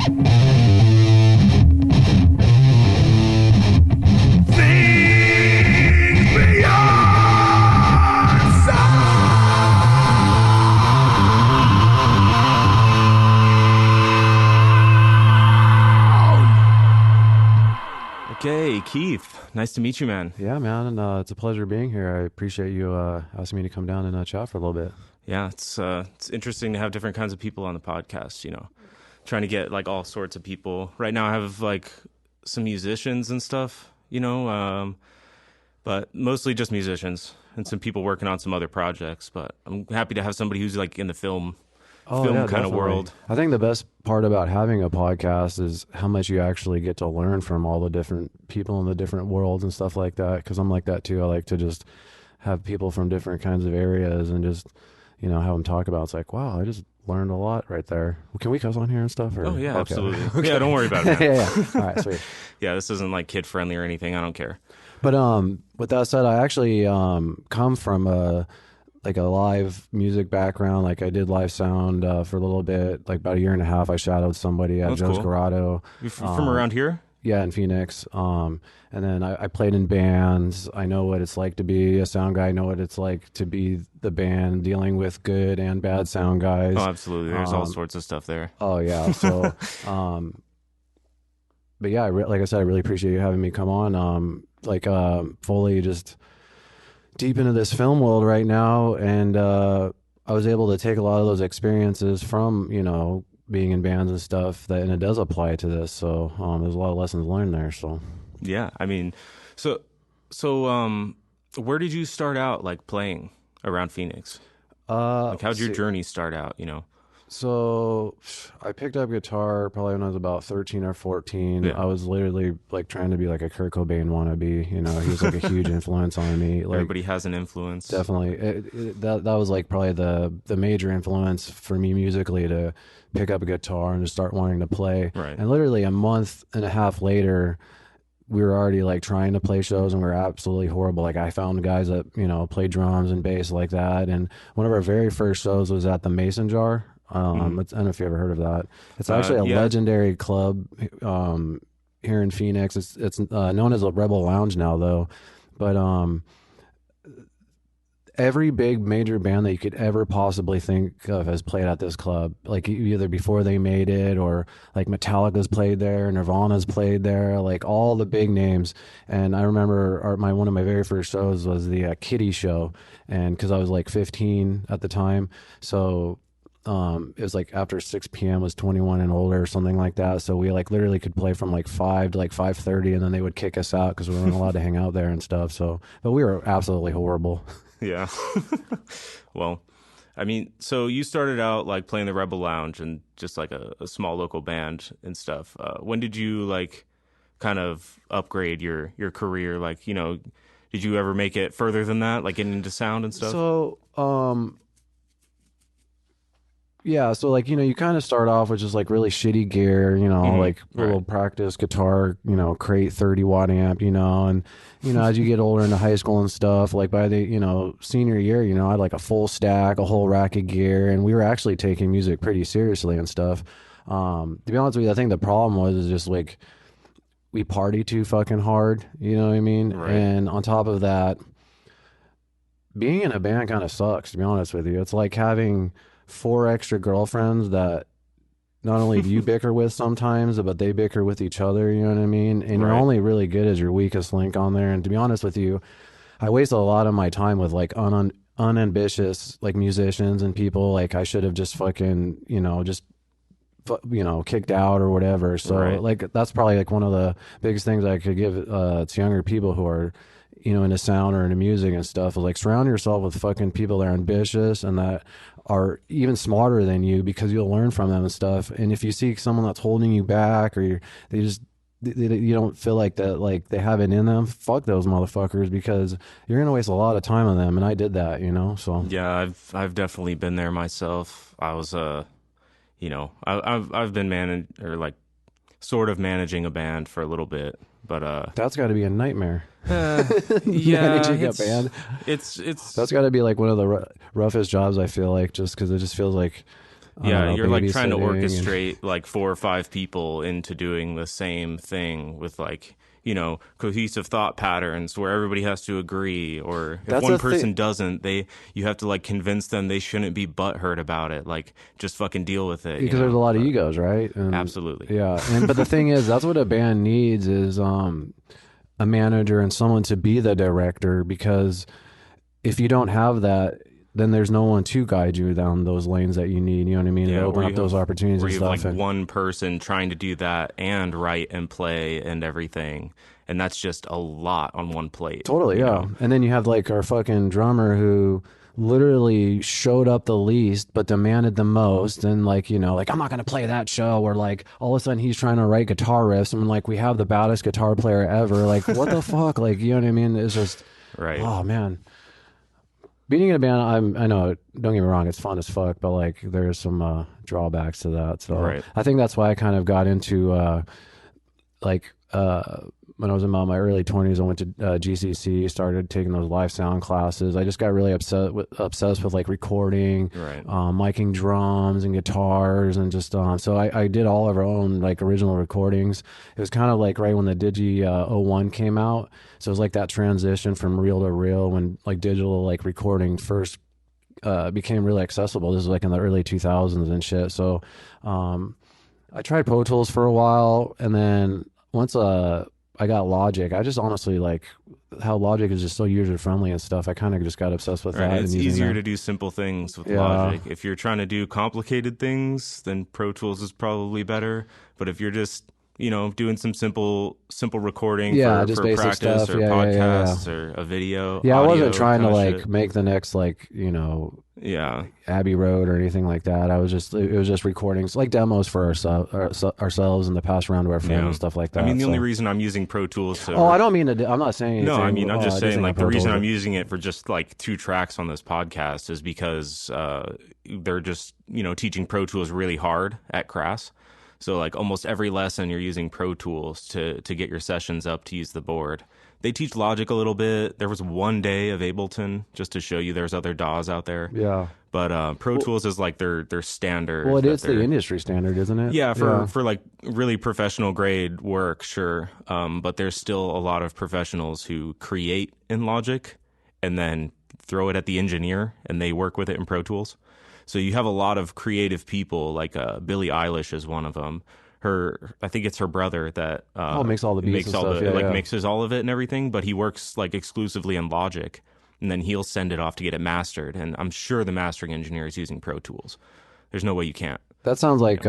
Okay, Keith, nice to meet you, man. Yeah, man, and it's a pleasure being here. I appreciate you asking me to come down and chat for a little bit. Yeah, it's interesting to have different kinds of people on the podcast, you know, trying to get like all sorts of people. Right now I have like some musicians and stuff, you know, but mostly just musicians and some people working on some other projects. But I'm happy to have somebody who's like in the film kind of world. I think the best part about having a podcast is how much you actually get to learn from all the different people in the different worlds and stuff like that. Because I'm like that too. I like to just have people from different kinds of areas and just, you know, have them talk about. It's like, wow, I just learned a lot right there. Can we cuss on here and stuff? Or? Oh yeah, okay. absolutely. Okay. Yeah, don't worry about it, man. yeah. All right, sweet. Yeah, this isn't like kid friendly or anything. I don't care. But with that said, I actually come from a live music background. Like I did live sound for a little bit, like about a year and a half. I shadowed somebody at Joe's Garado. You from around here? Yeah, in Phoenix. And then I played in bands. I know what it's like to be a sound guy. I know what it's like to be the band, dealing with good and bad sound guys. Oh, absolutely. There's all sorts of stuff there. Oh, yeah. So, but yeah, like I said, I really appreciate you having me come on. Fully just deep into this film world right now, and I was able to take a lot of those experiences from, you know, being in bands and stuff, and it does apply to this. So there's a lot of lessons learned there. So yeah, I mean, so where did you start out like playing around Phoenix? Like how'd your journey start out, you know? So I picked up guitar probably when I was about 13 or 14. Yeah. I was literally like trying to be like a Kurt Cobain wannabe. You know, he was like a huge influence on me. Like, everybody has an influence. Definitely. That was like probably the major influence for me musically, to pick up a guitar and to start wanting to play. Right. And literally a month and a half later, we were already like trying to play shows, and we were absolutely horrible. Like I found guys that, you know, play drums and bass like that. And one of our very first shows was at the Mason Jar. I don't know if you ever heard of that. It's actually a legendary club here in Phoenix. It's known as a Rebel Lounge now, though. But every big major band that you could ever possibly think of has played at this club. Like either before they made it, or like Metallica's played there, Nirvana's played there, like all the big names. And I remember one of my very first shows was the Kitty show, and because I was like 15 at the time, so it was like after 6 p.m. was 21 and older or something like that. So we like literally could play from like 5 to like 5:30, and then they would kick us out because we weren't allowed to hang out there and stuff. So, but we were absolutely horrible. Yeah. Well, I mean, so you started out like playing the Rebel Lounge and just like a small local band and stuff. When did you like kind of upgrade your career? Like, you know, did you ever make it further than that, like getting into sound and stuff? So, yeah, so like, you know, you kind of start off with just like really shitty gear, you know, like little practice guitar, you know, crate 30-watt amp, you know, and, you know, as you get older into high school and stuff, like by the, you know, senior year, you know, I had like a full stack, a whole rack of gear, and we were actually taking music pretty seriously and stuff. To be honest with you, I think the problem was just like we party too fucking hard, you know what I mean? Right. And on top of that, being in a band kind of sucks, to be honest with you. It's like having 4 extra girlfriends that not only do you bicker with sometimes, but they bicker with each other, you know what I mean? And you're only really good as your weakest link on there. And to be honest with you, I wasted a lot of my time with like unambitious like musicians and people like I should have just fucking, you know, just kicked out or whatever. So like that's probably like one of the biggest things I could give to younger people who are, you know, into sound or into music and stuff, is like surround yourself with fucking people that are ambitious and that are even smarter than you, because you'll learn from them and stuff. And if you see someone that's holding you back, or you don't feel like that, like they have it in them, fuck those motherfuckers, because you're gonna waste a lot of time on them. And I did that, you know. So yeah, I've definitely been there myself. I was you know, I've been sort of managing a band for a little bit, but that's got to be a nightmare. Yeah, managing a band. It's that's got to be like one of the roughest jobs, I feel like, just because it just feels like I don't Yeah, know, you're like trying to babysitting and orchestrate like 4 or 5 people into doing the same thing with like, cohesive thought patterns where everybody has to agree, or if that's one a thing person doesn't, you have to like convince them they shouldn't be butthurt about it. Like just fucking deal with it, because there's a lot of But egos, right? And absolutely. yeah, and but the thing is, that's what a band needs is a manager and someone to be the director, because if you don't have that, then there's no one to guide you down those lanes that you need. You know what I mean? To Yeah, open up those opportunities where and you have like stuff. And one person trying to do that and write and play and everything, and that's just a lot on one plate. totally, yeah. And then you have like our fucking drummer who literally showed up the least but demanded the most, and like, like, I'm not gonna play that show, or like all of a sudden he's trying to write guitar riffs and like we have the baddest guitar player ever. Like what the fuck? Like, you know what I mean? It's just Right. oh man. Being in a band, I know, don't get me wrong, it's fun as fuck, but like there's some drawbacks to that. So Right. I think that's why I kind of got into like when I was in my early 20s, I went to GCC, started taking those live sound classes. I just got really obsessed with like recording, Right. miking drums and guitars, and just so I did all of our own like original recordings. It was kind of like right when the Digi 01 came out, so it was like that transition from reel to reel when like digital like recording first became really accessible. This was like in the early 2000s and shit. So I tried Pro Tools for a while, and then once I got Logic, I just honestly like how Logic is just so user friendly and stuff. I kind of just got obsessed with that. It's and easier to do simple things with Logic. If you're trying to do complicated things, then Pro Tools is probably better. But if you're just doing some simple recording just for basic practice stuff. or podcasts or a video. Yeah, I wasn't audio trying to kinda like shit. make the next like Yeah. Abbey Road or anything like that. It was just recordings, like demos for ourselves and the pass around to our friends and stuff like that. I mean, the only reason I'm using Pro Tools to I don't mean to. I'm not saying anything. No, I mean, I'm just saying, like, the reason I'm using using it for just, like, 2 tracks on this podcast is because they're just, teaching Pro Tools really hard at Crass. So, like, almost every lesson you're using Pro Tools to get your sessions up to use the board. They teach Logic a little bit. There was one day of Ableton just to show you there's other DAWs out there. Yeah. But Pro Tools is, like, their standard. Well, it's the industry standard, isn't it? Yeah, for like really professional grade work, sure. But there's still a lot of professionals who create in Logic and then throw it at the engineer and they work with it in Pro Tools. So you have a lot of creative people, like Billie Eilish is one of them. I think it's her brother that makes all the beats makes and all stuff. the mixes all of it and everything. But he works like exclusively in Logic, and then he'll send it off to get it mastered. And I'm sure the mastering engineer is using Pro Tools. There's no way you can't. That sounds like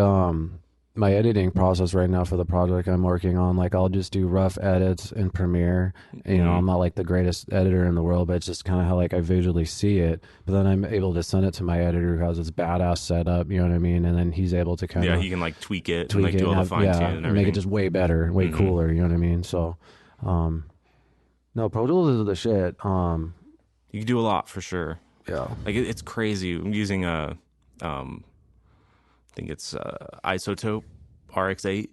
my editing process right now for the project I'm working on. Like I'll just do rough edits in Premiere. I'm not like the greatest editor in the world, but it's just kind of how like I visually see it. But then I'm able to send it to my editor who has this badass setup, you know what I mean? And then he's able to kind of he can like tweak it and like do all the fine tune and everything. Make it just way better and way cooler, you know what I mean? So no, Pro Tools is the shit. You can do a lot for sure. Yeah. Like it's crazy. I'm using I think it's Isotope RX8.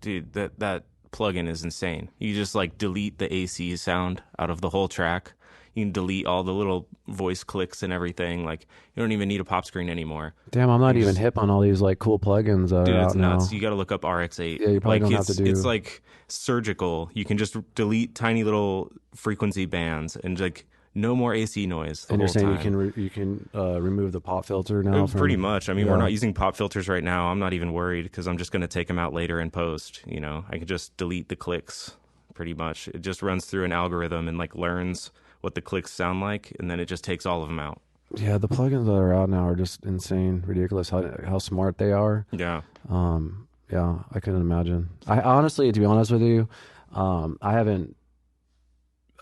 Dude, that plugin is insane. You just like delete the AC sound out of the whole track. You can delete all the little voice clicks and everything. Like you don't even need a pop screen anymore. Damn, I'm not even hip on all these like cool plugins. Dude, it's out nuts. now. You got to look up RX8. Yeah, you probably like, don't have to do. It's like surgical. You can just delete tiny little frequency bands and like no more AC noise. And you're saying time. you can remove the pop filter now? Pretty much. I mean, we're not using pop filters right now. I'm not even worried because I'm just going to take them out later in post. I can just delete the clicks. Pretty much, it just runs through an algorithm and like learns what the clicks sound like, and then it just takes all of them out. Yeah, the plugins that are out now are just insane, ridiculous how smart they are. Yeah. Yeah, I couldn't imagine. I honestly, to be honest with you, I haven't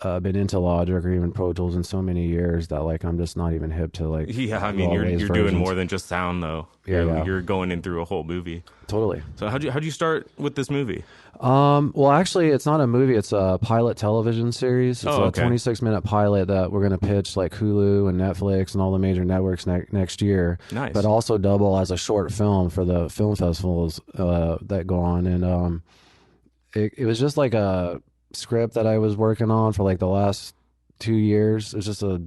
been into Logic or even Pro Tools in so many years that like I'm just not even hip to like. Yeah, I mean you're doing more than just sound though. You're going in through a whole movie. Totally. So how'd you start with this movie? Well, actually, it's not a movie. It's a pilot television series. It's a 26-minute pilot that we're going to pitch like Hulu and Netflix and all the major networks next year. Nice. But also double as a short film for the film festivals that go on. And it was just like a script that I was working on for like the last 2 years. It's just a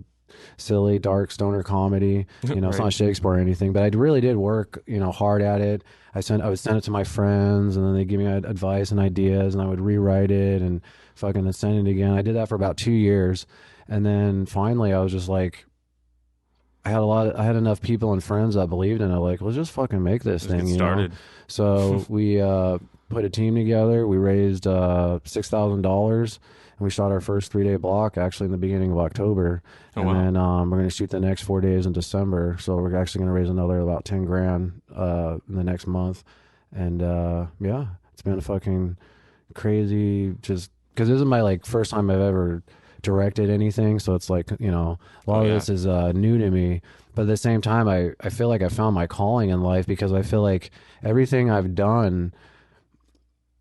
silly, dark stoner comedy. You know, it's Right. not Shakespeare or anything, but I really did work, you know, hard at it. I would send it to my friends, and then they give me advice and ideas, and I would rewrite it and fucking send it again. I did that for about 2 years, and then finally, I was just like, I had enough people and friends that believed in it. Like, let's just fucking make this Let's thing, get you know. started. So we put a team together. We raised $6,000, and we shot our first 3-day block actually in the beginning of October. Oh, And wow. then we're going to shoot the next 4 days in December. So we're actually going to raise another about 10 grand in the next month. And yeah, it's been a fucking crazy, just because this is my like first time I've ever directed anything, so it's like, you know, a lot Oh, of yeah. this is new to me, but at the same time I feel like I found my calling in life, because I feel like everything I've done,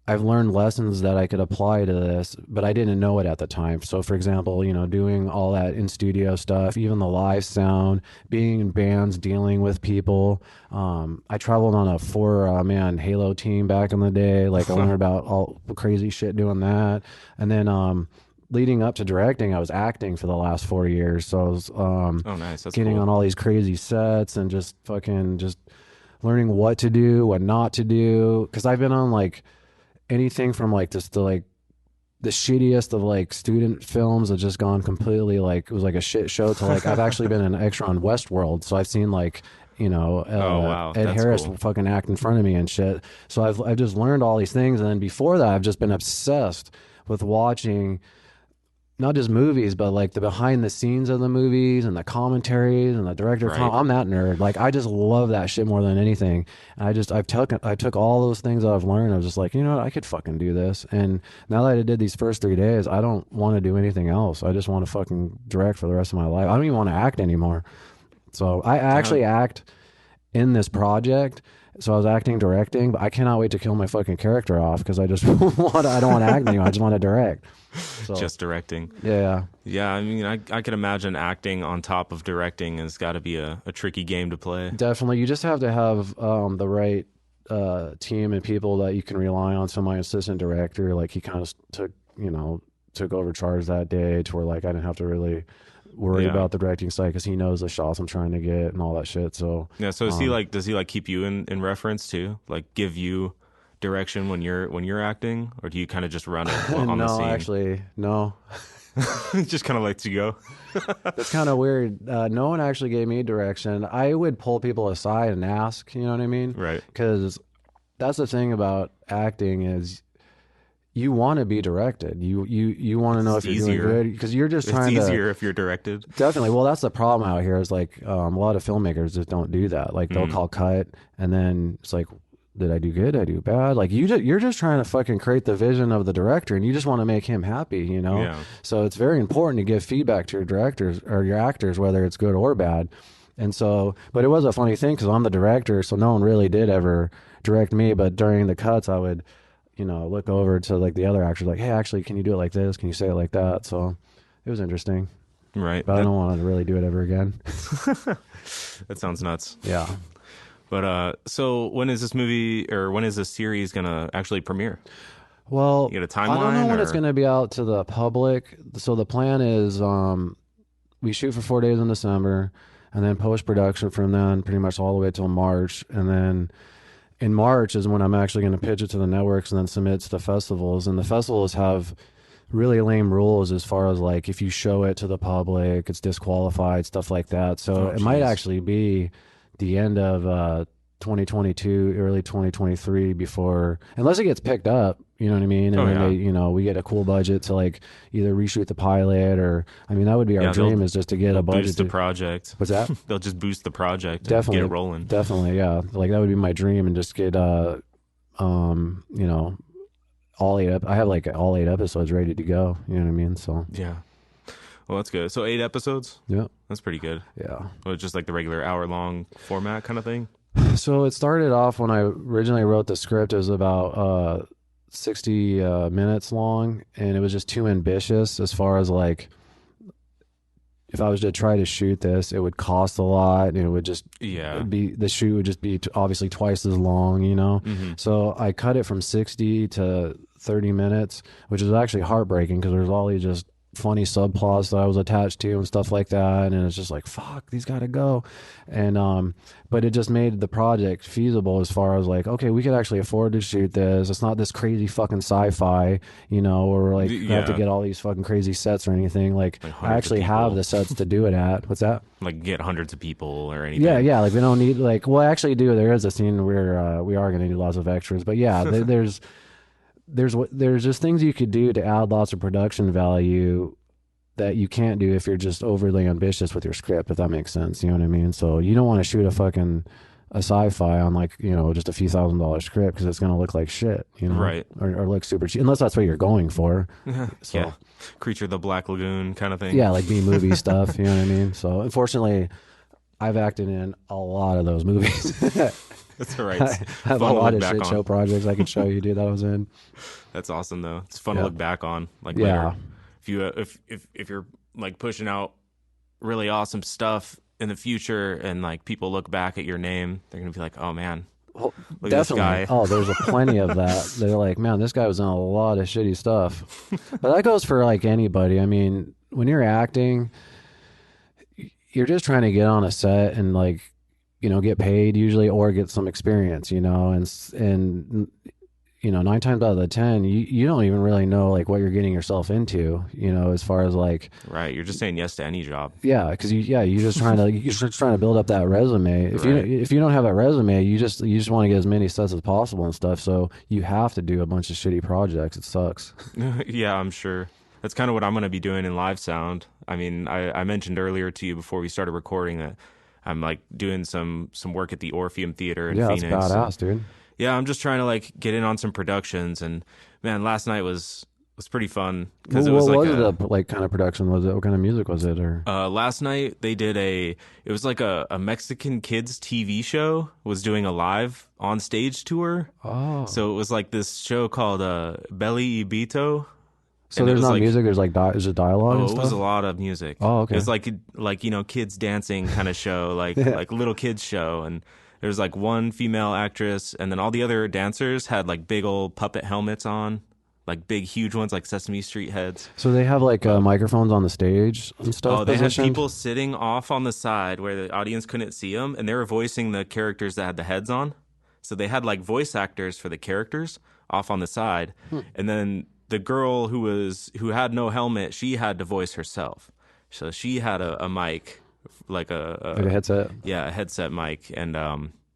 I've learned lessons that I could apply to this, but I didn't know it at the time. So for example, you know, doing all that in studio stuff, even the live sound, being in bands, dealing with people. I traveled on a 4-man Halo team back in the day. Like I learned about all the crazy shit doing that. And then leading up to directing, I was acting for the last 4 years. So I was Oh, nice. That's getting cool. on all these crazy sets and just fucking just learning what to do, what not to do. Cause I've been on like anything from like just the like the shittiest of like student films that just gone completely like, it was like a shit show, to like I've actually been an extra on Westworld. So I've seen like, you know, Oh, wow. Ed That's Harris cool. fucking act in front of me and shit. So I've just learned all these things. And then before that, I've just been obsessed with watching not just movies, but like the behind the scenes of the movies and the commentaries and the director. Right. I'm that nerd. Like I just love that shit more than anything. And I took all those things that I've learned. I was just like, you know what, I could fucking do this. And now that I did these first 3 days, I don't want to do anything else. I just want to fucking direct for the rest of my life. I don't even want to act anymore. So I actually act in this project. So I was acting, directing, but I cannot wait to kill my fucking character off, because I just I don't want to act anymore. I just want to direct. So Just directing. yeah. Yeah, I mean, I could imagine acting on top of directing has got to be a tricky game to play. Definitely. You just have to have the right team and people that you can rely on. So my assistant director, like he kind of took over charge that day, to where like I didn't have to really worry Yeah. about the directing side, because he knows the shots I'm trying to get and all that shit. So Yeah, so does he like keep you in reference too? Like give you direction when you're acting, or do you kind of just run it on the no, scene? actually, no. Just kind of lets you go. That's kind of weird. No one actually gave me direction. I would pull people aside and ask, you know what I mean? Right. Because that's the thing about acting is you want to be directed. You want to know if It's you're doing easier. good, because you're just It's trying to. easier if you're directed. Definitely. Well, that's the problem out here is like a lot of filmmakers just don't do that. Like they'll call cut, and then it's like, did I do good? Did I do bad? Like you're just trying to fucking create the vision of the director, and you just want to make him happy, you know? Yeah. So it's very important to give feedback to your directors or your actors, whether it's good or bad. And so, but it was a funny thing, because I'm the director, so no one really did ever direct me. But during the cuts, I would, you know, look over to like the other actors, like, hey, actually, can you do it like this? Can you say it like that? So it was interesting. Right. But I don't want to really do it ever again. That sounds nuts. Yeah. But so when is this movie, or when is this series gonna actually premiere? Well, You get a I don't know timeline, when it's or- going to be out to the public. So the plan is we shoot for 4 days in December, and then post-production from then pretty much all the way till March. And then in March is when I'm actually going to pitch it to the networks and then submit it to the festivals. And the festivals have really lame rules as far as like if you show it to the public, it's disqualified, stuff like that. So it might geez. actually be the end of 2022, early 2023 before, unless it gets picked up, you know what I mean? And Oh, then yeah. they, you know, we get a cool budget to like either reshoot the pilot, or, I mean, that would be our Yeah, dream, they'll- is just to get a budget. boost the project? What's that? They'll just boost the project and Definitely. get it rolling. Definitely. Yeah. Like that would be my dream, and just get, you know, I have like all 8 episodes ready to go. You know what I mean? So Yeah. Well, that's good. So 8 episodes? yeah. That's pretty good. Yeah. Well, it's just like the regular hour-long format kind of thing? So it started off when I originally wrote the script. It was about 60 minutes long, and it was just too ambitious as far as like, if I was to try to shoot this, it would cost a lot, and it would just Yeah. the shoot would just be obviously twice as long, you know? So I cut it from 60 to 30 minutes, which is actually heartbreaking, because there's all these just funny subplots that I was attached to and stuff like that. And it's just like, fuck, these gotta go. And but it just made the project feasible as far as like, okay, we could actually afford to shoot this. It's not this crazy fucking sci-fi, you know, or like we have to Yeah, get all these fucking crazy sets or anything. Like like I hundreds of actually have people, the sets to do it at. What's that? like get hundreds of people or Yeah, anything. yeah. Like we don't need like. Well, actually, do there is a scene where we are going to need lots of extras, but yeah, there's just things you could do to add lots of production value that you can't do if you're just overly ambitious with your script, if that makes sense. You know what I mean? So you don't want to shoot a sci-fi on like, you know, just a few $1,000 script because it's going to look like shit, you know, Right. or look super cheap, unless that's what you're going for. So Yeah, Creature of the Black Lagoon kind of thing. yeah, like B movie stuff. You know what I mean? So unfortunately, I've acted in a lot of those movies. That's all right. I It's have a fun to lot look of back shit on. show projects I could show you, dude, that I was in. That's awesome though. It's fun to Yeah. look back on like Yeah. later. If you if you're like pushing out really awesome stuff in the future and like people look back at your name, they're gonna be like, oh man, Well, look at this definitely. guy. Oh, there's a plenty of that. They're like, man, this guy was in a lot of shitty stuff. But that goes for like anybody. I mean, when you're acting, you're just trying to get on a set and like, you know, get paid usually or get some experience, you know, and you know, 9 times out of the 10, you don't even really know like what you're getting yourself into, you know, as far as like, Right. You're just saying yes to any job. yeah, because you're just trying to build up that resume. Right. If you don't have that resume, you just want to get as many sets as possible and stuff. So you have to do a bunch of shitty projects. It sucks. Yeah, I'm sure. That's kind of what I'm going to be doing in live sound. I mean, I mentioned earlier to you before we started recording that I'm like doing some work at the Orpheum Theater in Yeah, that's Phoenix. badass, dude. Yeah, I'm just trying to like get in on some productions, and man, last night was pretty fun because it was What like was the like kind of production was it? What kind of music was it? Or last night they did it was like a Mexican kids TV show was doing a live on stage tour. oh, So it was like this show called Belly y Bito. so And it there's was not like, music. There's like is it dialogue oh, and it was stuff? a lot of music. Oh, okay. It was like you know, kids dancing kind of show, like Yeah. like little kids show, and there was like one female actress, and then all the other dancers had like big old puppet helmets on, like big huge ones, like Sesame Street heads. So they have like microphones on the stage and stuff. Oh, they had positioned? people sitting off on the side where the audience couldn't see them, and they were voicing the characters that had the heads on. So they had like voice actors for the characters off on the side, and then the girl who had no helmet, she had to voice herself. So she had a mic, like like a headset. a headset mic, and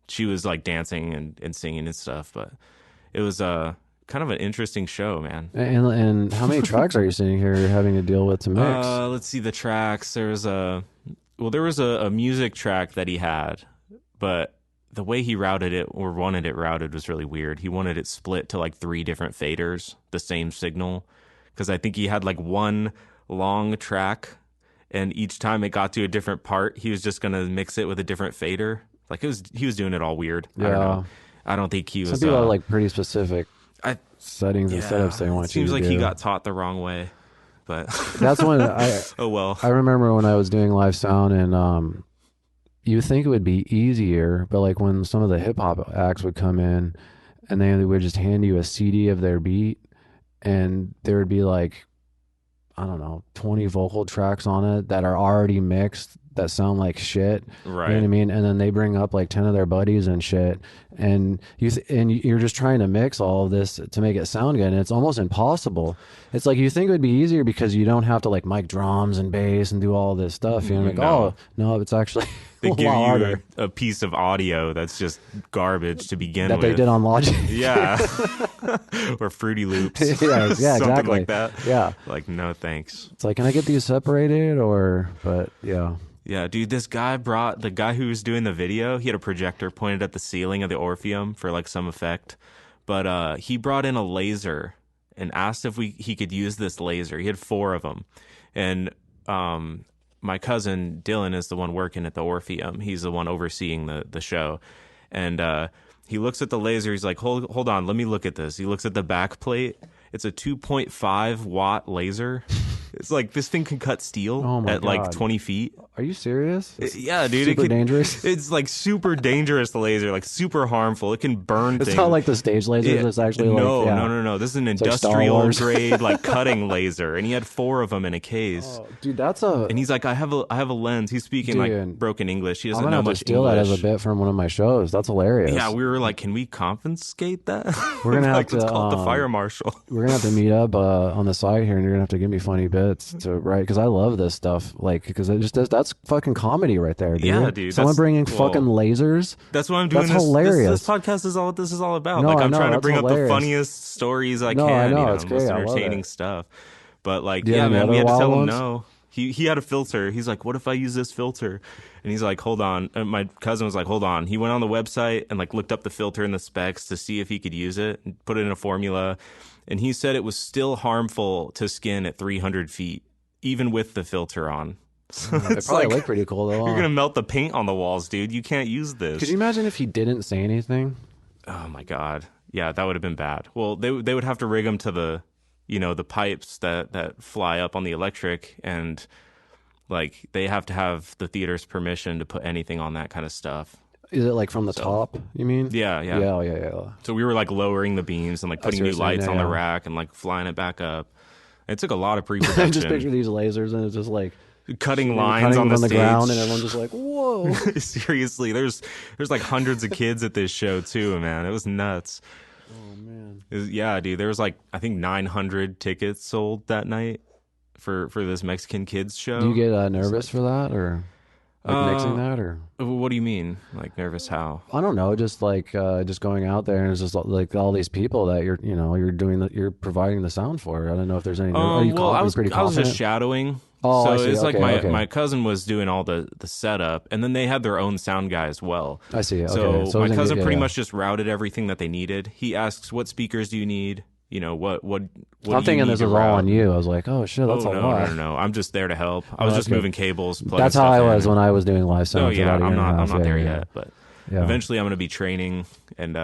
she was like dancing and singing and stuff. But it was kind of an interesting show, man. And how many tracks are you sitting here having to deal with to mix? Let's see the tracks. There was a music track that he had, but the way he routed it or wanted it routed was really weird. He wanted it split to like 3 different faders, the same signal, because I think he had like one long track, and each time it got to a different part, he was just gonna mix it with a different fader. Like he was doing it all weird. I don't Yeah. know. I don't think he was. Some people have like pretty specific I settings and setups they want it seems you to like he do. got taught the wrong way, but That's when I oh well. I remember when I was doing live sound and you would think it would be easier, but like when some of the hip hop acts would come in and they would just hand you a CD of their beat and there would be like, I don't know, 20 vocal tracks on it that are already mixed that sound like shit. You know what I Right. mean? And then they bring up like 10 of their buddies and shit. And you're just trying to mix all of this to make it sound good. And it's almost impossible. It's like you think it would be easier because you don't have to like mic drums and bass and do all this stuff. You know, like, No. oh, no, it's actually They a give lot you harder a piece of audio that's just garbage to begin that with. they did on Logic. Yeah. Or Fruity Loops. Yeah, Something exactly. like that. Yeah. Like, no thanks. It's like, can I get these separated but yeah. Yeah, dude, the guy who was doing the video, he had a projector pointed at the ceiling of the Orpheum for like some effect. But he brought in a laser and asked if he could use this laser. He had 4 of them. And my cousin Dylan is the one working at the Orpheum. He's the one overseeing the show. And he looks at the laser. He's like, hold on, let me look at this. He looks at the back plate. It's a 2.5 watt laser. It's like this thing can cut steel Oh my at like God. 20 feet. Are you serious? Yeah, dude. Super dangerous. It's like super dangerous, the laser, like super harmful. It can burn It's things. not like the stage laser. Yeah. It's actually No. This is an like Star industrial Wars. grade, like cutting laser. And he had 4 of them in a case. Oh, dude, that's a. And he's like, I have a lens. He's speaking like broken English. He I'm doesn't gonna know have to much steal English. that as a bit from one of my shows. That's hilarious. Yeah, we were like, can we confiscate that? We're gonna have like, to let's call it the fire marshal. We're gonna have to meet up on the side here, and you're gonna have to give me funny bits to write because I love this stuff. Like, because it just that's fucking comedy right there, dude. Yeah, dude. Someone bringing fucking lasers. That's what I'm doing. That's hilarious. This podcast is all this is all about. No, like, I I'm know, trying to that's bring hilarious. up the funniest stories I No, can. I know, you know, it's great. most I love entertaining it. stuff. But like, Do you yeah, have any man, we other had to tell wild him ones? no. He had a filter. He's like, what if I use this filter? And he's like, hold on. And my cousin was like, hold on. He went on the website and like looked up the filter and the specs to see if he could use it and put it in a formula. And he said it was still harmful to skin at 300 feet, even with the filter on. So It it's probably like, looked pretty cool though. you're going to melt the paint on the walls, dude. You can't use this. Could you imagine if he didn't say anything? Oh my God. Yeah, that would have been bad. Well, they would have to rig them to the, you know, the pipes that fly up on the electric, and like they have to have the theater's permission to put anything on that kind of stuff. Is it like from the top? You mean? Yeah. Yeah. So we were like lowering the beams and like putting new lights on the yeah. rack and like flying it back up. It took a lot of pre-production. Just picture these lasers, and it's just like cutting lines on the stage. ground, and everyone's just like, "Whoa!" Seriously, there's like hundreds of kids at this show too, man. It was nuts. Oh man. Yeah, dude. There was like I think 900 tickets sold that night for this Mexican kids show. Do you get nervous for that, or like mixing that, or what do you mean? Like nervous? How? I don't know, just like just going out there and it's just like all these people that you're providing the sound for. I don't know if there's any. Are you well, I was pretty just confident? shadowing. Oh, so I see. it's like Okay, my cousin was doing all the setup, and then they had their own sound guy as well. I see. Okay. So it was my in cousin good- pretty yeah. much just routed everything that they needed. He asks, "What speakers do you need? You know, what I'm do you thinking need this to is all route?" on you. I was like, oh shit, that's Oh, a no, lot. no. I'm just there to help. I was that's just good. moving cables. Plugging That's how stuff I was in. when I was doing live sound. Oh for yeah, about a year and a I'm half. not there Yeah. yet, but Yeah. eventually I'm going to be training, and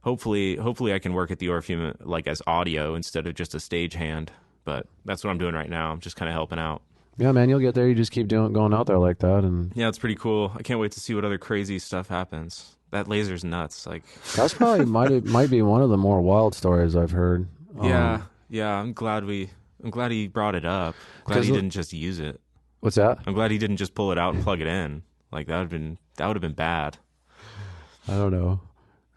hopefully I can work at the Orpheum like as audio instead of just a stage hand. But that's what I'm doing right now. I'm just kind of helping out. Yeah, man, you'll get there. You just keep going out there like that, and Yeah, it's pretty cool. I can't wait to see what other crazy stuff happens. That laser's nuts. Like, that's probably might be one of the more wild stories I've heard. yeah. I'm glad he brought it up. Glad he didn't just use it. What's that? I'm glad he didn't just pull it out and plug it in. Like that would have been bad. I don't know.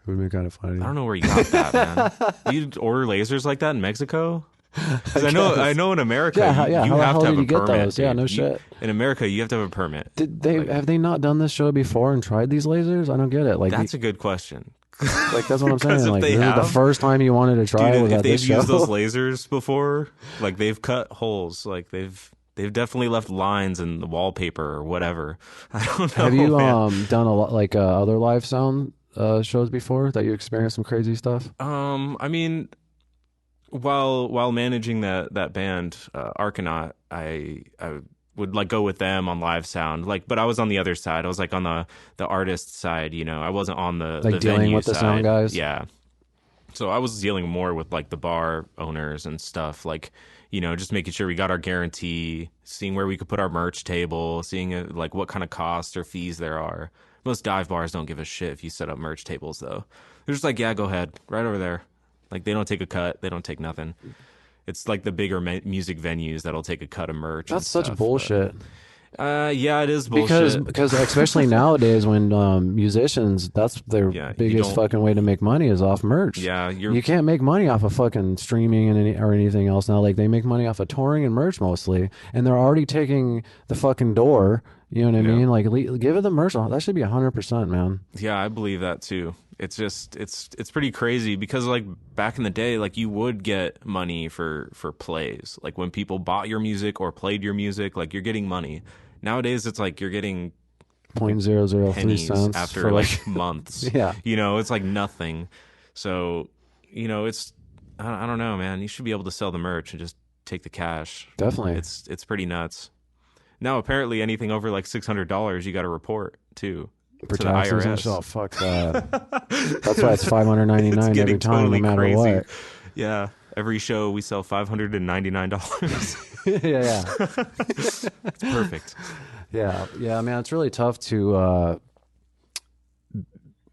It would be kind of funny. I don't know where you got that, man. You order lasers like that in Mexico? 'Cause I know in America, Yeah, you how the have hell to have did a you get permit. those? Yeah, dude. no shit. In America, you have to have a permit. Did they have they not done this show before and tried these lasers? I don't get it. Like That's a good question. like that's what I'm saying. Because if Like they this is the have- first time you wanted to try Dude, was if at they've this show. used those lasers before, like they've cut holes, like they've definitely left lines in the wallpaper or whatever. I don't know. Have you man. done a lot like other live sound shows before that you experienced some crazy stuff? I mean, while managing that band, Arcanaut, I would like go with them on live sound, like, but I was on the other side. I was like on the artist side, you know. I wasn't on the Dealing venue with the side. sound guys. Yeah. So I was dealing more with like the bar owners and stuff, like, you know, just making sure we got our guarantee, seeing where we could put our merch table, seeing like what kind of costs or fees there are. Most dive bars don't give a shit if you set up merch tables, though. They're just like, yeah, go ahead, right over there. Like they don't take a cut, they don't take nothing. It's like the bigger music venues that'll take a cut of merch. That's and such stuff, bullshit. But, yeah, it is bullshit. Because especially nowadays when musicians, that's their Yeah, you biggest don't- fucking way to make money is off merch. Yeah, You can't make money off of fucking streaming or anything else now. Like they make money off of touring and merch mostly, and they're already taking the fucking door. You know what I Yeah. mean? Like give it the merch. That should be 100%, man. Yeah, I believe that too. It's just it's pretty crazy because like back in the day, like you would get money for plays. Like when people bought your music or played your music, like you're getting money. Nowadays it's like you're getting 0.003 pennies cents after for like months. Yeah. You know, it's like nothing. So, you know, it's I don't know, man. You should be able to sell the merch and just take the cash. Definitely. It's pretty nuts. Now apparently anything over like $600 you got to report too. for to the taxes and IRS. shit. Oh, fuck that. That's why it's $599 It's every getting time, totally no matter crazy. what. Yeah. every show we sell $599. Yeah. It's perfect. Yeah, man, it's really tough to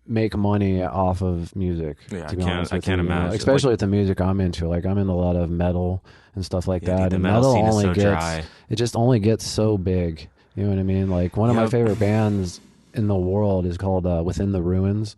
make money off of music. Yeah, to be honest I with can't you, imagine. especially with the music I'm into. Like I'm into a lot of metal and stuff like that. Dude, the And metal scene is only so gets dry. it just only gets so big. You know what I mean? Like one of my Yep. favorite bands in the world is called Within the Ruins.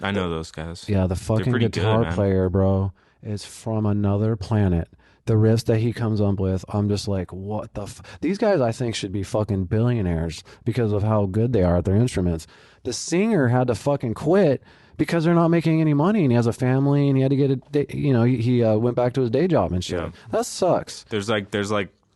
I know those guys. Yeah, the fucking pretty guitar good, man. player, bro, is from another planet. The riffs that he comes up with, I'm just like, what the These guys, I think, should be fucking billionaires because of how good they are at their instruments. The singer had to fucking quit because they're not making any money, and he has a family, and he had to get a day, he went back to his day job and shit. Yeah. That sucks. There's like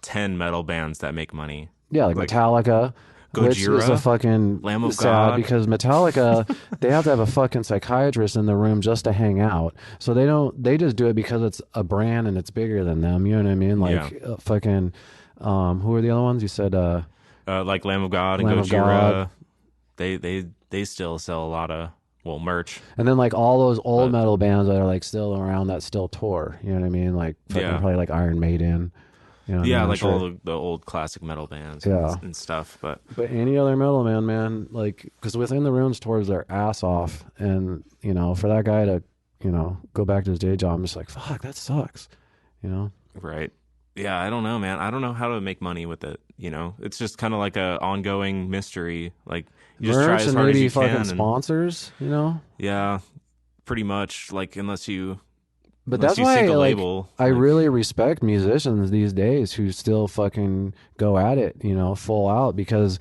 10 metal bands that make money. Yeah, like Metallica. Which is Gojira, a fucking Lamb of sad God. because Metallica, they have to have a fucking psychiatrist in the room just to hang out. So they just do it because it's a brand and it's bigger than them. You know what I mean? Like fucking, who are the other ones? You said, like Lamb of God and Lamb of Gojira. They still sell a lot of merch. and then like all those old metal bands that are like still around that still tour. You know what I mean? Like fucking probably like Iron Maiden. You know what I mean? Like all the old classic metal bands and stuff. But any other metal man, like, because Within the Ruins tours their ass off, and for that guy to go back to his day job, I'm just like, fuck, that sucks. Right. Yeah, I don't know, man. I don't know how to make money with it. It's just kind of like a ongoing mystery. Like you just try Merch as and hard as maybe you fucking can. sponsors. Yeah, pretty much. Like unless you That's you why sync a like, label, I really respect musicians these days who still fucking go at it, full out, because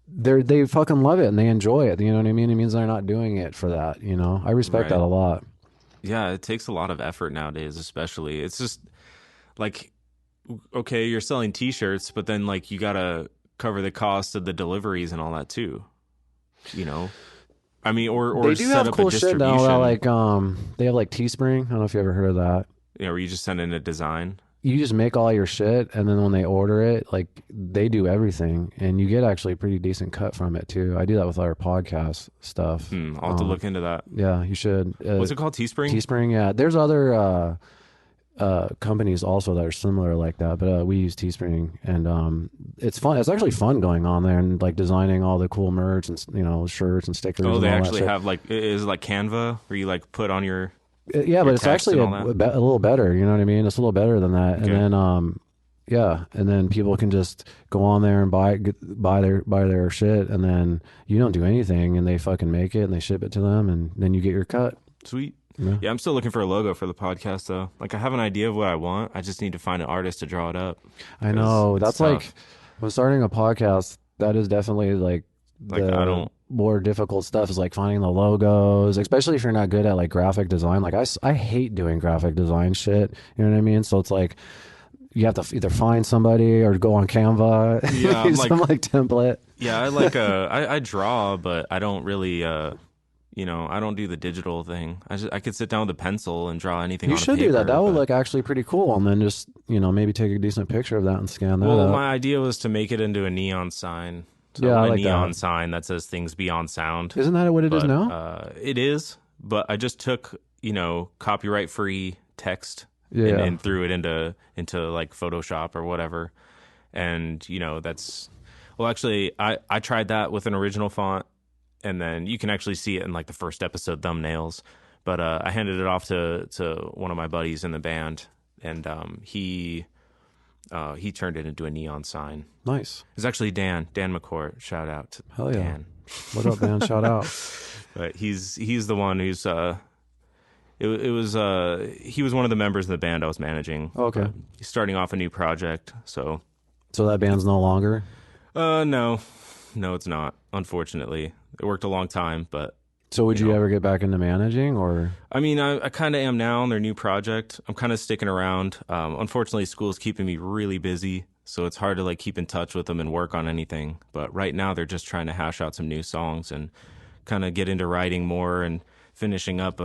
they fucking love it and they enjoy it. You know what I mean? It means they're not doing it for that. I respect that a lot. Yeah, it takes a lot of effort nowadays, especially. It's just like, okay, you're selling T-shirts, but then like you gotta cover the cost of the deliveries and all that too. I mean, or they do set have up cool a shit distribution. now. Like they have like Teespring. I don't know if you ever heard of that. Yeah, where you just send in a design. You just make all your shit, and then when they order it, like they do everything, and you get actually a pretty decent cut from it too. I do that with our podcast stuff. I'll have to look into that. Yeah, you should. What's it called? Teespring? Teespring, yeah. There's other companies also that are similar like that, but we use Teespring, and it's fun. It's actually fun going on there and like designing all the cool merch and shirts and stickers. Oh, and they all actually that shit. have like, is it like Canva where you like put on your Yeah, but it's text actually and a all that? little better. You know what I mean? It's a little better than that. Okay. And then and then people can just go on there and buy their shit, and then you don't do anything, and they fucking make it and they ship it to them, and then you get your cut. Sweet. Yeah. Yeah, I'm still looking for a logo for the podcast though. Like I have an idea of what I want. I just need to find an artist to draw it up. I know. That's tough. like when starting a podcast, that is definitely like Like the I don't. more difficult stuff is like finding the logos, especially if you're not good at like graphic design. Like I hate doing graphic design shit. You know what I mean? So it's like you have to either find somebody or go on Canva, Yeah, I'm some like template. Yeah, I like I draw, but I don't really I don't do the digital thing. I could sit down with a pencil and draw anything. You on a should do that. paper, That would but- look actually pretty cool, and then just maybe take a decent picture of that and scan that Well, up. my idea was to make it into a neon sign. So Yeah, I a like neon that. sign that says things beyond sound. Isn't that what it is But, now? It is, but I just took copyright free text Yeah. and threw it into like Photoshop or whatever, and that's actually I tried that with an original font, and then you can actually see it in like the first episode thumbnails. But I handed it off to one of my buddies in the band, and he turned it into a neon sign. Nice. It's actually Dan McCourt. Shout out to Hell yeah. Dan. What up, man? Shout out. But he's the one who's he was one of the members of the band I was managing. Okay. He's starting off a new project, so So that band's no longer? no, it's not. Unfortunately, it worked a long time, but So would you ever get back into managing, or? I mean, I kind of am now on their new project. I'm kind of sticking around. Unfortunately, school's keeping me really busy, so it's hard to like keep in touch with them and work on anything. But right now, they're just trying to hash out some new songs and kind of get into writing more and finishing up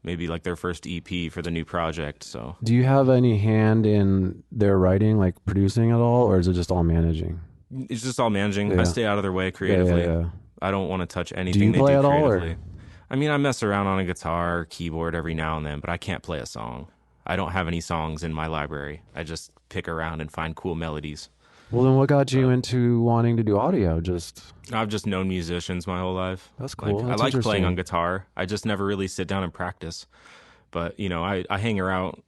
maybe like their first EP for the new project. So Do you have any hand in their writing, like producing at all, or is it just all managing? it's just all managing. Yeah. I stay out of their way creatively. Yeah. I don't want to touch anything you they play do at all, or? creatively. I mean, I mess around on a guitar, keyboard every now and then, but I can't play a song. I don't have any songs in my library. I just pick around and find cool melodies. Well, then what got you into wanting to do audio? Just I've just known musicians my whole life. that's Like cool. I That's like playing on interesting. guitar. I just never really sit down and practice. But I hang around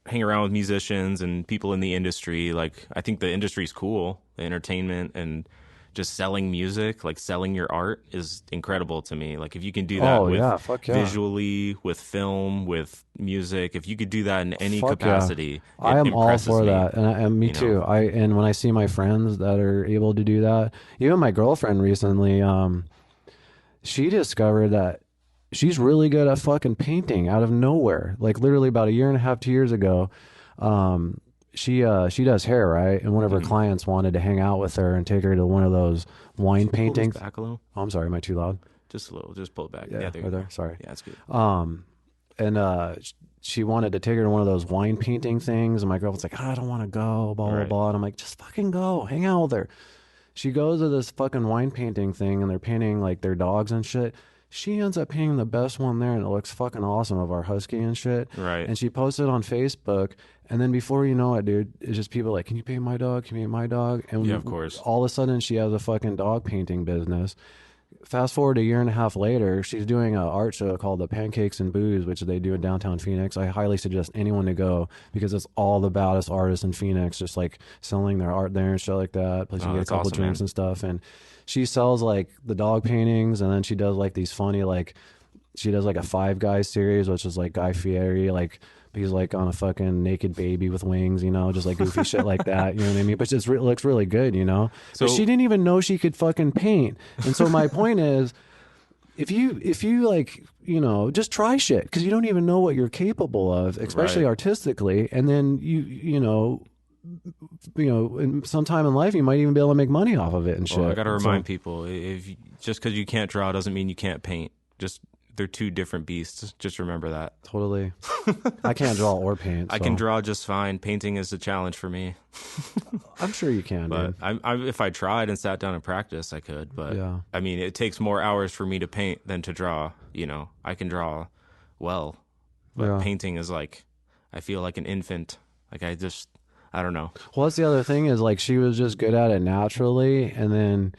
with musicians and people in the industry. Like I think the industry's cool, the entertainment and just selling music, like selling your art is incredible to me. Like if you can do that Oh with yeah, fuck yeah. visually, with film, with music, if you could do that in any Fuck yeah. capacity, I it am all impresses for me, that. And me you know. too. And when I see my friends that are able to do that, even my girlfriend recently, she discovered that she's really good at fucking painting out of nowhere. Like literally about a year and a half, 2 years ago, um, she does hair, right? And one of her Mhm. clients wanted to hang out with her and take her to one of those wine Should we pull this paintings. back a little? Oh, I'm sorry, am I too loud? Just a little. Just pull it back. Yeah, Yeah, there you right go. there. Sorry. Yeah, that's good. Um, and she wanted to take her to one of those wine painting things, and my girlfriend's like, I don't want to go, blah blah Right. blah. And I'm like, just fucking go, hang out with her. She goes to this fucking wine painting thing, and they're painting like their dogs and shit. She ends up painting the best one there, and it looks fucking awesome of our husky and shit. Right. And she posted on Facebook, and then before you know it, dude, it's just people like, can you paint my dog? Can you paint my dog? Yeah, of And course. all of a sudden, she has a fucking dog painting business. Fast forward a year and a half later, she's doing an art show called the Pancakes and Booze, which they do in downtown Phoenix. I highly suggest anyone to go because it's all the baddest artists in Phoenix, just like selling their art there and shit like that. Plus, you Oh, get a that's couple awesome, drinks man. and stuff. And she sells like the dog paintings, and then she does like these funny, like, she does like a Five Guys series, which is like Guy Fieri, like he's like on a fucking naked baby with wings, just like goofy shit like that. You know what I mean? But it looks really good, But she So, didn't even know she could fucking paint. And so my point is, if you like, just try shit because you don't even know what you're capable of, especially right. artistically, and then in sometime in life you might even be able to make money off of it and Well, I shit. got to So remind people just because you can't draw doesn't mean you can't paint. Just they're two different beasts. Just remember that. totally, I can't draw or paint, I can so draw just fine. Painting is a challenge for me. I'm sure you can, But dude. if I tried and sat down and practiced, I could. But Yeah. I mean, it takes more hours for me to paint than to draw. I can draw well, but Yeah. painting is like, I feel like an infant. Like I don't know. Well, that's the other thing is like she was just good at it naturally, and then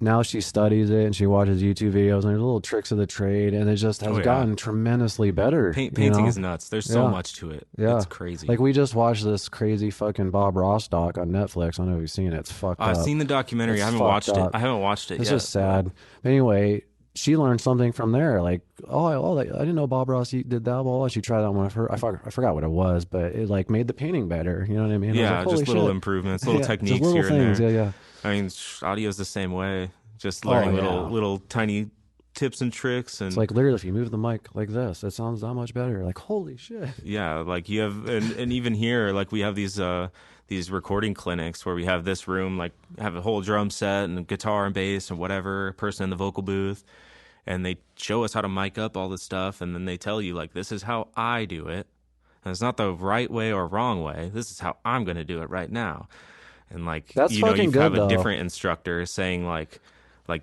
now she studies it and she watches YouTube videos and there's little tricks of the trade, and it just has Oh yeah, gotten tremendously better. painting is nuts. There's so Yeah. much to it. Yeah. It's crazy. Like we just watched this crazy fucking Bob Ross doc on Netflix. I don't know if you've seen it. It's fucked I've up. seen the documentary. It's I haven't fucked watched it. up. I haven't watched it It's yet. just sad. But anyway, she learned something from there. Like, I didn't know Bob Ross did that. Blah, blah. She tried that one of her. I forgot what it was, but it like made the painting better. You know what I mean? I was Yeah, like, holy just little shit. improvements, little Yeah, just techniques little here and things. there. Yeah, yeah. I mean, audio's the same way. Just Oh, learning yeah. little tiny tips and tricks, and It's like literally, if you move the mic like this, it sounds that much better. Like, holy shit. yeah, like you have, and even here, like we have these recording clinics where we have this room, like have a whole drum set and guitar and bass and whatever, person in the vocal booth, and they show us how to mic up all this stuff, and then they tell you like, this is how I do it, and it's not the right way or wrong way. This is how I'm going to do it right now, and like That's fucking you good, have a though. different instructor saying like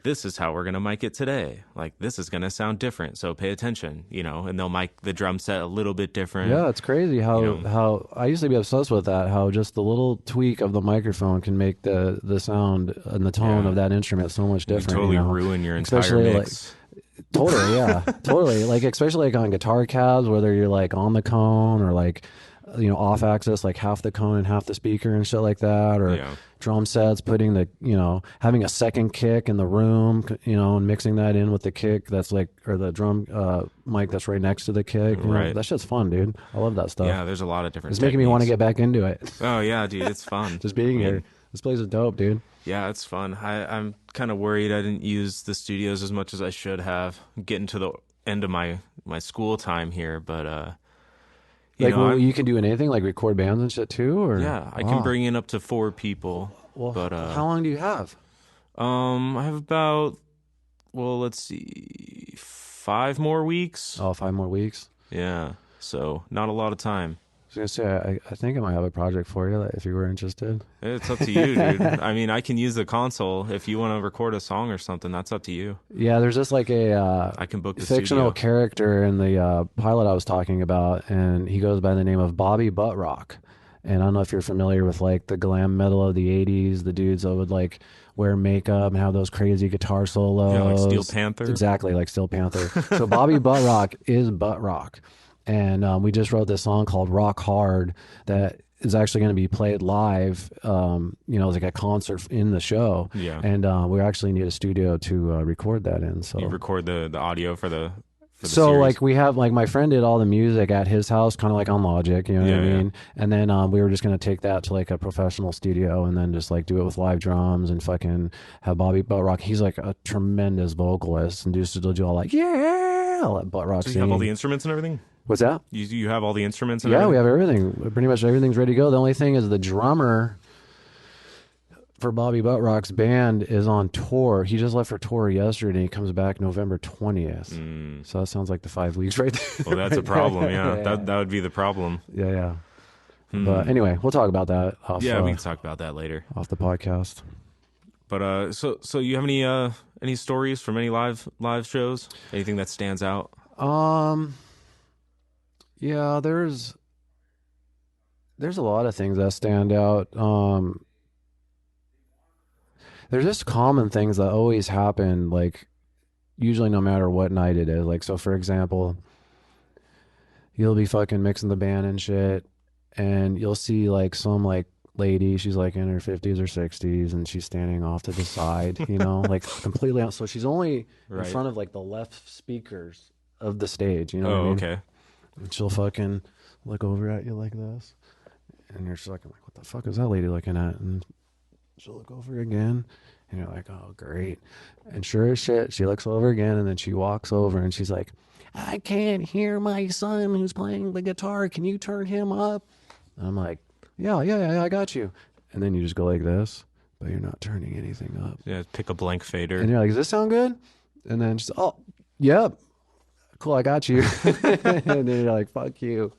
this is how we're going to mic it today. Like this is going to sound different. So pay attention, and they'll mic the drum set a little bit different. Yeah, it's crazy how You know. how I used to be obsessed with that. How just the little tweak of the microphone can make the sound and the tone Yeah. of that instrument so much You different. totally ruin your entire Especially, mix. Totally, yeah, totally. Like especially like on guitar cabs, whether you're like on the cone or like off axis, like half the cone and half the speaker and shit like that, or Yeah. drum sets, putting the having a second kick in the room, and mixing that in with the kick that's like, or the drum mic that's right next to the kick. Right. That shit's fun, dude. I love that stuff. Yeah, there's a lot of different It's making me want to techniques. get back into it. Oh yeah, dude, it's fun. Just being I mean, here. This place is dope, dude. Yeah, it's fun. I'm kind of worried I didn't use the studios as much as I should have. Getting to the end of my school time here, but You can do anything, like record bands and shit too, or yeah, I can bring in up to 4 people. Well, but how long do you have? I have about, well, let's see, 5 more weeks. Oh, 5 more weeks. Yeah, so not a lot of time. I was gonna say, I think I might have a project for you if you were interested. It's up to you, dude. I mean, I can use the console if you want to record a song or something. That's up to you. Yeah, there's just like a I can book the fictional studio. character in the pilot I was talking about, and he goes by the name of Bobby Buttrock. And I don't know if you're familiar with like the glam metal of the '80s, the dudes that would like wear makeup and have those crazy guitar solos. Yeah, like Steel Panther. Exactly, like Steel Panther. So Bobby Buttrock is Buttrock. And we just wrote this song called Rock Hard that is actually going to be played live, it's like a concert in the show. Yeah. And we actually need a studio to record that in. So you record the audio for the so series. like we have like my friend did all the music at his house, kind of like on Logic, you know what I mean? And then we were just gonna take that to like a professional studio and then just like do it with live drums and fucking have Bobby Buttrock. He's like a tremendous vocalist and just do all like all that Buttrock. So you have all the instruments and everything. What's that? You have all the instruments and Yeah, everything? we have everything. Pretty much everything's ready to go. The only thing is the drummer for Bobby Buttrock's band is on tour. He just left for tour yesterday. He comes back November 20th. So that sounds like the 5 weeks right there. Well, that's right a problem. there. Yeah. Yeah. That would be the problem. Yeah. But anyway, we'll talk about that off, Yeah, we can talk about that later. off the podcast. But so you have any stories from any live shows? Anything that stands out? Yeah, there's a lot of things that stand out. There's just common things that always happen, like usually no matter what night it is. Like, so for example, you'll be fucking mixing the band and shit, and you'll see like some like lady, she's like in her 50s or 60s, and she's standing off to the side, like completely out. So she's only in front of like the left speakers of the stage, you know what I mean? Okay. And she'll fucking look over at you like this. And you're just like, what the fuck is that lady looking at? And she'll look over again. And you're like, oh, great. And sure as shit, she looks over again. And then she walks over and she's like, I can't hear my son who's playing the guitar. Can you turn him up? And I'm like, yeah, I got you. And then you just go like this, but you're not turning anything up. Yeah, pick a blank fader. And you're like, does this sound good? And then she's, oh, yep. Cool, I got you. And then you're like, fuck you.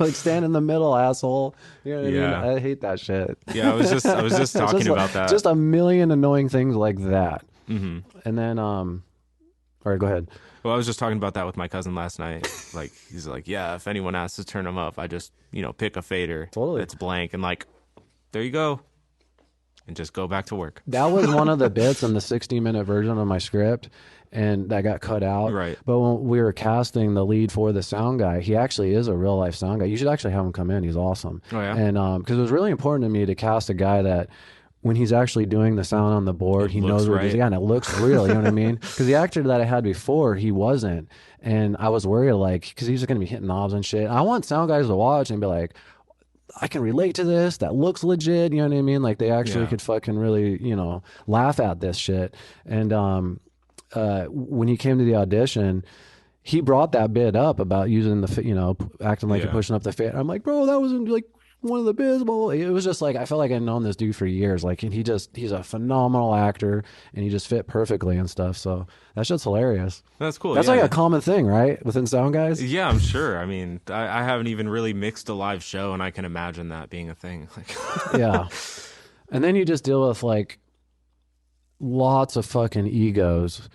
Like, stand in the middle, asshole. You know what I mean? I hate that shit. Yeah, I was just talking about that. Just a million annoying things like that. Mm-hmm. And then, all right, go ahead. Well, I was just talking about that with my cousin last night. Like, he's like, yeah, if anyone asks to turn them up, I just, pick a fader. Totally. It's blank. And like, there you go. And just go back to work. That was one of the bits in the 60-minute version of my script. And that got cut out. Right. But when we were casting the lead for the sound guy, he actually is a real life sound guy. You should actually have him come in. He's awesome. Oh, yeah? And because it was really important to me to cast a guy that when he's actually doing the sound on the board, he knows what he's, and it looks real. You know what I mean? Because the actor that I had before, he wasn't. And I was worried, like, because he's going to be hitting knobs and shit. I want sound guys to watch and be like, I can relate to this. That looks legit. You know what I mean? Like, they actually could fucking really, laugh at this shit. And, when he came to the audition, he brought that bit up about using the, acting like you're pushing up the fit. I'm like, bro, that wasn't like one of the bits. It was just like, I felt like I'd known this dude for years. Like, and he's a phenomenal actor and he just fit perfectly and stuff. So that shit's hilarious. That's cool. That's like a common thing, right? Within sound guys? Yeah, I'm sure. I mean, I haven't even really mixed a live show, and I can imagine that being a thing. Like, yeah. And then you just deal with like lots of fucking egos,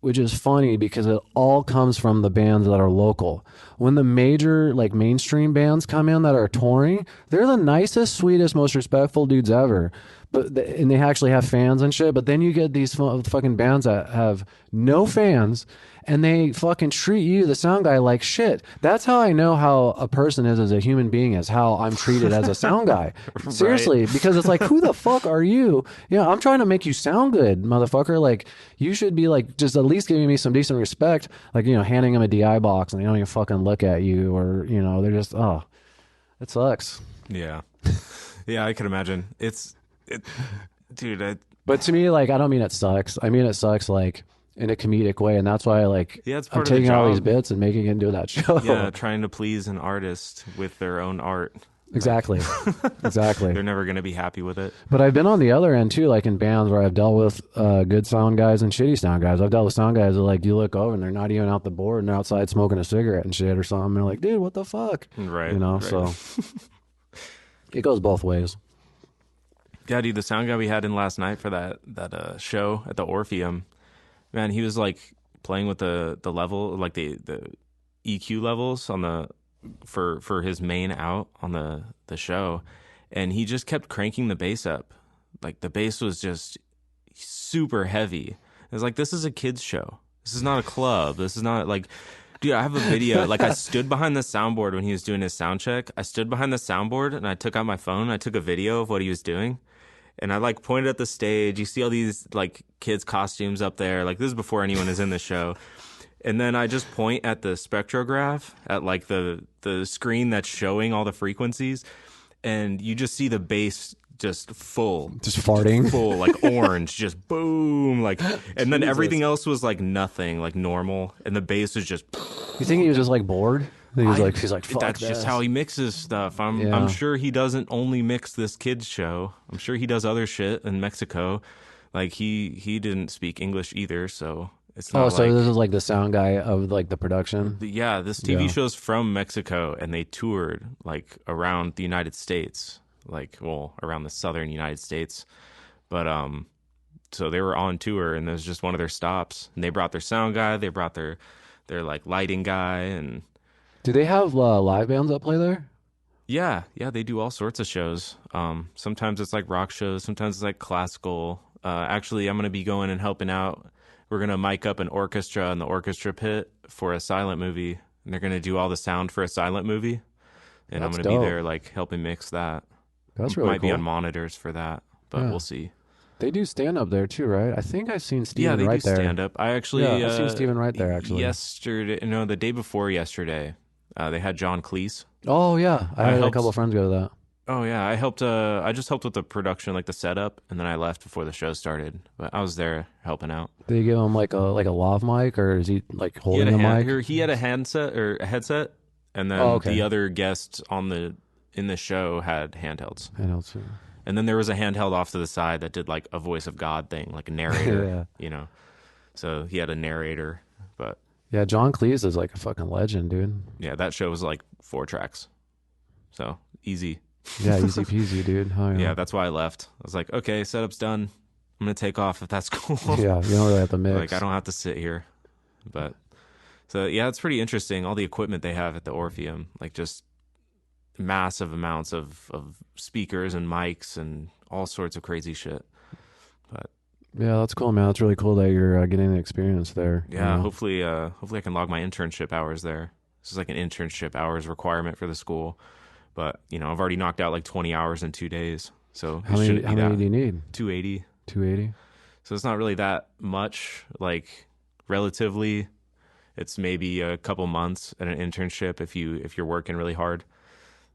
which is funny because it all comes from the bands that are local. When the major, like mainstream bands come in that are touring, they're the nicest, sweetest, most respectful dudes ever. And they actually have fans and shit. But then you get these fucking bands that have no fans and they fucking treat you, the sound guy, like shit. That's how I know how a person is as a human being, is how I'm treated as a sound guy. Seriously, because it's like, who the fuck are you? Yeah, I'm trying to make you sound good, motherfucker. Like, you should be like, just at least giving me some decent respect. Like, handing them a DI box and they don't even fucking look at you, or, they're just, oh, it sucks. Yeah. Yeah, I can imagine. Dude. But to me, like, I don't mean it sucks. I mean, it sucks, like, in a comedic way, and that's why it's I'm taking all these bits and making it into that show. Yeah, trying to please an artist with their own art. Exactly. Exactly. They're never going to be happy with it. But I've been on the other end too, like in bands where I've dealt with good sound guys and shitty sound guys. I've dealt with sound guys that like you look over and they're not even out the board and they're outside smoking a cigarette and shit or something. And they're like, dude, what the fuck? Right. You know, right. so it goes both ways. Yeah, dude, the sound guy we had in last night for that show at the Orpheum, man, he was like playing with the level, like the EQ levels on the for his main out on the show, and he just kept cranking the bass up. Like the bass was just super heavy. It was like, this is a kids show. This is not a club. This is not like, dude, I have a video. Like I stood behind the soundboard when he was doing his sound check. I stood behind the soundboard and I took out my phone. I took a video of what he was doing. And I like pointed at the stage. You see all these like kids' costumes up there. Like this is before anyone is in the show. And then I just point at the spectrograph at like the screen that's showing all the frequencies. And you just see the bass just full. Just farting. Just full, like orange, just boom. Like, and then everything else was like nothing, like normal. And the bass was just. You think he was just like bored? He's like, fuck that's this. just how he mixes stuff. I'm sure he doesn't only mix this kids show. I'm sure he does other shit in Mexico. Like he didn't speak English either, so it's not. Oh, so this is like the sound guy of like the production. Yeah, this TV show's from Mexico, and they toured like around the United States, like around the southern United States. But so they were on tour, and it was just one of their stops. And they brought their sound guy, they brought their like lighting guy, and. Do they have live bands that play there? Yeah, they do all sorts of shows. Sometimes it's like rock shows, sometimes it's like classical. Actually, I'm going to be going and helping out. We're going to mic up an orchestra in the orchestra pit for a silent movie, and they're going to do all the sound for a silent movie. And I'm going to be there like helping mix that. That's really Might cool. be on monitors for that, but we'll see. They do stand up there too, right? I think I've seen Steven they right do there. Stand up. I've seen Steven right there actually. Yesterday, no, the day before yesterday. They had John Cleese. Oh yeah, I had a couple of friends go to that. Oh yeah, I helped. I just helped with the production, like the setup, and then I left before the show started. But I was there helping out. Did you give him like a lav mic, or is he like holding the mic? He had a handset or a headset, and then the other guests in the show had handhelds. Handhelds. Yeah. And then there was a handheld off to the side that did like a voice of God thing, like a narrator. You know, so he had a narrator, but. Yeah, John Cleese is like a fucking legend, dude. Yeah, that show was like 4 tracks. So, easy. Yeah, easy peasy, dude. Oh, yeah, that's why I left. I was like, okay, setup's done. I'm going to take off if that's cool. Yeah, you don't really have to mix. Like, I don't have to sit here. But, so yeah, it's pretty interesting. All the equipment they have at the Orpheum, like just massive amounts of speakers and mics and all sorts of crazy shit. But yeah, that's cool, man. That's really cool that you're getting the experience there. Yeah, hopefully I can log my internship hours there. This is like an internship hours requirement for the school. But, I've already knocked out like 20 hours in 2 days. So how many do you need? 280. 280. So it's not really that much. Like relatively, it's maybe a couple months at an internship if you're working really hard.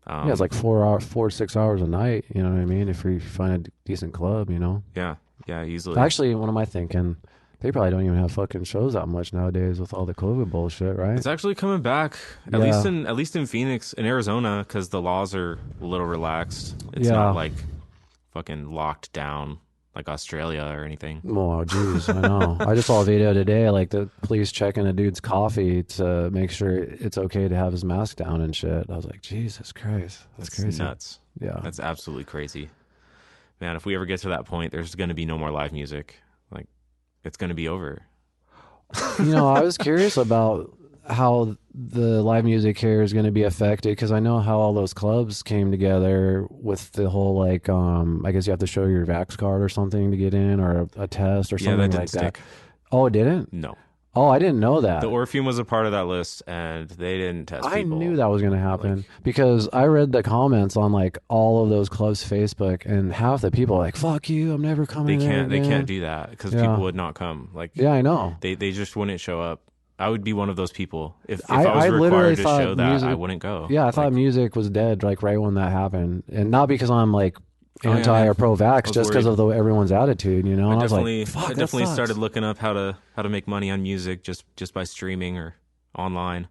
Yeah, it's like 4 to 6 hours a night. You know what I mean? If you find a decent club, Yeah, easily. Actually, what am I thinking? They probably don't even have fucking shows that much nowadays with all the COVID bullshit, right? It's actually coming back, at least in Phoenix, in Arizona, because the laws are a little relaxed. It's not like fucking locked down like Australia or anything. Oh, jeez, I know. I just saw a video today, like the police checking a dude's coffee to make sure it's okay to have his mask down and shit. I was like, Jesus Christ, that's crazy. Nuts. Yeah, that's absolutely crazy. Man, if we ever get to that point, there's going to be no more live music. Like, it's going to be over. I was curious about how the live music here is going to be affected, because I know how all those clubs came together with the whole, like, I guess you have to show your Vax card or something to get in, or a test or something like that. Oh, it didn't? No. Oh, I didn't know that. The Orpheum was a part of that list, and they didn't test people. I knew that was going to happen because I read the comments on like all of those clubs' Facebook, and half the people are like, "Fuck you, I'm never coming." They can't do that because people would not come. Like, yeah, I know. They just wouldn't show up. I would be one of those people. If I was required to show that, I wouldn't go. Yeah, I thought music was dead like right when that happened, and not because I'm like anti or pro-vax, just because of everyone's attitude, I definitely started looking up how to make money on music just by streaming or online.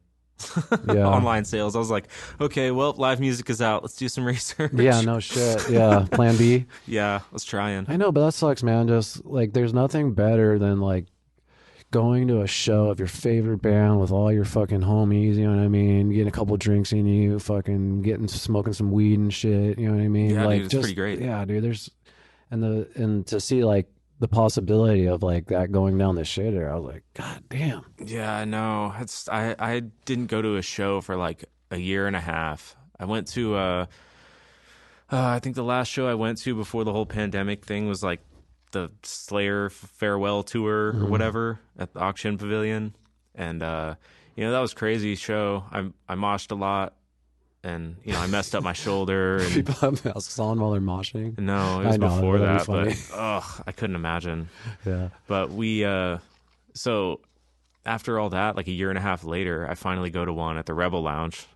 Yeah. online sales. I was like, okay, well, live music is out. Let's do some Yeah, research. no shit. Yeah. Plan B. Yeah, let's try in. I know, but that sucks, man. Just like there's nothing better than like going to a show of your favorite band with all your fucking homies, you know what I mean? Getting a couple drinks in you, fucking getting smoking some weed and shit, you know what I mean? Yeah, dude, Like it's pretty just great. yeah, dude, there's and to see like the possibility of like that going down the shitter, I was like, God damn. Yeah, I know. I didn't go to a show for like a year and a half. I went to I think the last show I went to before the whole pandemic thing was like the Slayer farewell tour or Mm. whatever at the Auction Pavilion, and that was crazy show. I moshed a lot, and I messed up my shoulder, and People have masks on while they're moshing. no, it I was know, before that'd be that, but funny. I couldn't imagine. Yeah. But so after all that, like a year and a half later, I finally go to one at the Rebel Lounge,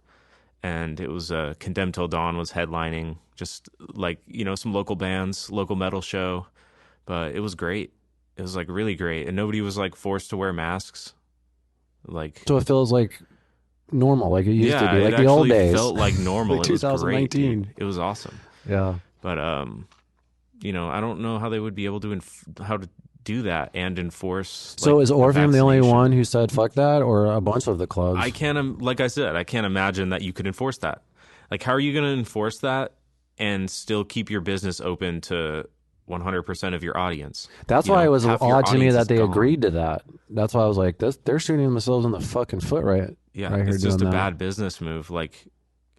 and it was Condemned Till Dawn was headlining, just like some local bands, local metal show, but it was great. It was like really great, and nobody was like forced to wear masks. Like, So it feels like normal, like it used to yeah, be, it like the old actually days. felt like Like normal. It was great, dude. 2019. It was awesome. Yeah. But I don't know how they would be able to how to do that and enforce So like is a Orpheum the only vaccination. one who said fuck that, or a bunch of the I clubs? can't, like I said, I can't imagine that you could enforce that. Like, how are you going to enforce that and still keep your business open to 100% of your audience? That's why it was Half your odd to me audience that is they gone. agreed to that. That's why I was like, this, they're shooting themselves in the fucking foot, right? Yeah, Right here it's doing just a that. bad business move. Like,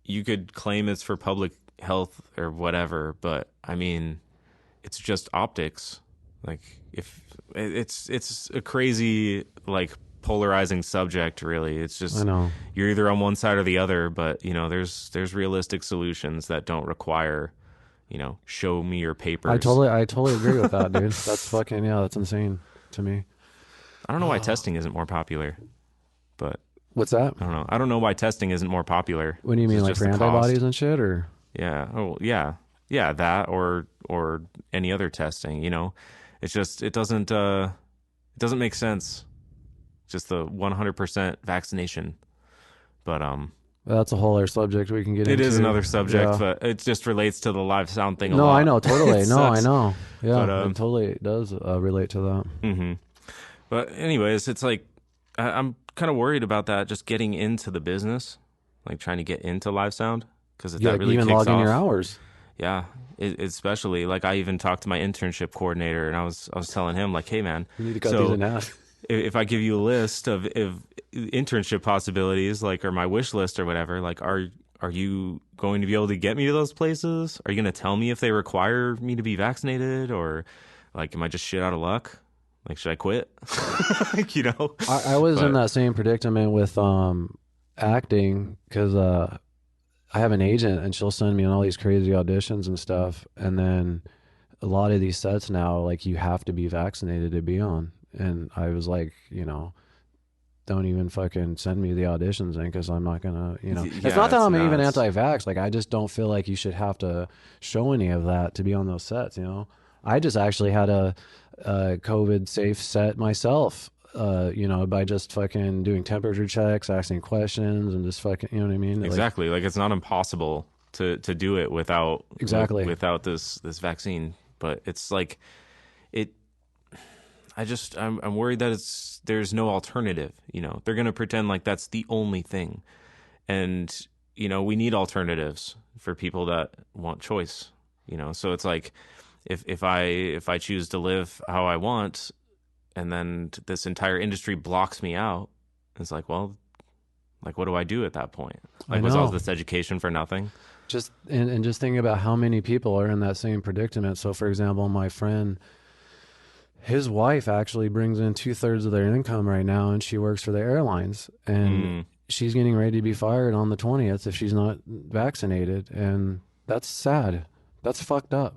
you could claim it's for public health or whatever, but I mean, it's just optics. Like, if it's a crazy like polarizing subject, really. It's I just know. you're either on one side or the other, but there's realistic solutions that don't require, show me your papers. I totally agree with that, dude. That's fucking yeah. That's insane to me. I don't know why testing isn't more popular, but What's that? I don't know. I don't know why testing isn't more popular. What do you Is mean, it like just for the antibodies cost? and shit, or? Yeah. Oh, yeah. Yeah, that or any other testing, It's just it doesn't make sense. Just the 100% vaccination. But That's a whole other subject we can get it into. is another subject, Yeah. but it just relates to the live sound thing a No, I lot. know totally. It No, I sucks. know. Yeah, But it totally does relate to that. hmm But anyways, it's like I'm kind of worried about that just getting into the business, like trying to get into live sound because if Yeah, that like really even kicks logging your off, hours. yeah, especially like I even talked to my internship coordinator and I was telling him like, hey man, You need to cut these so in half. if I give you a list of internship possibilities, like or my wish list or whatever, like are you going to be able to get me to those places? Are you going to tell me if they require me to be vaccinated or like am I just shit out of luck? Like should I quit? Like, I was in But that same predicament with acting because I have an agent and she'll send me on all these crazy auditions and stuff, and then a lot of these sets now like you have to be vaccinated to be on, and I was like, don't even fucking send me the auditions in because I'm not gonna, It's yeah, not that it's I'm even nuts. anti-vax. Like I just don't feel like you should have to show any of that to be on those sets. I just actually had a COVID safe set myself. By just fucking doing temperature checks, asking questions, and just fucking, you know what I mean? Like, Exactly. Like it's not impossible to do it without exactly. without this vaccine, but it's like it I'm worried that there's no alternative, They're going to pretend like that's the only thing. And we need alternatives for people that want choice, So it's like if I choose to live how I want and then this entire industry blocks me out, it's like, well, like what do I do at that point? I Like was all know. this education for nothing? Just and just thinking about how many people are in that same predicament. So, for example, my friend, his wife actually brings in 2/3 of their income right now, and she works for the airlines, and Mm, she's getting ready to be fired on the 20th if she's not vaccinated, and that's sad. That's fucked up.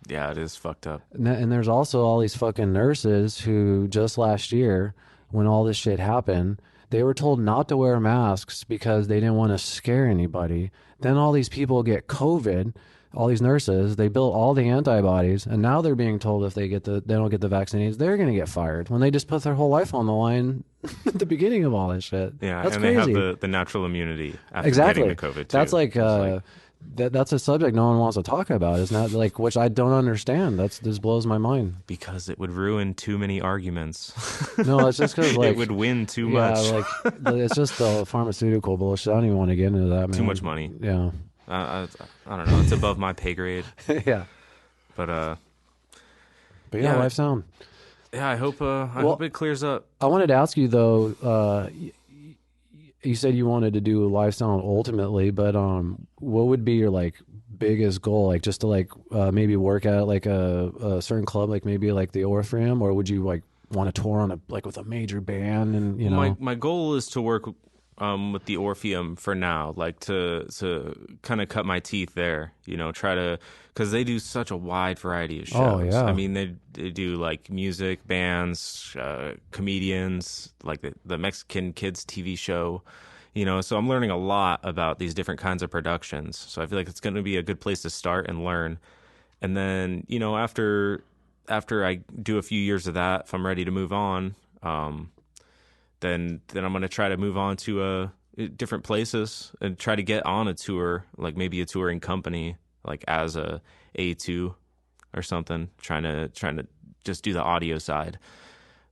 yeah, it is fucked up. And there's also all these fucking nurses who just last year, when all this shit happened, they were told not to wear masks because they didn't want to scare anybody. Then all these people get COVID. all these nurses, they built all the antibodies, and now they're being told if they don't get the vaccinations, they're going to get fired when they just put their whole life on the line at the beginning of all this shit. Yeah, That's and crazy. they have the natural immunity after Exactly. getting the COVID too. That's like, that's a subject no one wants to talk about. It's not like, which I don't understand. This blows my mind. because it would ruin too many arguments. No, it's just because like it would win too yeah, much. like it's just the pharmaceutical bullshit. I don't even want to get into that, man. Too much money. Yeah. I don't know. It's above my pay grade. Yeah. But But Yeah. life sound. yeah, I hope it clears up. I wanted to ask you though. You said you wanted to do live sound ultimately, but what would be your like biggest goal? Like just to like maybe work at like a certain club, like maybe like the Orpheum, or would you like want to tour on a like with a major band and you know? My goal is to work with the Orpheum for now, like to kind of cut my teeth there, you know, try to, because they do such a wide variety of shows. Oh, yeah. I mean, they do like music, bands, comedians, like the Mexican Kids TV show, you know, so I'm learning a lot about these different kinds of productions. So I feel like it's going to be a good place to start and learn. And then, you know, after I do a few years of that, if I'm ready to move on, then I'm going to try to move on to different places and try to get on a tour, like maybe a touring company, like as a A2 or something, trying to just do the audio side.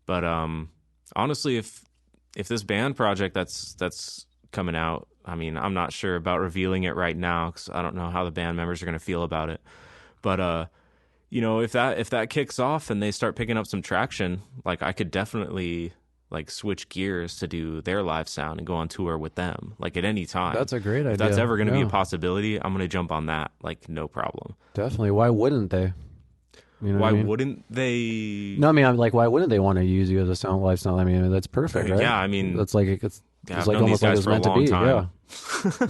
But honestly, if this band project that's coming out, I mean, I'm not sure about revealing it right now because I don't know how the band members are going to feel about it. But you know, if that kicks off and they start picking up some traction, like I could definitely like switch gears to do their live sound and go on tour with them, like at any time. That's a great idea. If that's ever going to be Yeah. a possibility, I'm going to jump on that, like no problem. Definitely. Why wouldn't they? You know Why what I mean? wouldn't they? No, I mean, I'm like, why wouldn't they want to use you as a sound lifestyle? I mean, that's perfect, right? Yeah, I mean, that's like it's yeah, it's I've like known almost these like guys it's for a meant to long be. time.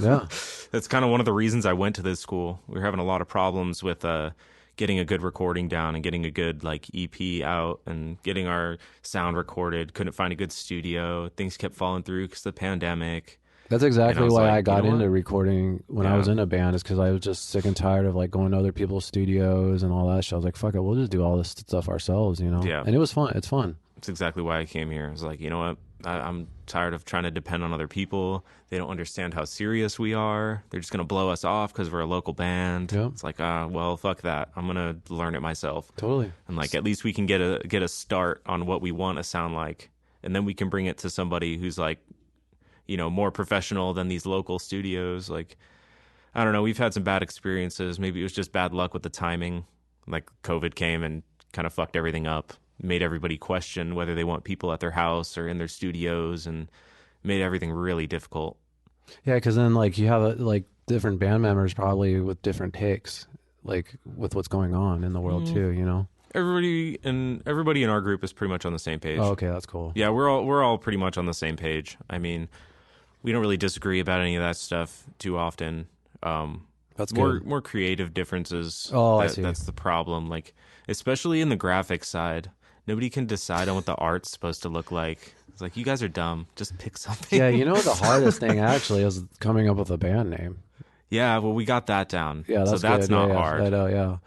Yeah, yeah. That's kind of one of the reasons I went to this school. We were having a lot of problems with getting a good recording down and getting a good like EP out and getting our sound recorded. Couldn't find a good studio. Things kept falling through because of the pandemic. That's exactly was why like, I you got know into what? recording when I Yeah. was in a band, is because I was just sick and tired of like going to other people's studios and all that shit. I was like, fuck it, we'll just do all this stuff ourselves, you know? Yeah. And it was fun. It's fun. That's exactly why I came here. I was like, you know what? I'm tired of trying to depend on other people. They don't understand how serious we are. They're just going to blow us off because we're a local band. Yeah. It's like, well, fuck that. I'm going to learn it myself. Totally. And like, at least we can get a start on what we want to sound like. And then we can bring it to somebody who's like, you know, more professional than these local studios. Like, I don't know. We've had some bad experiences. Maybe it was just bad luck with the timing. Like COVID came and kind of fucked everything up, made everybody question whether they want people at their house or in their studios, and made everything really difficult. Yeah, because then like you have like different band members probably with different takes, like with what's going on in the world too, you know? Everybody in our group is pretty much on the same page. Oh, okay, that's cool. Yeah, we're all pretty much on the same page. I mean, we don't really disagree about any of that stuff too often. That's more good. more creative differences. Oh, I see. That's the problem. Like, especially in the graphics side, nobody can decide on what the art's supposed to look like. It's like, you guys are dumb. Just pick something. Yeah, you know the hardest thing actually is coming up with a band name. Yeah, well, we got that down. Yeah, so that's good. not Yeah, hard. I know, yeah.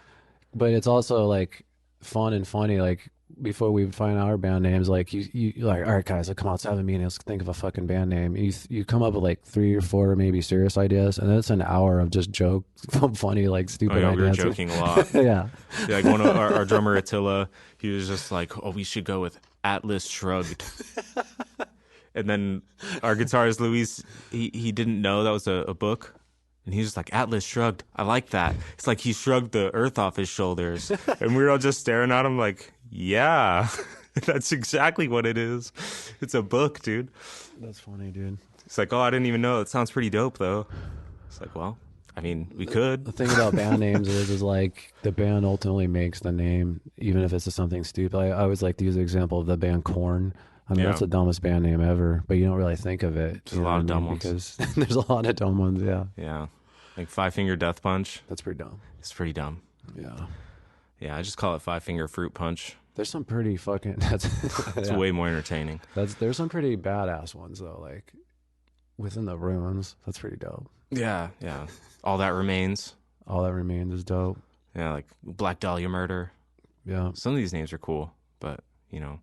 But it's also like fun and funny. Like before we find our band names, like you're like, all right, guys, like, come on, let's have a meeting. Let's think of a fucking band name. You come up with like 3 or 4 maybe serious ideas, and then it's an hour of just joke, funny, like stupid Oh, yeah, we were ideas. joking a lot. Yeah. Like one of our drummer Attila, he was just like, "Oh, we should go with Atlas Shrugged." And then our guitarist Luis, he didn't know that was a book. And he was just like, Atlas Shrugged. I like that. It's like he shrugged the earth off his shoulders. And we were all just staring at him like, yeah, that's exactly what it is. It's a book, dude. That's funny, dude. It's like, oh, I didn't even know. It sounds pretty dope, though. It's like, well, I mean, we could. The thing about band names is like the band ultimately makes the name, even if it's something stupid. I always like to use the example of the band Korn. I mean, Yeah. that's the dumbest band name ever, but you don't really think of it. There's a lot of dumb ones. Because there's a lot of dumb ones. Yeah, Yeah. Like Five Finger Death Punch. that's pretty dumb. It's pretty dumb. Yeah, Yeah, I just call it Five Finger Fruit Punch. there's some pretty fucking. That's It's yeah. way more entertaining. There's some pretty badass ones though, like Within the Ruins. That's pretty dope. Yeah, yeah. All That Remains. All That Remains is dope. Yeah, like Black Dahlia Murder. Yeah. Some of these names are cool, but you know,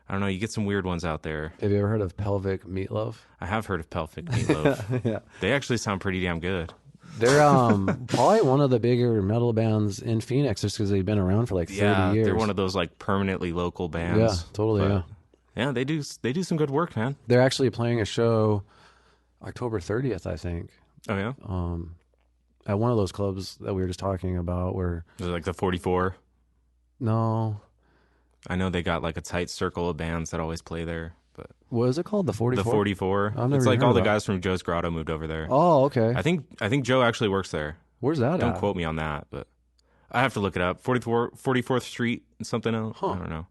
I don't know. You get some weird ones out there. Have you ever heard of Pelvic Meatloaf? I have heard of Pelvic Meatloaf. Yeah. They actually sound pretty damn good. They're probably one of the bigger metal bands in Phoenix just because they've been around for like 30 years. They're one of those like permanently local bands. Yeah, totally. But, yeah. Yeah, they do some good work, man. They're actually playing a show October 30th, I think. Oh yeah. At one of those clubs that we were just talking about where Is it like the 44? no. I know they got like a tight circle of bands that always play there. But What is it called? The 44? the 44. I've never It's like heard all of the that. guys from Joe's Grotto moved over there. Oh, okay. I think Joe actually works there. Where's that Don't at? quote me on that, but I have to look it up. 44th Street and something else. Huh. I don't know.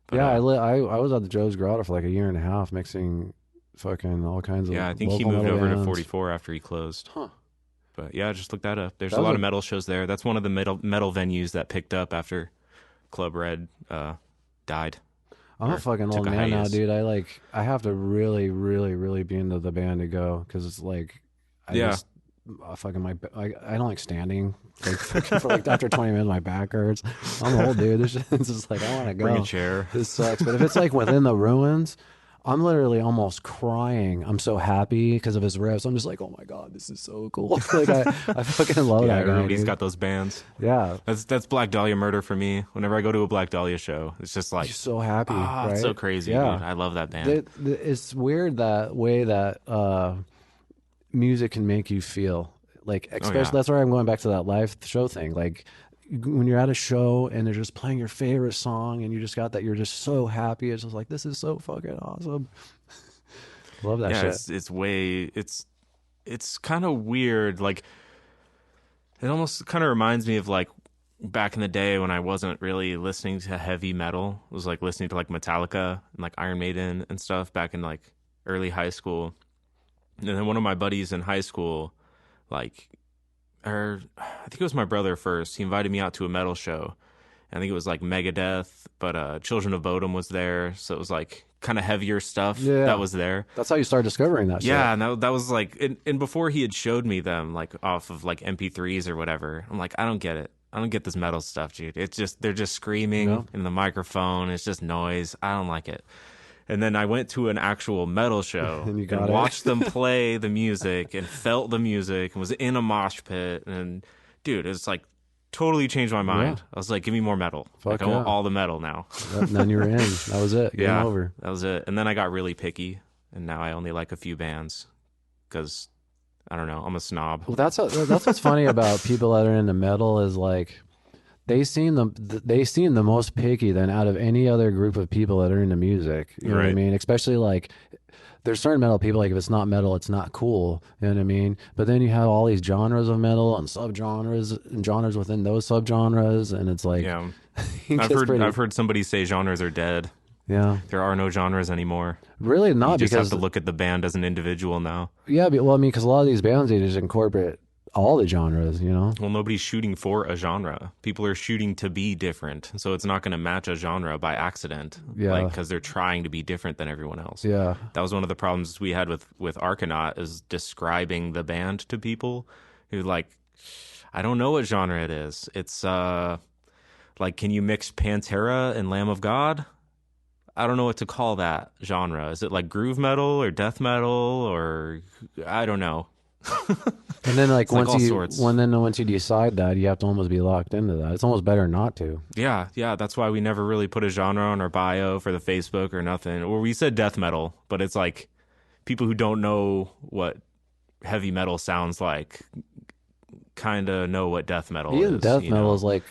But, Yeah, I was at the Joe's Grotto for like a year and a half mixing fucking all kinds of yeah, I think he local moved metal over to bands. 44 after he closed. Huh. But yeah, just look that up. There's That a was lot a- of metal shows there. That's one of the metal venues that picked up after Club Red died. I'm Or a fucking took old a man now, hiatus. dude. I have to really, really, really be into the band to go because it's like, Yeah. I don't like standing. Like fucking for like after 20 minutes, my back hurts. I'm old, dude. It's just like I want to go. Bring a chair. This sucks. But if it's like within the ruins, I'm literally almost crying. I'm so happy because of his riffs. I'm just like, oh my god, this is so cool. Like I fucking love Yeah, that guy. everybody's Dude. got those bands. Yeah, That's Black Dahlia Murder for me. Whenever I go to a Black Dahlia show, it's just like, he's so happy. Right? it's so crazy, Yeah. dude. I love that band. It's weird that way that music can make you feel. Like, especially yeah. that's why I'm going back to that live show thing. Like, when you're at a show and they're just playing your favorite song and you just got that, you're just so happy. It's just like, this is so fucking awesome. Love that Yeah, shit. it's kind of weird. Like, it almost kind of reminds me of like back in the day when I wasn't really listening to heavy metal. It was like listening to like Metallica and like Iron Maiden and stuff back in like early high school. And then one of my buddies in high school, like, or I think it was my brother first. He invited me out to a metal show. I think it was like Megadeth, but Children of Bodom was there, so it was like kind of heavier stuff Yeah. that was there. That's how you start discovering that shit. Yeah, and that was like, and before he had showed me them like off of like MP3s or whatever, I'm like, I don't get it. I don't get this metal stuff, dude. It's just they're just screaming No. in the microphone. It's just noise. I don't like it. And then I went to an actual metal show And you and got it. watched them play the music and felt the music and was in a mosh pit. And dude, it's like totally changed my mind. Yeah. I was like, give me more metal. Fuck Like, I want yeah. all the metal now. And then you were in. That was it. Game Yeah, over. that was it. And then I got really picky, and now I only like a few bands because I don't know. I'm a snob. Well, that's what's funny about people that are into metal is like they seem the most picky than out of any other group of people that are into music. You know what I Right. mean? Especially like there's certain metal people like if it's not metal, it's not cool. You know what I mean? But then you have all these genres of metal and subgenres and genres within those subgenres, and it's like Yeah, it I've gets heard pretty- I've heard somebody say genres are dead. yeah, There are no genres anymore. really You not just because have to look at the band as an individual now. yeah, well, I mean, because a lot of these bands they just incorporate all the genres. You know? Well, nobody's shooting for a genre. People are shooting to be different, so it's not going to match a genre by accident. Yeah. because they're trying to be different than everyone else. Yeah. That was one of the problems we had with Argonaut is describing the band to people who like, I don't know what genre it is. It's like, can you mix Pantera and Lamb of God? I don't know what to call that genre. Is it like groove metal or death metal or I don't know. And then like like once all you sorts. once you decide that, you have to almost be locked into that. It's almost better not to. Yeah, that's why we never really put a genre on our bio for the Facebook or nothing. Or we said death metal, but it's like people who don't know what heavy metal sounds like kind of know what death metal Even is. death you metal know? is like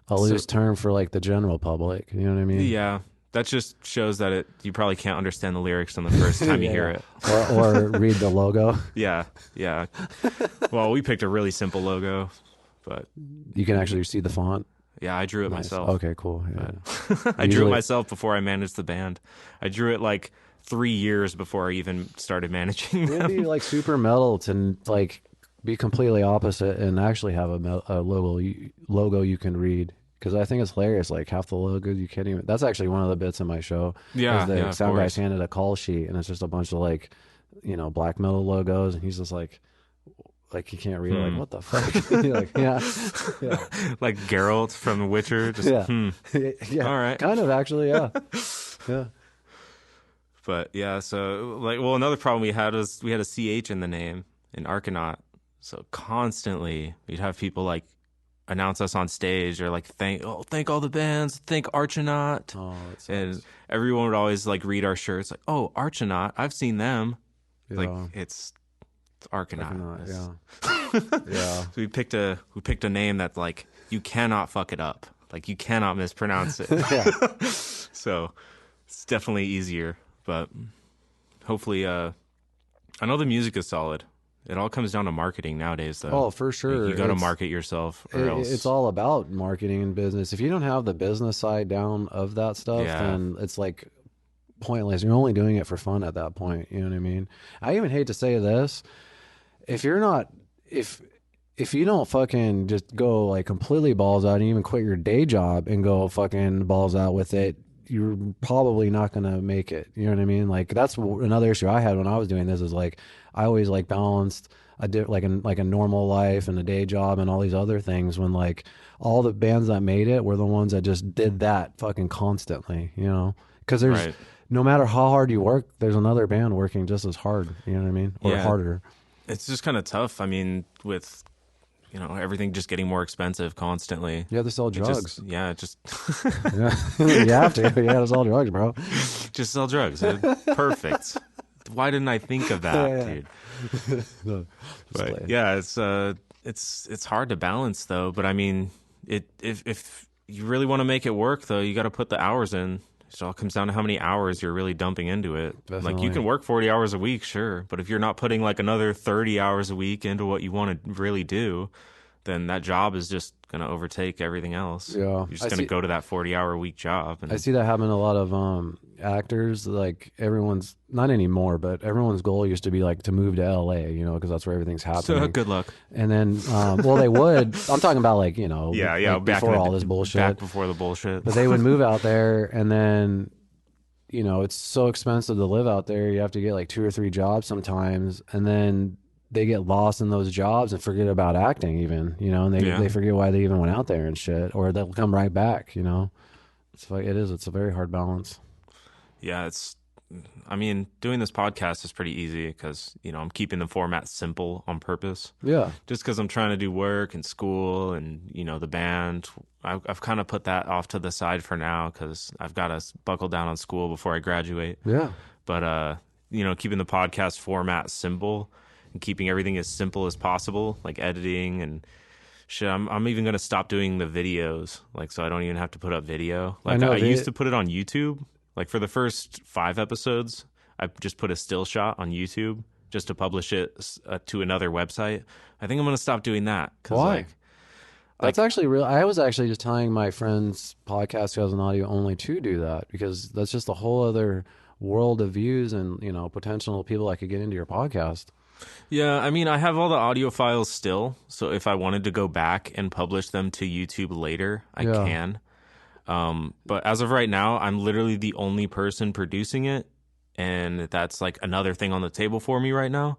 a loose term for like the general public. You know what I mean? Yeah, that just shows that you probably can't understand the lyrics on the first time you hear it. Or read the logo. Yeah. Well, we picked a really simple logo, but You can actually see the font. yeah, I drew it Nice. myself. Okay, cool. Yeah. I drew Usually- it myself before I managed the band. I drew it like 3 years before I even started managing It'd them. be like super metal to like be completely opposite and actually have a logo you can read. Because I think it's hilarious. Like half the logos you can't even. That's actually one of the bits in my show. Yeah, is the yeah, of sound course. guy's handed a call sheet and it's just a bunch of like, black metal logos, and he's just like, like you can't read it. Like, what the fuck? You're like, yeah, yeah, Like Geralt from The Witcher. Just yeah, yeah. all right. Kind of actually, yeah, yeah. But yeah, so like, well, another problem we had was we had a CH in the name in Arcanaut. So constantly we'd have people like announce us on stage or like thank all the bands, thank Archanaut. Oh, that sucks. And everyone would always like read our shirts like, oh, Archanaut, I've seen them. Yeah. Like it's Arcanaut. Yeah, yeah. So we picked a name that like you cannot fuck it up. Like you cannot mispronounce it. Yeah. So it's definitely easier. But hopefully I know the music is solid. It all comes down to marketing nowadays, though. Oh, for sure. You got to market yourself, or else It's all about marketing and business. If you don't have the business side down of that stuff, then it's like pointless. You're only doing it for fun at that point. You know what I mean? I even hate to say this. If you're not, if you don't fucking just go like completely balls out and even quit your day job and go fucking balls out with it, you're probably not going to make it. You know what I mean? Like that's another issue I had when I was doing this is like, I always like balanced like a normal life and a day job and all these other things when like all the bands that made it were the ones that just did that fucking constantly, you know? Cause there's no matter how hard you work, there's another band working just as hard. You know what I mean? Or harder. It's just kind of tough. I mean, with everything just getting more expensive constantly. You have to sell drugs. Yeah. You have to. You have to sell drugs, bro. Just sell drugs. Perfect. Why didn't I think of that, dude? No, but yeah, it's hard to balance though. But I mean, if you really want to make it work though, you got to put the hours in. It all comes down to how many hours you're really dumping into it. Definitely. Like you can work 40 hours a week, sure, but if you're not putting like another 30 hours a week into what you want to really do, then that job is just going to overtake everything else. Yeah. You're just going to go to that 40-hour a week job. And I see that happen to a lot of actors. Like everyone's, not anymore, but everyone's goal used to be like to move to LA, because that's where everything's happening. So good luck. And then, well, they would. I'm talking about like, like before all this bullshit. Back before the bullshit. But they would move out there, and then, it's so expensive to live out there. You have to get like 2 or 3 jobs sometimes, and then they get lost in those jobs and forget about acting even, and they forget why they even went out there and shit, or they'll come right back, It's like, it's a very hard balance. Yeah, I mean, doing this podcast is pretty easy because, I'm keeping the format simple on purpose. Yeah. Just because I'm trying to do work and school and, the band. I've kind of put that off to the side for now because I've got to buckle down on school before I graduate. Yeah. But, keeping the podcast format simple and keeping everything as simple as possible, like editing and shit. I'm even going to stop doing the videos, like, so I don't even have to put up video. Like, I used to put it on YouTube. Like for the first 5 episodes, I just put a still shot on YouTube just to publish it to another website. I think I'm going to stop doing that. Why? That's actually real. I was actually just telling my friend's podcast who has an audio only to do that because that's just a whole other world of views and, potential people that could get into your podcast. Yeah, I mean, I have all the audio files still. So if I wanted to go back and publish them to YouTube later, I can. But as of right now, I'm literally the only person producing it. And that's like another thing on the table for me right now.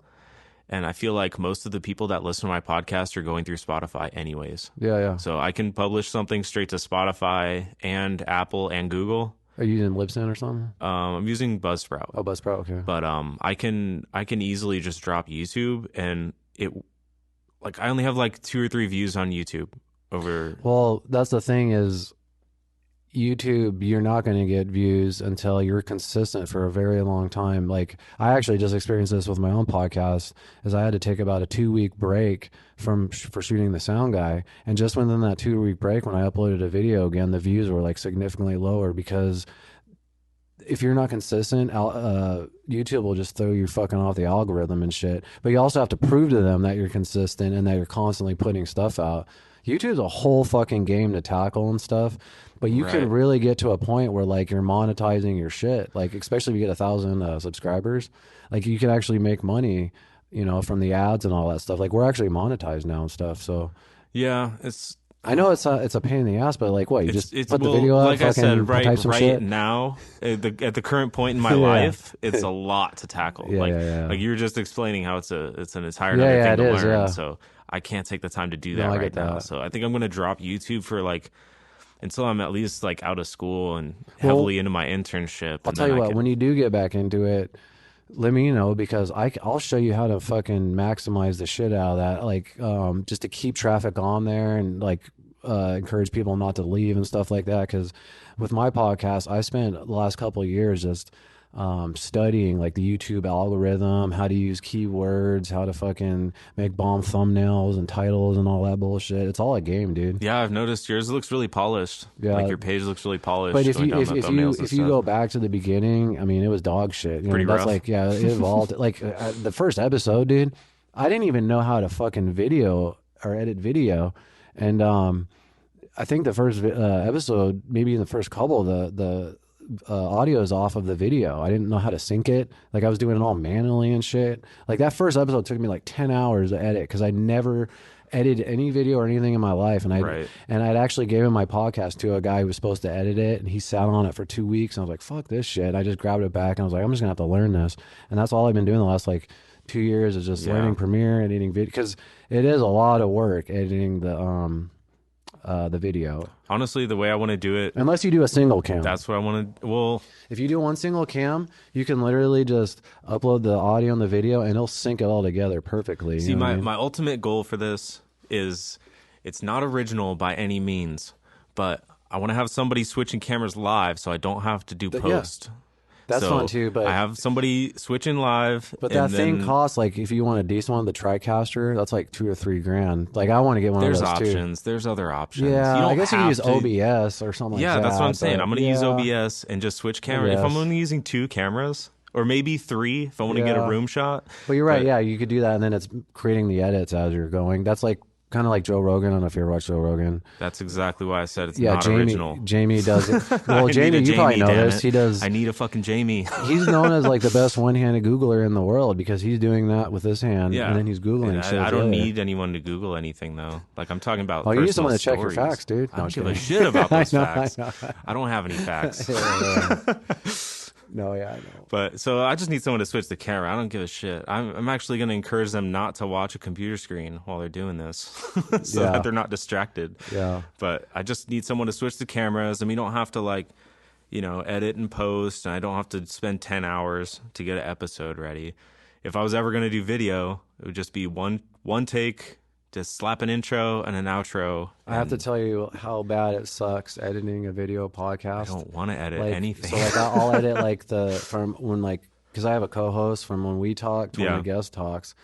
And I feel like most of the people that listen to my podcast are going through Spotify anyways. Yeah. So I can publish something straight to Spotify and Apple and Google. Are you using Libsyn or something? I'm using Buzzsprout. Oh, Buzzsprout, okay. But I can easily just drop YouTube and I only have like 2 or 3 views on YouTube over. Well, that's the thing is YouTube, you're not going to get views until you're consistent for a very long time. Like I actually just experienced this with my own podcast is I had to take about a 2-week break for shooting the sound guy. And just within that 2-week break, when I uploaded a video again, the views were like significantly lower because if you're not consistent, YouTube will just throw you fucking off the algorithm and shit. But you also have to prove to them that you're consistent and that you're constantly putting stuff out. YouTube's a whole fucking game to tackle and stuff, but you can really get to a point where like you're monetizing your shit. Like especially if you get 1,000 subscribers, like you can actually make money, from the ads and all that stuff. Like we're actually monetized now and stuff. So yeah, it's I know it's a pain in the ass, but like what? You just It's put the well, video up, like I fucking said, type some right shit. now, at the current point in my Yeah, life, it's a lot to tackle. yeah, yeah, yeah, Like you were just explaining how it's an entire yeah, another yeah. thing It to is. learn. Yeah. So I can't take the time to do No, that I right get now. that. So I think I'm gonna drop YouTube for like until I'm at least like out of school and Well, heavily into my internship, I'll and tell then you I what. When can. you do get back into it, let me know because I'll show you how to fucking maximize the shit out of that. Like, just to keep traffic on there and like encourage people not to leave and stuff like that. Because with my podcast, I spent the last couple of years just studying like the YouTube algorithm, how to use keywords, how to fucking make bomb thumbnails and titles and all that bullshit. It's all a game, dude. Yeah, I've noticed yours looks really polished. Like Yeah. your page looks really But polished if going you down the thumbnails and if you stuff. go back to the beginning, I mean, it was dog shit. You Pretty know, that's rough. like yeah, it evolved. Like the first episode, dude, I didn't even know how to fucking video or edit video, and I think the first episode, maybe in the first couple, the audio is off of the video. I didn't know how to sync it. Like I was doing it all manually and shit. Like that first episode took me like 10 hours to edit because I never edited any video or anything in my life, Right. and I'd actually gave him my podcast to a guy who was supposed to edit it, and he sat on it for 2 weeks. And I was like, "Fuck this shit!" I just grabbed it back, and I was like, "I'm just gonna have to learn this." And that's all I've been doing the last like 2 years is just Yeah. learning Premiere, editing video because it is a lot of work editing the video. Honestly, the way I want to do it, Unless you do a single cam. that's what I want to. Well, If you do one single cam, you can literally just upload the audio and the video, and it'll sync it all together perfectly. see, you know what I mean? my ultimate goal for this is it's not original by any means, but I want to have somebody switching cameras live so I don't have to do yeah. post. That's So fun too, but I have somebody switching live. but and that thing then costs like if you want a decent one, the TriCaster, that's like $2 or $3 grand. Like I want to get one there's of those too. options. There's other options. Yeah, you don't I guess you can have use to- OBS or something like Yeah, that. that's what I'm saying. but I'm going to use yeah. OBS and just switch cameras. If I'm Yes. only using 2 cameras, or maybe 3, if I want to get a Yeah. room shot. But you're right. But- Yeah, you could do that, and then it's creating the edits as you're going. That's like kind of like Joe Rogan. I don't know if you ever watched Joe Rogan. That's exactly why I said it's Yeah, not Jamie. original. Jamie does it. I Well, need Jamie, a you probably know damn this. it. He does. I need a fucking Jamie. He's known as like the best one-handed Googler in the world because he's doing that with his hand, Yeah. and then he's googling And shit. I with don't the other. need anyone to Google anything though. Like I'm talking about. Oh, you need personal someone to check your stories. facts, dude. I No, don't I'm give a kidding. shit about those I know, facts. I know. I don't have any facts. Yeah. No, yeah, I know. But so I just need someone to switch the camera. I don't give a shit. I'm actually going to encourage them not to watch a computer screen while they're doing this, so Yeah. that they're not distracted. Yeah. But I just need someone to switch the cameras, and we don't have to like, edit and post, and I don't have to spend 10 hours to get an episode ready. If I was ever going to do video, it would just be one take, just slap an intro and an outro. I have to and tell you how bad it sucks editing a video podcast. I don't want to edit like, anything. So like I'll edit like from when like because I have a co-host from when we talk to when Yeah. the guest talks,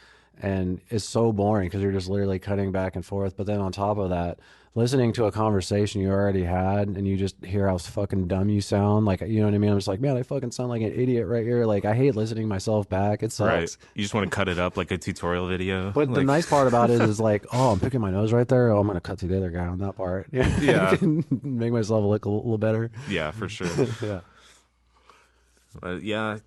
and it's so boring because you're just literally cutting back and forth. But then on top of that, listening to a conversation you already had and you just hear how fucking dumb you sound, like you know what I mean? I'm just like, man, I fucking sound like an idiot right here. Like I hate listening to myself back. It sucks. Right. You just want to cut it up like a tutorial video. But the Like, nice part about it is like, oh, I'm picking my nose right there. Oh, I'm gonna cut to the other guy on that part. Yeah. Make myself look a little better. yeah, for sure. Yeah. But yeah,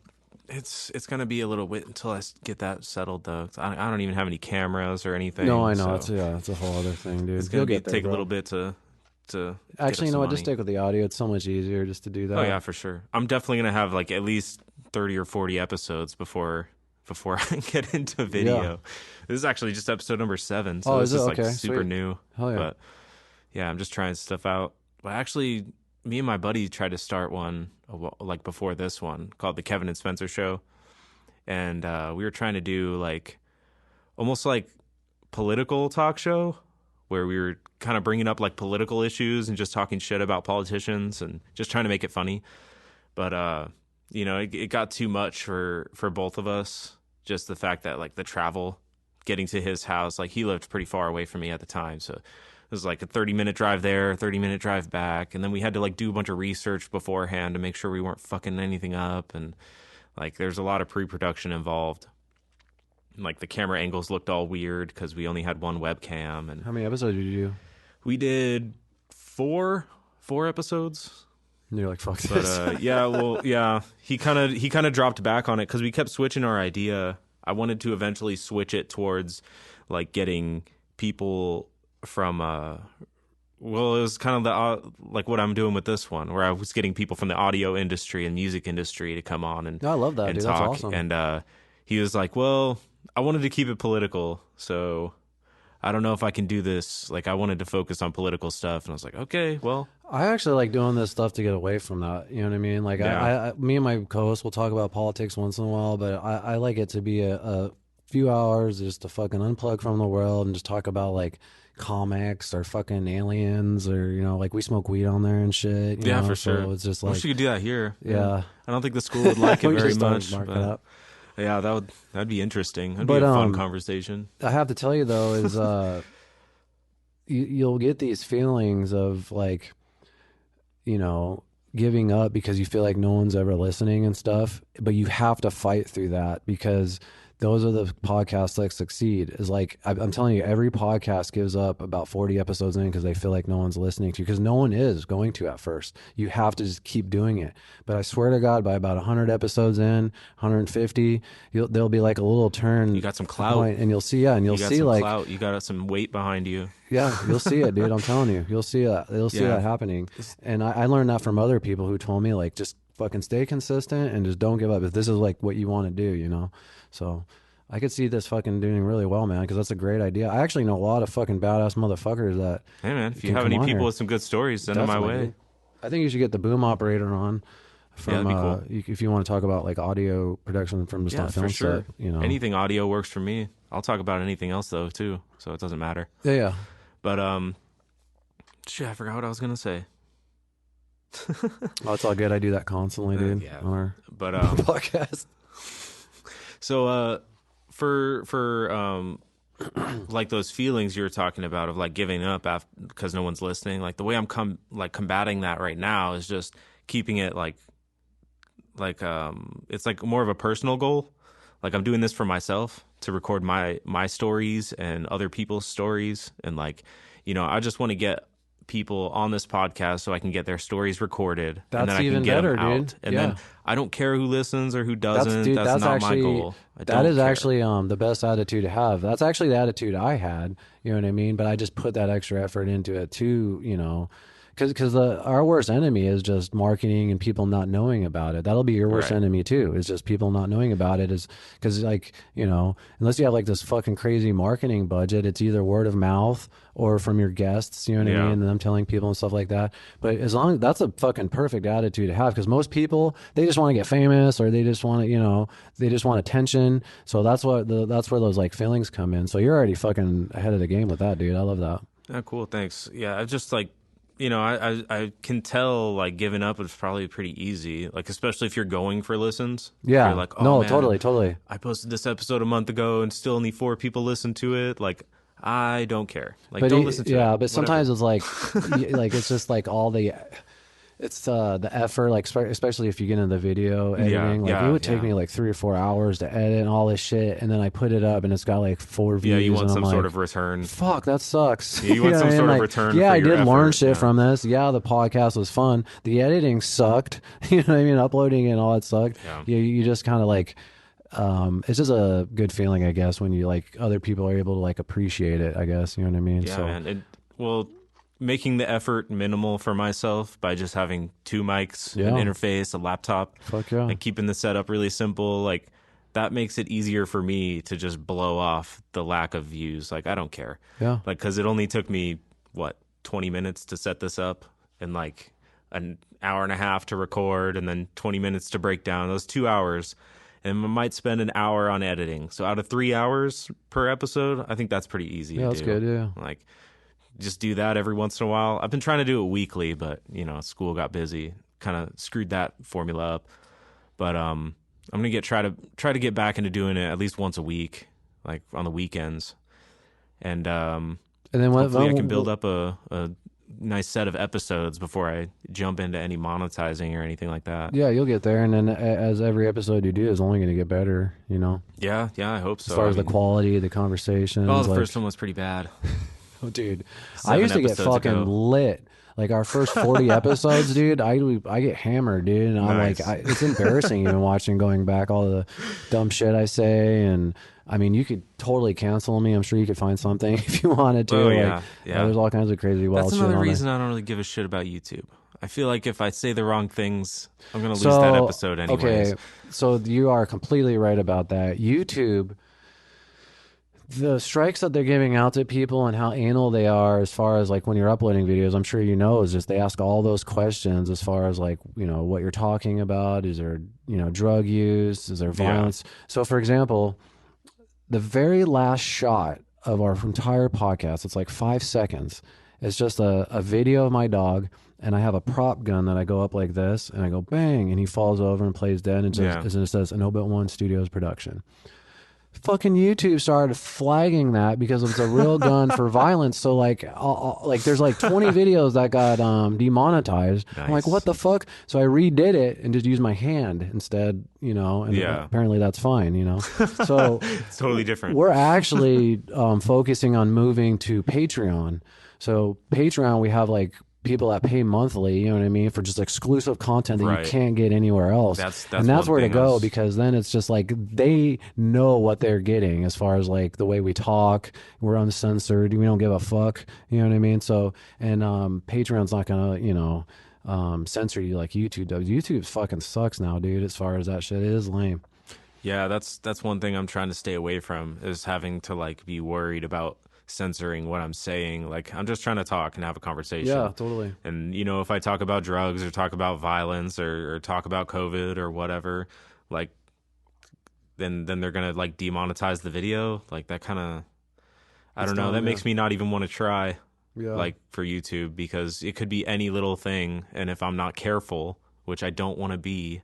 it's gonna be a little bit until I get that settled though. 'Cause I don't even have any cameras or anything. No, I know. so It's a whole other thing, dude. it's gonna You'll get there, take a bro. little bit to Actually, you know what? Just take. stick with the audio. It's so much easier just to do that. Oh yeah, for sure. I'm definitely gonna have like at least 30 or 40 episodes before I get into video. Yeah. This is actually just episode number 7, so Oh, this is is it? like Okay, super sweet. new. Hell yeah. But yeah, I'm just trying stuff out. But actually, me and my buddy tried to start one like before this one called the Kevin and Spencer Show, and we were trying to do like almost like political talk show where we were kind of bringing up like political issues and just talking shit about politicians and just trying to make it funny. But it got too much for both of us. Just the fact that like the travel, getting to his house, like he lived pretty far away from me at the time, so it was like a 30-minute drive there, 30-minute drive back, and then we had to like do a bunch of research beforehand to make sure we weren't fucking anything up, and like there's a lot of pre-production involved. Like the camera angles looked all weird because we only had one webcam, and How many episodes did you do? we did four episodes. And you're like, fuck But this. he kind of dropped back on it because we kept switching our idea. I wanted to eventually switch it towards like getting people from Well, it was kind of like what I'm doing with this one, where I was getting people from the audio industry and music industry to come on and No, I love that, dude. That's talk. awesome. And he was like, "Well, I wanted to keep it political, so I don't know if I can do this. Like, I wanted to focus on political stuff." And I was like, "Okay, well, I actually like doing this stuff to get away from that. You know what I mean? Like, yeah, me and my co-host will talk about politics once in a while, but I like it to be a few hours just to fucking unplug from the world and just talk about like comics or fucking aliens or like we smoke weed on there and shit. yeah, You know? for So sure." it's just I like wish you could do that here. yeah. I don't think the school would like it We very just start much, marking but up. yeah, that'd be interesting. That'd But be a fun conversation. I have to tell you though is you'll get these feelings of like giving up because you feel like no one's ever listening and stuff, but you have to fight through that because those are the podcasts that succeed. Is like I'm telling you, every podcast gives up about 40 episodes in because they feel like no one's listening to you because no one is going to at first. You have to just keep doing it. But I swear to God, by about 100 episodes in, 150, there'll be like a little turn. You got some clout, point, and you'll see, yeah, and you'll you got see some like clout. You got some weight behind you. yeah, you'll see it, dude. I'm telling you, you'll see that. You'll see Yeah. that happening. And I learned that from other people who told me like just fucking stay consistent and just don't give up if this is like what you want to do. So I could see this fucking doing really well, man, because that's a great idea. I actually know a lot of fucking badass motherfuckers that. Hey, man, if you can have come any on people here. with some good stories, send them my Definitely, way. dude. I think you should get the boom operator on. From that'd be if you want to talk about like audio production from just Yeah, on film for sure. set, Anything audio works for me. I'll talk about anything else though too, so it doesn't matter. Yeah. But shit, I forgot what I was gonna say. Oh, it's all good. I do that constantly, dude. Yeah. On our But podcast. so for like those feelings you were talking about of like giving up because no one's listening, like the way I'm combating that right now is just keeping it like it's like more of a personal goal. Like I'm doing this for myself to record my stories and other people's stories, and like I just want to get people on this podcast so I can get their stories recorded. That's and then I even can get better, them out. dude. And Yeah. then I don't care who listens or who doesn't. That's not actually, my goal. That is actually the best attitude to have. That's actually the attitude I had. You know what I mean? But I just put that extra effort into it too. Because our worst enemy is just marketing and people not knowing about it. That'll be your worst Right. enemy too. It's just people not knowing about it. Is because unless you have like this fucking crazy marketing budget, it's either word of mouth or from your guests. You know what I Yeah. mean? And them telling people and stuff like that. But as long as that's a fucking perfect attitude to have, because most people they just want to get famous or they just want to they just want attention. So that's where those like feelings come in. So you're already fucking ahead of the game with that, dude. I love that. Oh, cool. Thanks. Yeah, I just like, I can tell like giving up is probably pretty easy. Like, especially if you're going for listens. Yeah. You're like, oh, no, man, totally. I posted this episode a month ago and still only 4 people listen to it. Like, I don't care. Like, don't listen to it. Yeah, but Whatever. sometimes it's like, like it's just like all the. It's the effort, like especially if you get into the video editing. Like it would take me like 3 or 4 hours to edit and all this shit, and then I put it up, and it's got like 4 views. Yeah, you want and some I'm sort like, of return. Fuck, that sucks. Yeah, you want some sort of return. Yeah, for I your did learn effort. shit Yeah. from this. Yeah, the podcast was fun. The editing sucked. You know what I mean? Uploading and all that sucked. Yeah. You just kind of like. It's just a good feeling, I guess, when you like other people are able to like appreciate it. I guess you know what I mean. Yeah, so, man. Making the effort minimal for myself by just having 2 mics, Yeah. an interface, a laptop, fuck yeah. and keeping the setup really simple, like that makes it easier for me to just blow off the lack of views. Like I don't care. Yeah. Like because it only took me 20 minutes to set this up and like an hour and a half to record and then 20 minutes to break down. Those 2 hours. And I might spend an hour on editing. So out of 3 hours per episode, I think that's pretty easy to do. That's good. Yeah. Like just do that every once in a while. I've been trying to do it weekly, but school got busy, kind of screwed that formula up. But I'm gonna try to get back into doing it at least once a week, like on the weekends, and then hopefully I can build up a nice set of episodes before I jump into any monetizing or anything like that. Yeah, you'll get there, and then as every episode you do is only going to get better. Yeah, I hope so. As far as the quality of the conversations. the first one was pretty bad. Oh, dude, I 7 used to get episodes fucking ago. lit. Like our first 40 episodes, dude, I get hammered, dude. And I'm like, Nice. it's embarrassing even watching, going back, all the dumb shit I say. And I mean, you could totally cancel me. I'm sure you could find something if you wanted Oh to. Like, yeah, yeah. there's all kinds of crazy That's wild shit another on there. reason I don't really give a shit about YouTube. I feel like if I say the wrong things, I'm gonna lose that So, episode anyways. okay. So you are completely right about that. YouTube, the strikes that they're giving out to people and how anal they are as far as like when you're uploading videos, I'm sure you know, is just they ask all those questions as far as like, what you're talking about. Is there, drug use? Is there Yeah, violence? So for example, the very last shot of our entire podcast, it's like 5 seconds. It's just a video of my dog, and I have a prop gun that I go up like this, and I go bang, and he falls over and plays dead, and yeah. it says an Obit One Studios production. Fucking YouTube started flagging that because it's a real gun for violence. So like there's like 20 videos that got demonetized. I'm like, what Nice. the fuck? So I redid it and just used my hand instead, and Yeah. apparently that's fine. So It's totally different. we're actually focusing on moving to Patreon. So Patreon, we have like people that pay monthly, you know what I mean, for just exclusive content that Right. you can't get anywhere else. That's And that's one where to thing go, because then it's just like they know what they're getting as far as like the way we talk. We're uncensored. We don't give a fuck. You know what I mean? So, and Patreon's not gonna, censor you like YouTube does. YouTube fucking sucks now, dude. As far as that shit, it is lame. Yeah, that's one thing I'm trying to stay away from, is having to like be worried about censoring what I'm saying. Like, I'm just trying to talk and have a conversation. Yeah, totally. And if I talk about drugs or talk about violence or talk about COVID or whatever, like then they're gonna like demonetize the video. Like that kind of, I don't know. dumb, That yeah. makes me not even want to try Yeah. like for YouTube, because it could be any little thing, and if I'm not careful, which I don't want to be,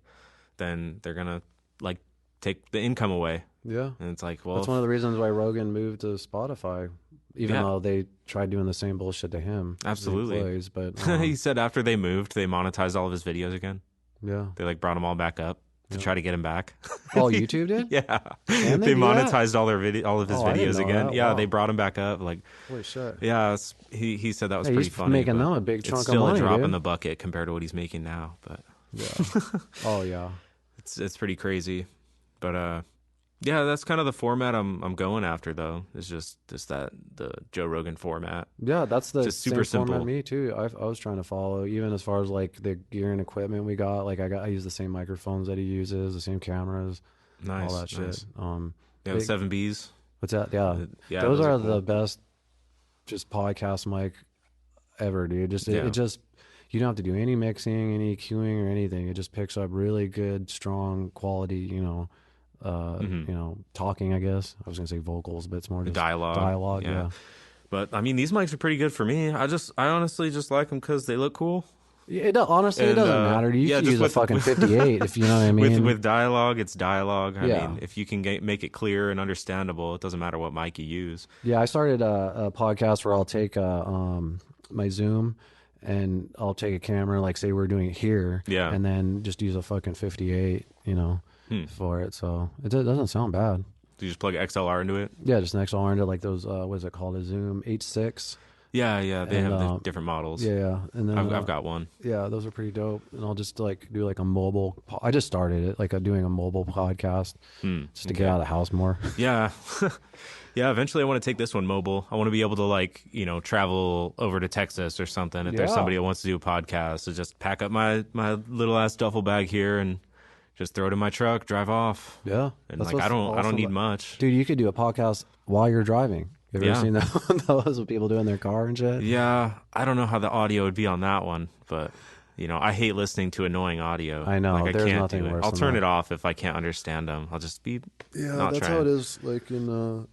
then they're gonna like take the income away. Yeah. And it's like, well, That's one of the reasons why Rogan moved to Spotify, even Yeah. though they tried doing the same bullshit to him. his Absolutely. employees, but he said after they moved, they monetized all of his videos again. yeah. They like brought them all back up to try to get him back. Oh, YouTube did? Yeah, Can they do that? monetized all of his Oh, I didn't videos know again. that. Yeah, Wow. they brought him back up. Like, Holy shit. yeah, he said that was Hey, pretty he's funny. making but them a big chunk it's of still money, a drop dude. in the bucket compared to what he's making now. But Yeah. Oh, yeah. it's pretty crazy. But yeah, that's kind of the format I'm going after, though. It's just that the Joe Rogan format. Yeah, that's the Just same super format simple. me too. I was trying to follow, even as far as like the gear and equipment we got. Like I use the same microphones that he uses, the same cameras, Nice, all that shit. nice. Yeah, the big- 7Bs. What's that? Yeah, Yeah, those are cool. the best, just podcast mic ever, dude. Just Yeah. it just, you don't have to do any mixing, any EQing or anything. It just picks up really good, strong quality. Talking. I guess I was gonna say vocals, but it's more just Dialogue. Dialogue. Yeah. But I mean, these mics are pretty good for me. I honestly just like them because they look cool. Honestly, it And, doesn't matter. You yeah, can just use a with- fucking 58 if you know what I mean. With dialogue, it's dialogue. I Yeah. mean, if you can make it clear and understandable, it doesn't matter what mic you use. Yeah, I started a podcast where I'll take my Zoom and I'll take a camera, like say we're doing it here, Yeah. and then just use a fucking 58, for it. So it doesn't sound bad. Do you just plug XLR into it? Yeah, just next all into like those, what is it called, a Zoom H6? Yeah, they And, have the different models. Yeah, and then I've got one. yeah, those are pretty dope. And I'll just like do like a mobile. I just started it like doing a mobile podcast just to get out of the house more. Yeah. Yeah, eventually I want to take this one mobile. I want to be able to like, travel over to Texas or something. If there's Yeah. somebody that wants to do a podcast, so just pack up my little ass duffel bag here and just throw it in my truck, drive off. Yeah, And that's like I what's don't awesome need about- much. Dude, you could do a podcast while you're driving. Have you ever Yeah. seen those what people do in their car and shit? Yeah, I don't know how the audio would be on that one, but I hate listening to annoying audio. I know, Like, I there's can't nothing do it. worse I'll than turn that. it off if I can't understand them. I'll just be not trying. it is. Like in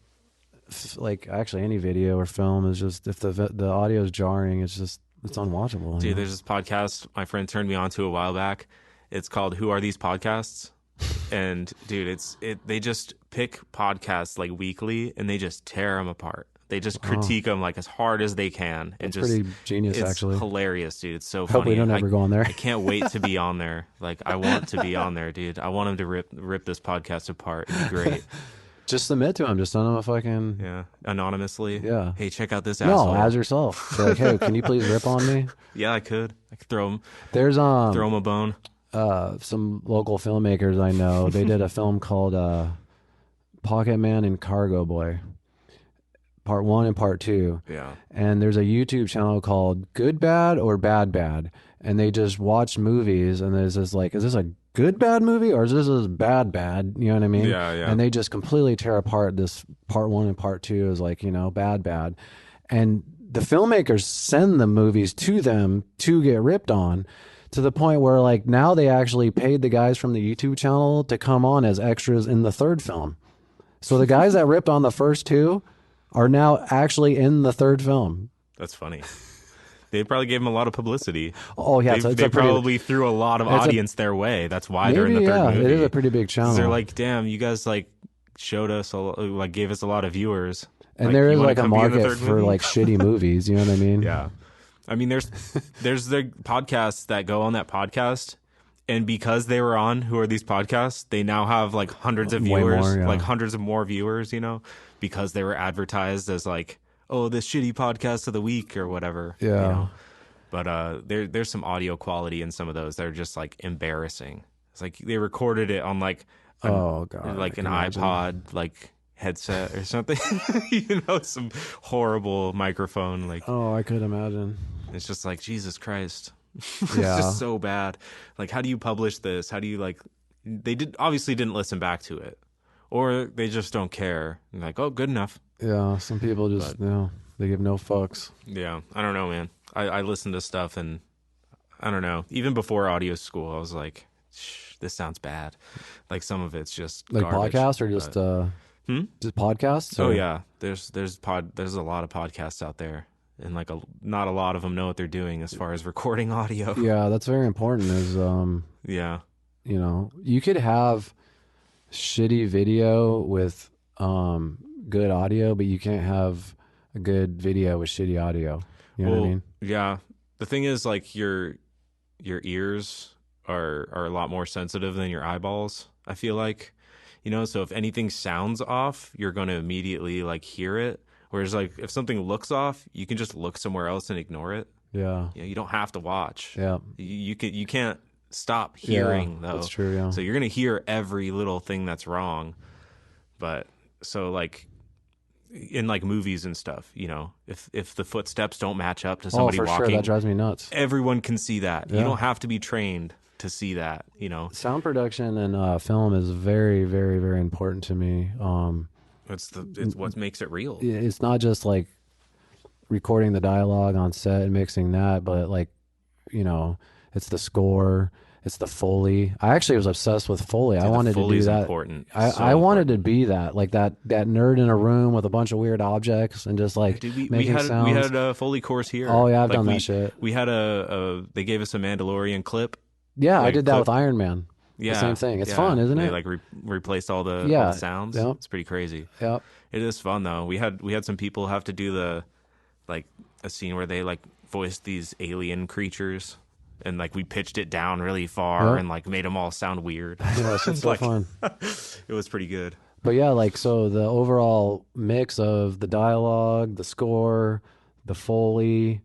like actually any video or film is just if the audio is jarring, it's unwatchable. Dude, there's this podcast my friend turned me on to a while back. It's called Who Are These Podcasts? And dude, they just pick podcasts like weekly and they just tear them apart. They just critique them like as hard as they can. And It's just pretty genius, it's actually. hilarious, dude. It's so Hope funny. we don't ever go on there. I can't wait to be on there. Like I want to be on there, dude. I want him to rip this podcast apart. It'd be great. Just submit to him. Just send him a fucking Yeah, anonymously. yeah. Hey, check out this No, asshole. as yourself. Be like, hey, can you please rip on me? Yeah, I could throw him There's a bone. some local filmmakers I know. They did a film called Pocket Man and Cargo Boy, part 1 and part 2. Yeah. And there's a YouTube channel called Good Bad or Bad Bad, and they just watch movies. And there's this like, is this a good bad movie or is this a bad bad? You know what I mean? Yeah, yeah. And they just completely tear apart this part 1 and part 2 is like, you know, bad bad. And the filmmakers send the movies to them to get ripped on, to the point where like now they actually paid the guys from the YouTube channel to come on as extras in the 3rd film. So the guys that ripped on the first 2 are now actually in the 3rd film. That's funny. They probably gave him a lot of publicity. Oh yeah, They probably threw a lot of audience their way. That's why they're in the 3rd movie. It is a pretty big channel. They're like, damn, you guys like showed us like gave us a lot of viewers. And like, there is like a come be in the market 3rd for movie? like shitty movies. You know what I mean? Yeah. I mean, there's the podcasts that go on that podcast, and because they were on Who Are These Podcasts, they now have like hundreds of Way viewers, more, yeah. like hundreds of more viewers, you know, because they were advertised as like, oh, this shitty podcast of the week or whatever. Yeah. You know? But there's some audio quality in some of those that are just like embarrassing. It's like they recorded it on like Oh god, like an imagine. iPod like headset or something. You know, some horrible microphone. Like, Oh, I could imagine. it's just like, Jesus Christ. It's Yeah. just so bad. Like, how do you publish this? How do you like? They obviously didn't listen back to it, or they just don't care. And like, oh, good enough. Yeah, some people just they give no fucks. Yeah, I don't know, man. I listened to stuff, and I don't know. Even before audio school, I was like, this sounds bad. Like, some of it's just Like garbage, podcasts or just but- just podcasts? Oh or- yeah, there's a lot of podcasts out there, and like not a lot of them know what they're doing as far as recording audio. Yeah, that's very important. Is Yeah, you know, you could have shitty video with good audio, but you can't have a good video with shitty audio. You know what I mean? Yeah. The thing is, like, your ears are a lot more sensitive than your eyeballs, I feel like. You know, so if anything sounds off, you're going to immediately like hear it. Whereas like if something looks off, you can just look somewhere else and ignore it. Yeah. You know, you don't have to watch. Yeah. You can't stop hearing though. That's true, yeah. So you're going to hear every little thing that's wrong. But so like in like movies and stuff, you know, if the footsteps don't match up to somebody for walking, sure, that drives me nuts. everyone can see that. Yeah. You don't have to be trained to see that, you know. Sound production and film is very, very, very important to me. It's what makes it real. It's not just like recording the dialogue on set and mixing that, but like, you know, it's the score, it's the Foley. I actually was obsessed with Foley. Dude, I wanted the to do Foley's that. Important. I wanted to be that, like that nerd in a room with a bunch of weird objects and just like Dude, we making had sounds. we had a Foley course here. Oh yeah, I've Like, done we, that shit. We had they gave us a Mandalorian clip. Yeah, I like did that clip- with Iron Man. Yeah, The same thing. It's yeah. fun, isn't They it? like replaced all the sounds. Yep. It's pretty crazy. Yep. It is fun though. We had some people have to do a scene where they like voiced these alien creatures, and like we pitched it down really far Yep. and like made them all sound weird. Yeah, it's so Like, fun. It was pretty good. But yeah, like so the overall mix of the dialogue, the score, the Foley,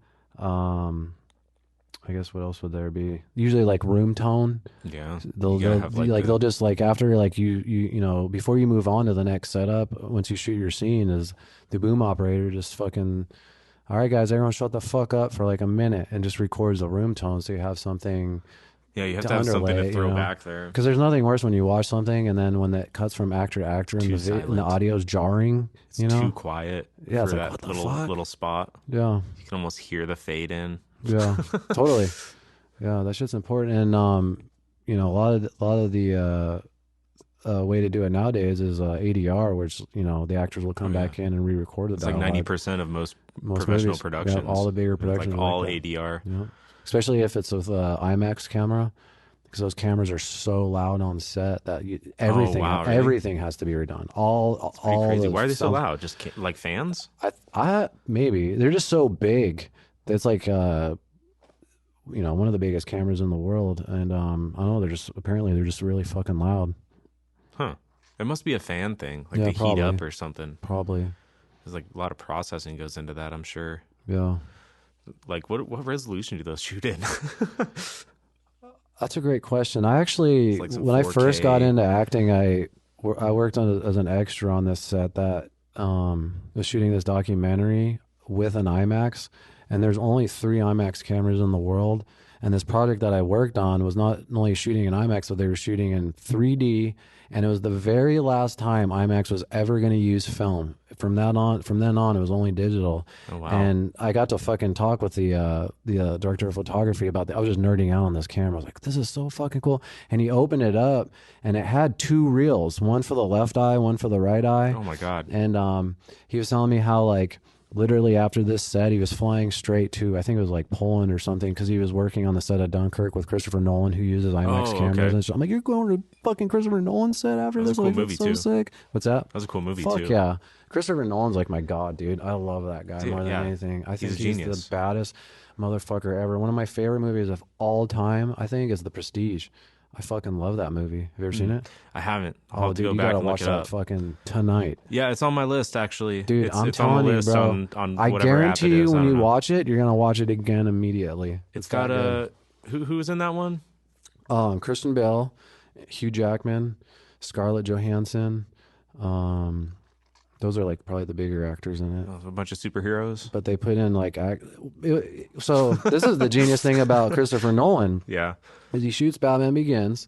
I guess what else would there be? Usually like room tone. Yeah, They'll you gotta have, like, they'll just like after like you know before you move on to the next setup, once you shoot your scene, is the boom operator just fucking, all right guys, everyone shut the fuck up for like a minute and just records the room tone so you have something. yeah. You have to to have something underlay, to throw you know. back there. Because there's nothing worse when you watch something and then when it cuts from actor to actor and Too and the silent. audio's jarring, It's you know? too quiet Yeah, it's for like, what that the fuck? little spot. Yeah, You can almost hear the fade in. yeah, totally. Yeah, that shit's important. And you know, a lot of the way to do it nowadays is ADR, which you know the actors will come Oh, yeah. back in and re-record the It's like dialogue. 90% of most Most professional movies, productions. yeah, all the bigger It's productions, like are all like that. ADR. Yeah. Especially if it's with IMAX camera, because those cameras are so loud on set that everything wow, really? everything has to be redone. All Pretty crazy. the Why are they so sound- loud? Just like fans? I maybe they're just so big. It's like you know, one of the biggest cameras in the world, and I don't know, they're just really fucking loud. Huh. It must be a fan thing, like Yeah, they heat probably. up or something. Probably. There's like a lot of processing goes into that, I'm sure. Yeah. Like what resolution do those shoot in? That's a great question. I It's actually, like some when I first got 4K. into acting, I worked as an extra on this set that was shooting this documentary with an IMAX, and there's only 3 IMAX cameras in the world. And this project that I worked on was not only shooting in IMAX, but they were shooting in 3D, and it was the very last time IMAX was ever going to use film. From then on, it was only digital. Oh wow. And I got to fucking talk with the director of photography about that. I was just nerding out on this camera. I was like, "This is so fucking cool." And he opened it up, and it had 2 reels, one for the left eye, one for the right eye. Oh my god. And he was telling me how, like, literally after this set, he was flying straight to, I think it was like Poland or something, because he was working on the set of Dunkirk with Christopher Nolan, who uses IMAX Oh, cameras okay. and shit. I'm like, "You're going to fucking Christopher Nolan set after That was this? a cool Like, movie, that's so too. sick." What's that? That was a cool movie Fuck too. yeah. Christopher Nolan's like my god, dude. I love that guy Dude, more than yeah. anything. I think He's a he's genius. the baddest motherfucker ever. One of my favorite movies of all time, I think, is The Prestige. I fucking love that movie. Have you ever seen it? I haven't. I'll Oh, have to dude, go you back gotta and look watch it that up. fucking tonight. Yeah, it's on my list actually. Dude, it's, I'm it's on the telling you, list bro. on I whatever app guarantee it you, is. I when don't you know. watch it, you're gonna watch it again immediately. It's got that good. who's in that one? Christian Bale, Hugh Jackman, Scarlett Johansson. Those are like probably the bigger actors in it. A bunch of superheroes. But they put in like so this is the genius thing about Christopher Nolan Yeah. is he shoots Batman Begins,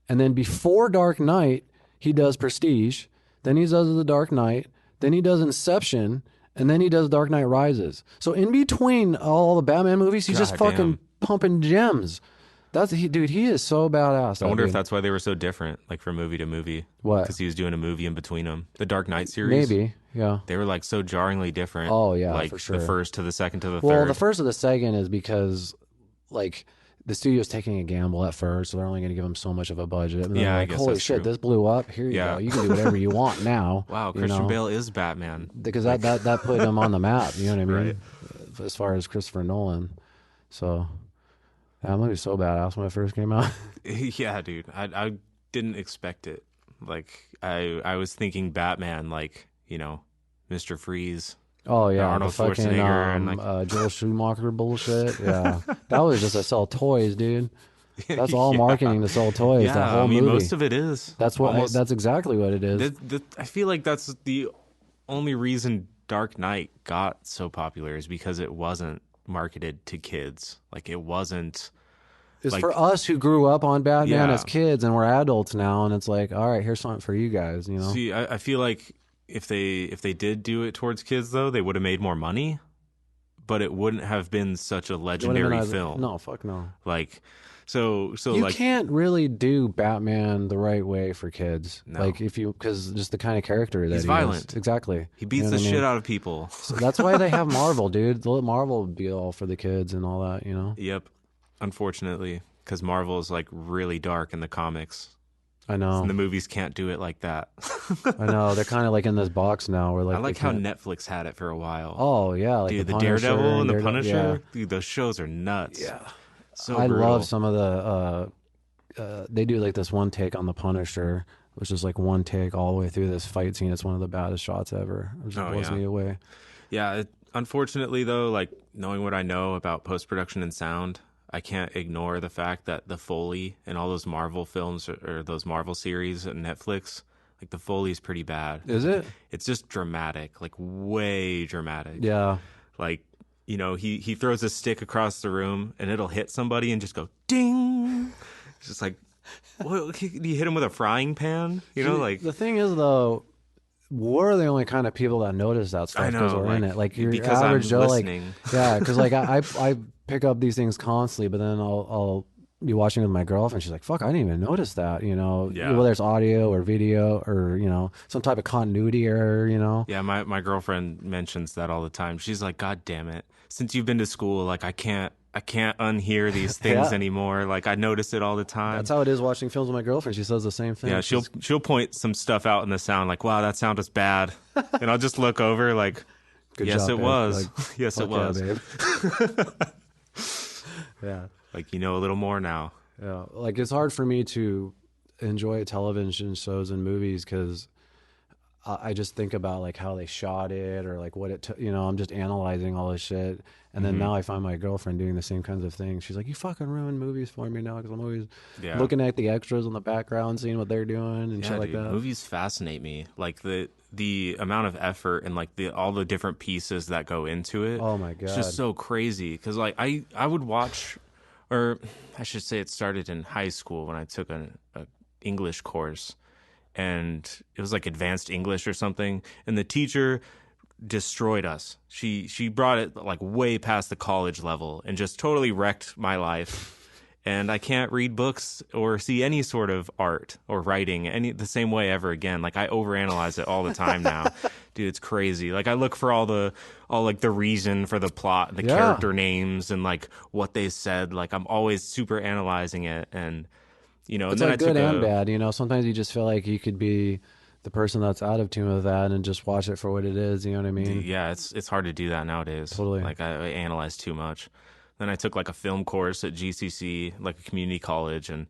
and then before Dark Knight he does Prestige, then he does The Dark Knight, then he does Inception, and then he does Dark Knight Rises. So in between all the Batman movies, he's just God fucking damn. pumping gems. Dude, he is so badass. I wonder if dude. that's why they were so different, like from movie to movie. What? Because he was doing a movie in between them. The Dark Knight series. Maybe, yeah. They were like so jarringly different. Oh, yeah, like for sure. the first to the second to the Well, third. the first of the second is because, like, the studio's taking a gamble at first, so they're only going to give him so much of a budget. And then Yeah, they're I like, guess holy that's shit, true. this blew up. Here you Yeah. go. You can do whatever you want now. Wow, you Christian know? Bale is Batman. Because that put him on the map. You know what I mean? Right. As far as Christopher Nolan, so that movie was so badass when it first came out. Yeah, dude. I didn't expect it. Like I was thinking Batman, like, you know, Mr. Freeze. Oh yeah, Arnold the fucking Schwarzenegger and, like- Joel Schumacher bullshit. Yeah, that was just to sell toys, dude. That's all Yeah. marketing to sell toys. Yeah, that whole I mean, movie. most of it is. That's what. Almost- That's exactly what it is. I feel like that's the only reason Dark Knight got so popular is because it wasn't marketed to kids. Like it wasn't. It's like- for us who grew up on Batman Yeah. as kids, and we're adults now, and it's like, all right, here's something for you guys. You know, See, I feel like if they did do it towards kids, though, they would have made more money, but it wouldn't have been such a It would've been legendary as- film. No, fuck no. Like, so You like, can't really do Batman the right way for kids. No. Like if you, because just the kind of character that He's he violent. is. Exactly. he beats You know the what I shit mean? out of people. So that's why they have Marvel, dude. Let Marvel be all for the kids and all that. You know. Yep, unfortunately, because Marvel is like really dark in the comics, I know. and the movies can't do it like that. I know. They're kind of like in this box now. Where like I like they how can't- Netflix had it for a while. Oh yeah, like Dude, the Punisher Daredevil and the Daredevil- Punisher, dude, those shows are nuts. Yeah. So I brutal. love some of the. They do like this one take on the Punisher, which is like one take all the way through this fight scene. It's one of the baddest shots ever. It just Oh, blows yeah. me away. Yeah, unfortunately though, like knowing what I know about post-production and sound, I can't ignore the fact that the Foley and all those Marvel films or those Marvel series on Netflix, like the Foley is pretty bad. Is it? It's just dramatic, like way dramatic. Yeah. Like, you know, he throws a stick across the room and it'll hit somebody and just go ding. It's just like, well, do you hit him with a frying pan? You know, See, like the thing is though, we're the only kind of people that notice that stuff I because know, we're in like, it. Like your because I'm average Joe, like listening. yeah, because like I pick up these things constantly, but then I'll be watching with my girlfriend. She's like, "Fuck, I didn't even notice that." You know, Yeah. whether it's audio or video or you know some type of continuity error. You know, Yeah, my girlfriend mentions that all the time. She's like, God damn it. Since you've been to school, like I can't unhear these things Yeah. anymore. Like I notice it all the time. that's how it is watching films with my girlfriend. She says the same thing. Yeah, She's- she'll point some stuff out in the sound like, wow, that sound was bad. And I'll just look over like, Good yes, job, it babe. was. Like, Yes, it fuck yeah, was. babe. Yeah. Like, you know a little more now. Yeah, like it's hard for me to enjoy television shows and movies because I just think about like how they shot it or like what it took. I'm just analyzing all this shit. And then now I find my girlfriend doing the same kinds of things. She's like, "You fucking ruin movies for me now because I'm always looking at the extras in the background, seeing what they're doing and shit like that." Movies fascinate me. Like the amount of effort and like all the different pieces that go into it. Oh my god, it's just so crazy. Because like I would watch, or I should say, it started in high school when I took a English course, and it was like advanced English or something, and the teacher destroyed us. She brought it like way past the college level and just totally wrecked my life. And I can't read books or see any sort of art or writing the same way ever again. Like I overanalyze it all the time now. Dude, it's crazy. Like I look for all like the reason for the plot, and the character names and like what they said. Like I'm always super analyzing it, and it's and then like good and bad. Sometimes you just feel like you could be the person that's out of tune with that and just watch it for what it is. You know what I mean? Yeah, it's hard to do that nowadays. Totally. Like I analyze too much. Then I took like a film course at GCC, like a community college, and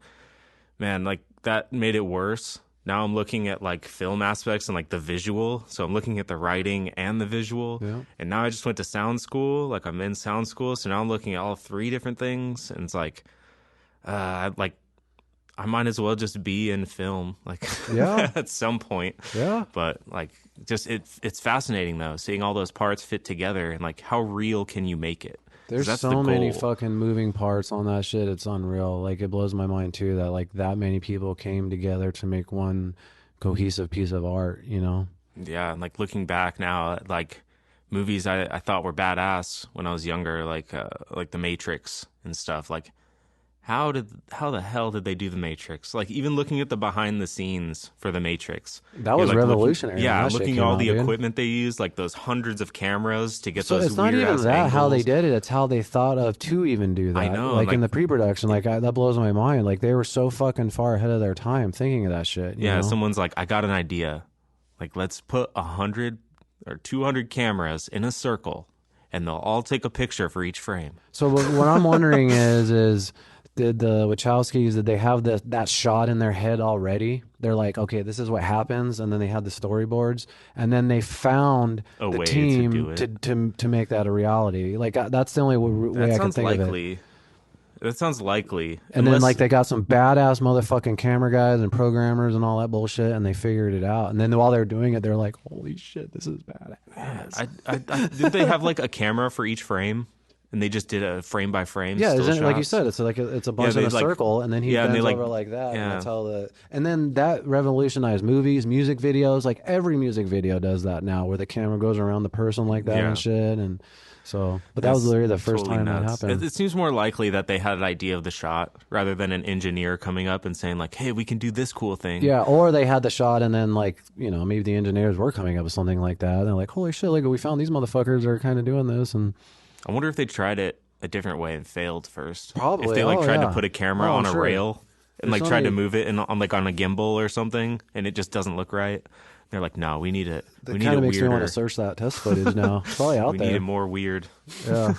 man, like that made it worse. Now I'm looking at like film aspects and like the visual. So I'm looking at the writing and the visual. Yeah. And now I just went to sound school. Like I'm in sound school. So now I'm looking at all three different things. And it's like I might as well just be in film, like at some point. Yeah. But like just it's fascinating though, seeing all those parts fit together and like how real can you make it? There's so many fucking moving parts on that shit. It's unreal. Like it blows my mind too that like that many people came together to make one cohesive piece of art, Yeah, and like looking back now, like movies I thought were badass when I was younger, like The Matrix and stuff. Like how the hell did they do The Matrix? Like even looking at the behind the scenes for The Matrix, that was revolutionary. Looking at all the equipment they used, like those hundreds of cameras to get those. It's not even that angles. How they did it; it's how they thought of to even do that. I know, like in the pre-production, like that blows my mind. Like they were so fucking far ahead of their time thinking of that shit. You know? Someone's like, I got an idea. Like let's put 100 or 200 cameras in a circle, and they'll all take a picture for each frame. So what I'm wondering is. Did the Wachowskis, did they have that shot in their head already? They're like, okay, this is what happens, and then they had the storyboards, and then they found the team to make that a reality. Like that's the only way I can think of it. That sounds likely. And then like they got some badass motherfucking camera guys and programmers and all that bullshit, and they figured it out. And then while they're doing it, they're like, holy shit, this is badass. Did they have like a camera for each frame? And they just did a frame by frame. Yeah, isn't it like you said? It's like it's a bunch in a circle, and then he bends over like that. And that's how and then that revolutionized movies, music videos. Like every music video does that now, where the camera goes around the person like that and shit. And so, but that was literally the first time that happened. It seems more likely that they had an idea of the shot rather than an engineer coming up and saying like, "Hey, we can do this cool thing." Yeah, or they had the shot, and then like maybe the engineers were coming up with something like that. And they're like, "Holy shit! Like we found these motherfuckers are kind of doing this." And I wonder if they tried it a different way and failed first. Probably. If they tried to put a camera on a rail and tried to move it on a gimbal or something, and it just doesn't look right. They're like, no, we need it. That kind of makes me want to search that test footage now. It's probably out there. We need it more weird. Yeah.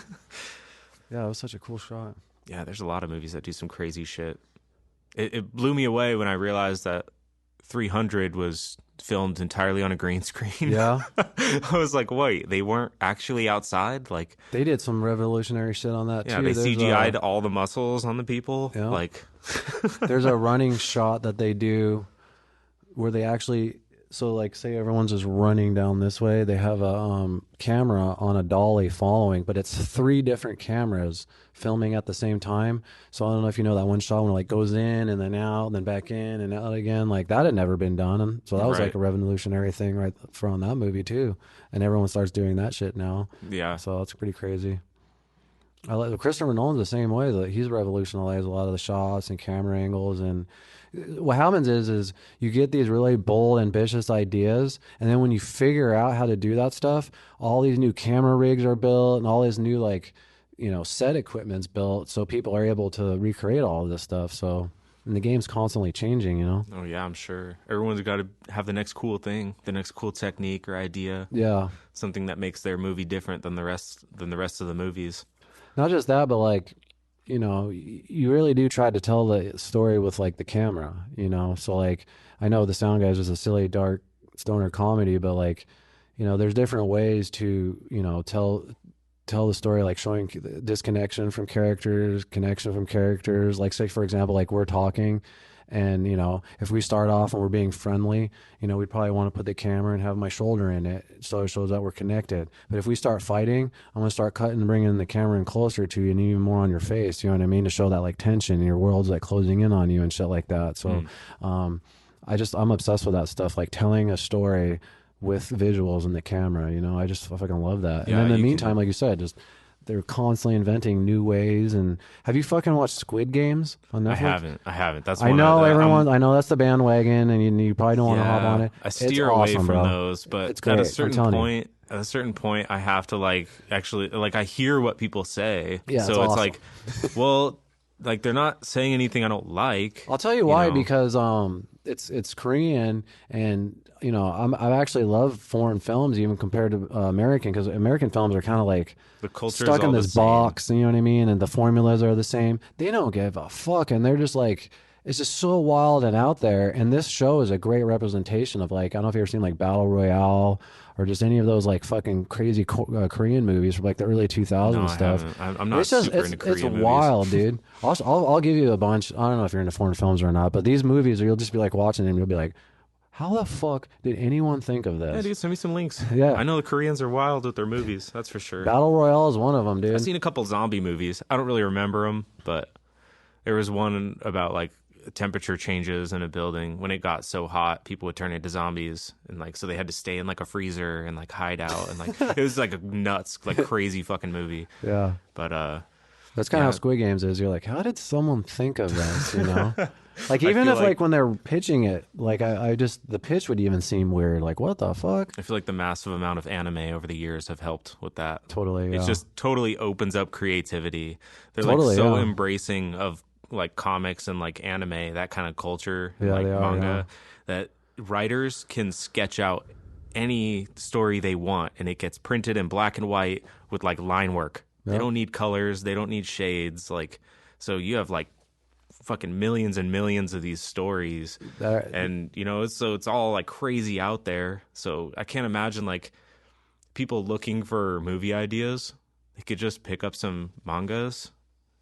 Yeah, it was such a cool shot. Yeah, there's a lot of movies that do some crazy shit. It blew me away when I realized that 300 was filmed entirely on a green screen. Yeah. I was like, wait, they weren't actually outside? Like they did some revolutionary shit on that too. Yeah, they CGI'd all the muscles on the people. Yeah. Like there's a running shot that they do where they actually like say everyone's just running down this way, they have a camera on a dolly following, but it's 3 different cameras filming at the same time. So I don't know if you know that one shot when it like goes in and then out and then back in and out again. Like that had never been done, and so that was like a revolutionary thing right from that movie too. And everyone starts doing that shit now. Yeah, so it's pretty crazy. I like Christopher Nolan's the same way. That he's revolutionized a lot of the shots and camera angles. And what happens is you get these really bold, ambitious ideas, and then when you figure out how to do that stuff, all these new camera rigs are built, and all this new set equipment's built, so people are able to recreate all of this stuff. So, and the game's constantly changing, Oh yeah, I'm sure everyone's got to have the next cool thing, the next cool technique or idea. Yeah, something that makes their movie different than the rest of the movies. Not just that, but like you know, you really do try to tell the story with like the camera, you know. So like, I know the Sound Guys is a silly, dark stoner comedy, but like, you know, there's different ways to, you know, tell the story, like showing disconnection from characters, connection from characters. Like, say for example, like we're talking, and you know, if we start off and we're being friendly, you know, we'd probably want to put the camera and have my shoulder in it so it shows that we're connected. But if we start fighting, I'm gonna start cutting and bringing the camera in closer to you and even more on your face. You know what I mean? To show that like tension and your world's like closing in on you and shit like that. So, I'm obsessed with that stuff, like telling a story with visuals and the camera. You know, I just fucking love that. And Yeah, then in the you meantime, can. like you said, just they're constantly inventing new ways. And have you fucking watched Squid Games on I Netflix? haven't. I haven't. That's I one of know the. everyone. I know that's the bandwagon, and you probably don't want to hop on Yeah, it. I It's steer away awesome, from bro. those, but It's great. I'm telling you. at a certain point, I have to like actually like I hear what people say, Yeah, it's so it's awesome. like, well, like they're not saying anything I don't like, I'll tell you you why, know. because it's Korean, and you know I actually love foreign films even compared to American, because American films are kind of like The culture is stuck in all the this same. box, you know what I mean, and the formulas are the same. They don't give a fuck, and they're just like, it's just so wild and out there. And this show is a great representation of, like, I don't know if you've ever seen like Battle Royale or just any of those like fucking crazy Korean movies from like the early No, 2000s I stuff. haven't. I'm not It's just super into it's Korean movies. wild, dude. I'll give you a bunch. I don't know if you're into foreign films or not, but these movies, you'll just be like watching them, and you'll be like, how the fuck did anyone think of Yeah, this? dude, send me some links. Yeah, I know the Koreans are wild with their movies. That's for sure. Battle Royale is one of them, I've dude. seen a couple zombie movies. I don't really remember them, but there was one about like temperature changes in a building. When it got so hot, people would turn into zombies, and like so they had to stay in like a freezer and like hide out, and like it was like a nuts, like crazy fucking movie. Yeah. But That's kind of how yeah, Squid Games is. You're like, how did someone think of this? You know, like I even feel if like like when they're pitching it, like I just the pitch would even seem weird. Like, what the fuck? I feel like the massive amount of anime over the years have helped with that. Totally, It's yeah, just totally opens up creativity. They're like totally, so yeah, embracing of like comics and like anime, that kind of culture, and yeah. like They are, yeah, manga, that writers can sketch out any story they want and it gets printed in black and white with like line work. They yep. don't need colors, they don't need shades, like so you have like fucking millions and millions of these stories, That, and you know it's all like crazy out there. So I can't imagine like people looking for movie ideas. They could just pick up some mangas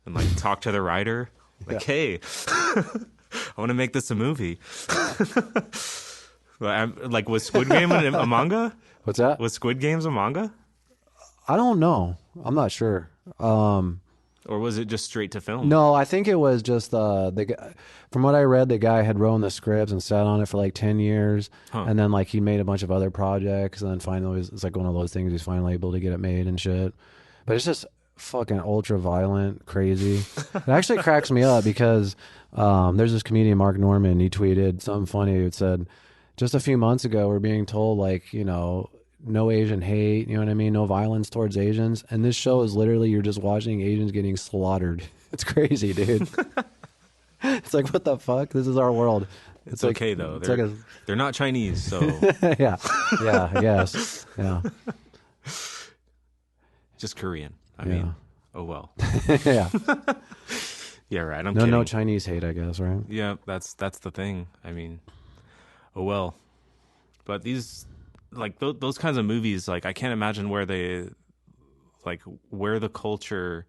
and like talk to the writer yeah. like, hey, I want to make this a movie. Like, was Squid Game a manga? What's that? Was Squid Games a manga, I don't know. I'm not sure. or was it just straight to film? No, I think it was just the guy. From what I read, the guy had written the scripts and sat on it for like 10 years, Huh. and then like he made a bunch of other projects, and then finally it's like one of those things he's finally able to get it made and shit. But it's just fucking ultra violent, crazy. It actually cracks me up because there's this comedian Mark Norman. He tweeted something funny. It said, just a few months ago, we're being told like, you know, no Asian hate, you know what I mean? No violence towards Asians. And this show is literally, you're just watching Asians getting slaughtered. It's crazy, dude. It's like, what the fuck? This is our world. It's like, okay though. It's like They're not Chinese, so yeah, yeah, I guess. Yeah, just Korean. I yeah, mean, oh well. yeah. Yeah, right. I'm No, kidding. no Chinese hate, I guess, right? Yeah, that's the thing. I mean, oh well. But these like those kinds of movies, like I can't imagine where they like where the culture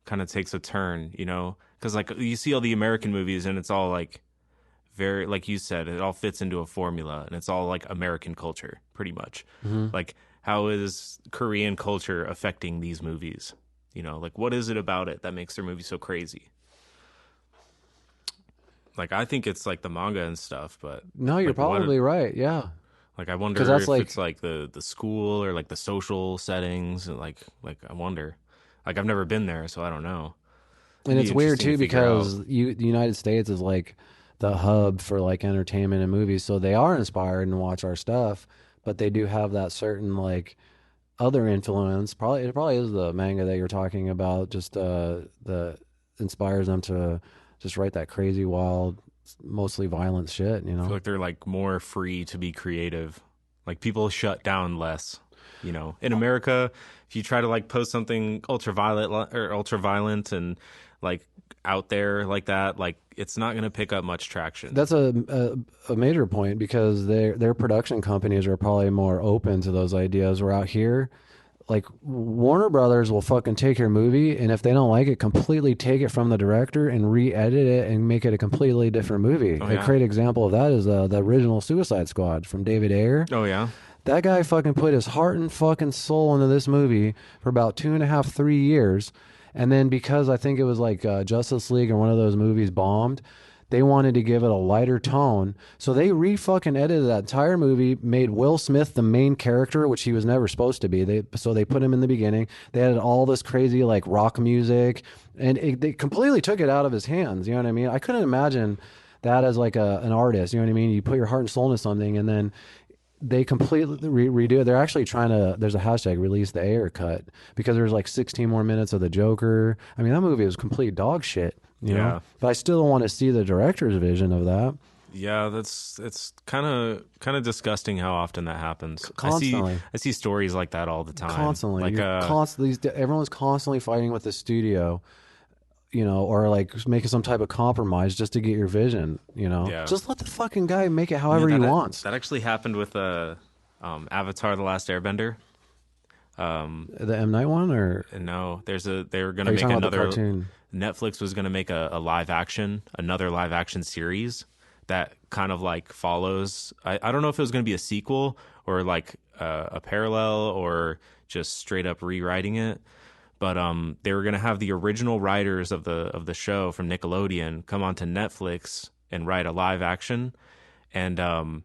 kind of takes a turn, you know? Because like you see all the American movies and it's all like very like you said, it all fits into a formula and it's all like American culture pretty much. Hmm. Like how is Korean culture affecting these movies? You know, like what is it about it that makes their movie so crazy? Like I think it's like the manga and stuff, but No, you're like what probably right. Yeah, like I wonder because that's if like, it's like the school or like the social settings and like I wonder. Like I've never been there, so I don't know. and It'd be it's weird interesting to too figure out. because the United States is like the hub for like entertainment and movies, so they are inspired and watch our stuff, but they do have that certain like other influence. Probably it probably is the manga that you're talking about. Just the inspires them to just write that crazy, wild, mostly violent shit. You I feel know? like they're like more free to be creative. Like people shut down less. You know, in America, if you try to like post something ultra violent and like out there like that, like it's not going to pick up much traction. That's a major point because their production companies are probably more open to those ideas. We're out here, like Warner Brothers will fucking take your movie, and if they don't like it, completely take it from the director and re-edit it and make it a completely different movie. Oh, A yeah. great example of that is the original Suicide Squad from David Ayer. Oh yeah. That guy fucking put his heart and fucking soul into this movie for about 2.5, 3 years. And then because I think it was like Justice League or one of those movies bombed, they wanted to give it a lighter tone. So they re-fucking edited that entire movie, made Will Smith the main character, which he was never supposed to be. So they put him in the beginning. They added all this crazy like rock music, and they completely took it out of his hands. You know what I mean? I couldn't imagine that as like an artist. You know what I mean? You put your heart and soul into something, and then they completely redo it. They're actually trying to, there's a hashtag, release the Ayer cut, because there's like 16 more minutes of the Joker. I mean, that movie was complete dog shit, you know? But I still want to see the director's vision of that. Yeah, it's kind of disgusting how often that happens. Constantly. I see stories like that all the time. Constantly. Like Everyone's constantly fighting with the studio, you know, or like making some type of compromise just to get your vision, you know? Yeah. Just let the fucking guy make it however he wants. That actually happened with Avatar: The Last Airbender. The M. Night one, or? No, they were going Are to you make talking about the another. cartoon? Netflix was going to make another live action series that kind of like follows. I don't know if it was going to be a sequel or like a parallel or just straight up rewriting it. But they were going to have the original writers of the show from Nickelodeon come onto Netflix and write a live action, and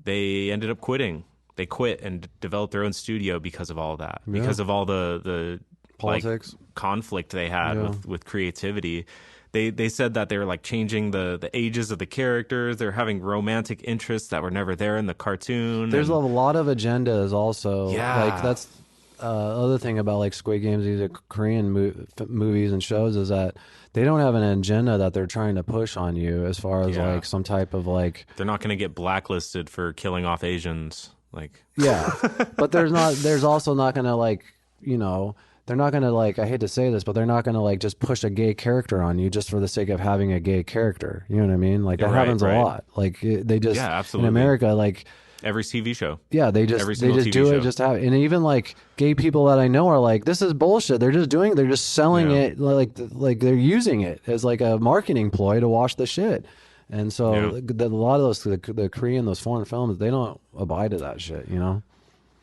they ended up quitting. They quit and developed their own studio because of all of that, because of all the Politics, like, conflict they had with creativity. They said that they were like changing the ages of the characters. They're having romantic interests that were never there in the cartoon. There's a lot of agendas also. Yeah. Like that's other thing about like Squid Games, these are Korean movies and shows, is that they don't have an agenda that they're trying to push on you as far as like some type of like. They're not going to get blacklisted for killing off Asians. Like But there's also not going to like, you know, they're not going to like, I hate to say this, but they're not going to like just push a gay character on you just for the sake of having a gay character. You know what I mean? Like that happens a lot. Like they just, absolutely. in America, like every TV show. Yeah, they just do it, just have it. And even like gay people that I know are like, this is bullshit. They're just selling it like they're using it as like a marketing ploy to wash the shit. And so a lot of those the Korean, those foreign films, they don't abide to that shit, you know.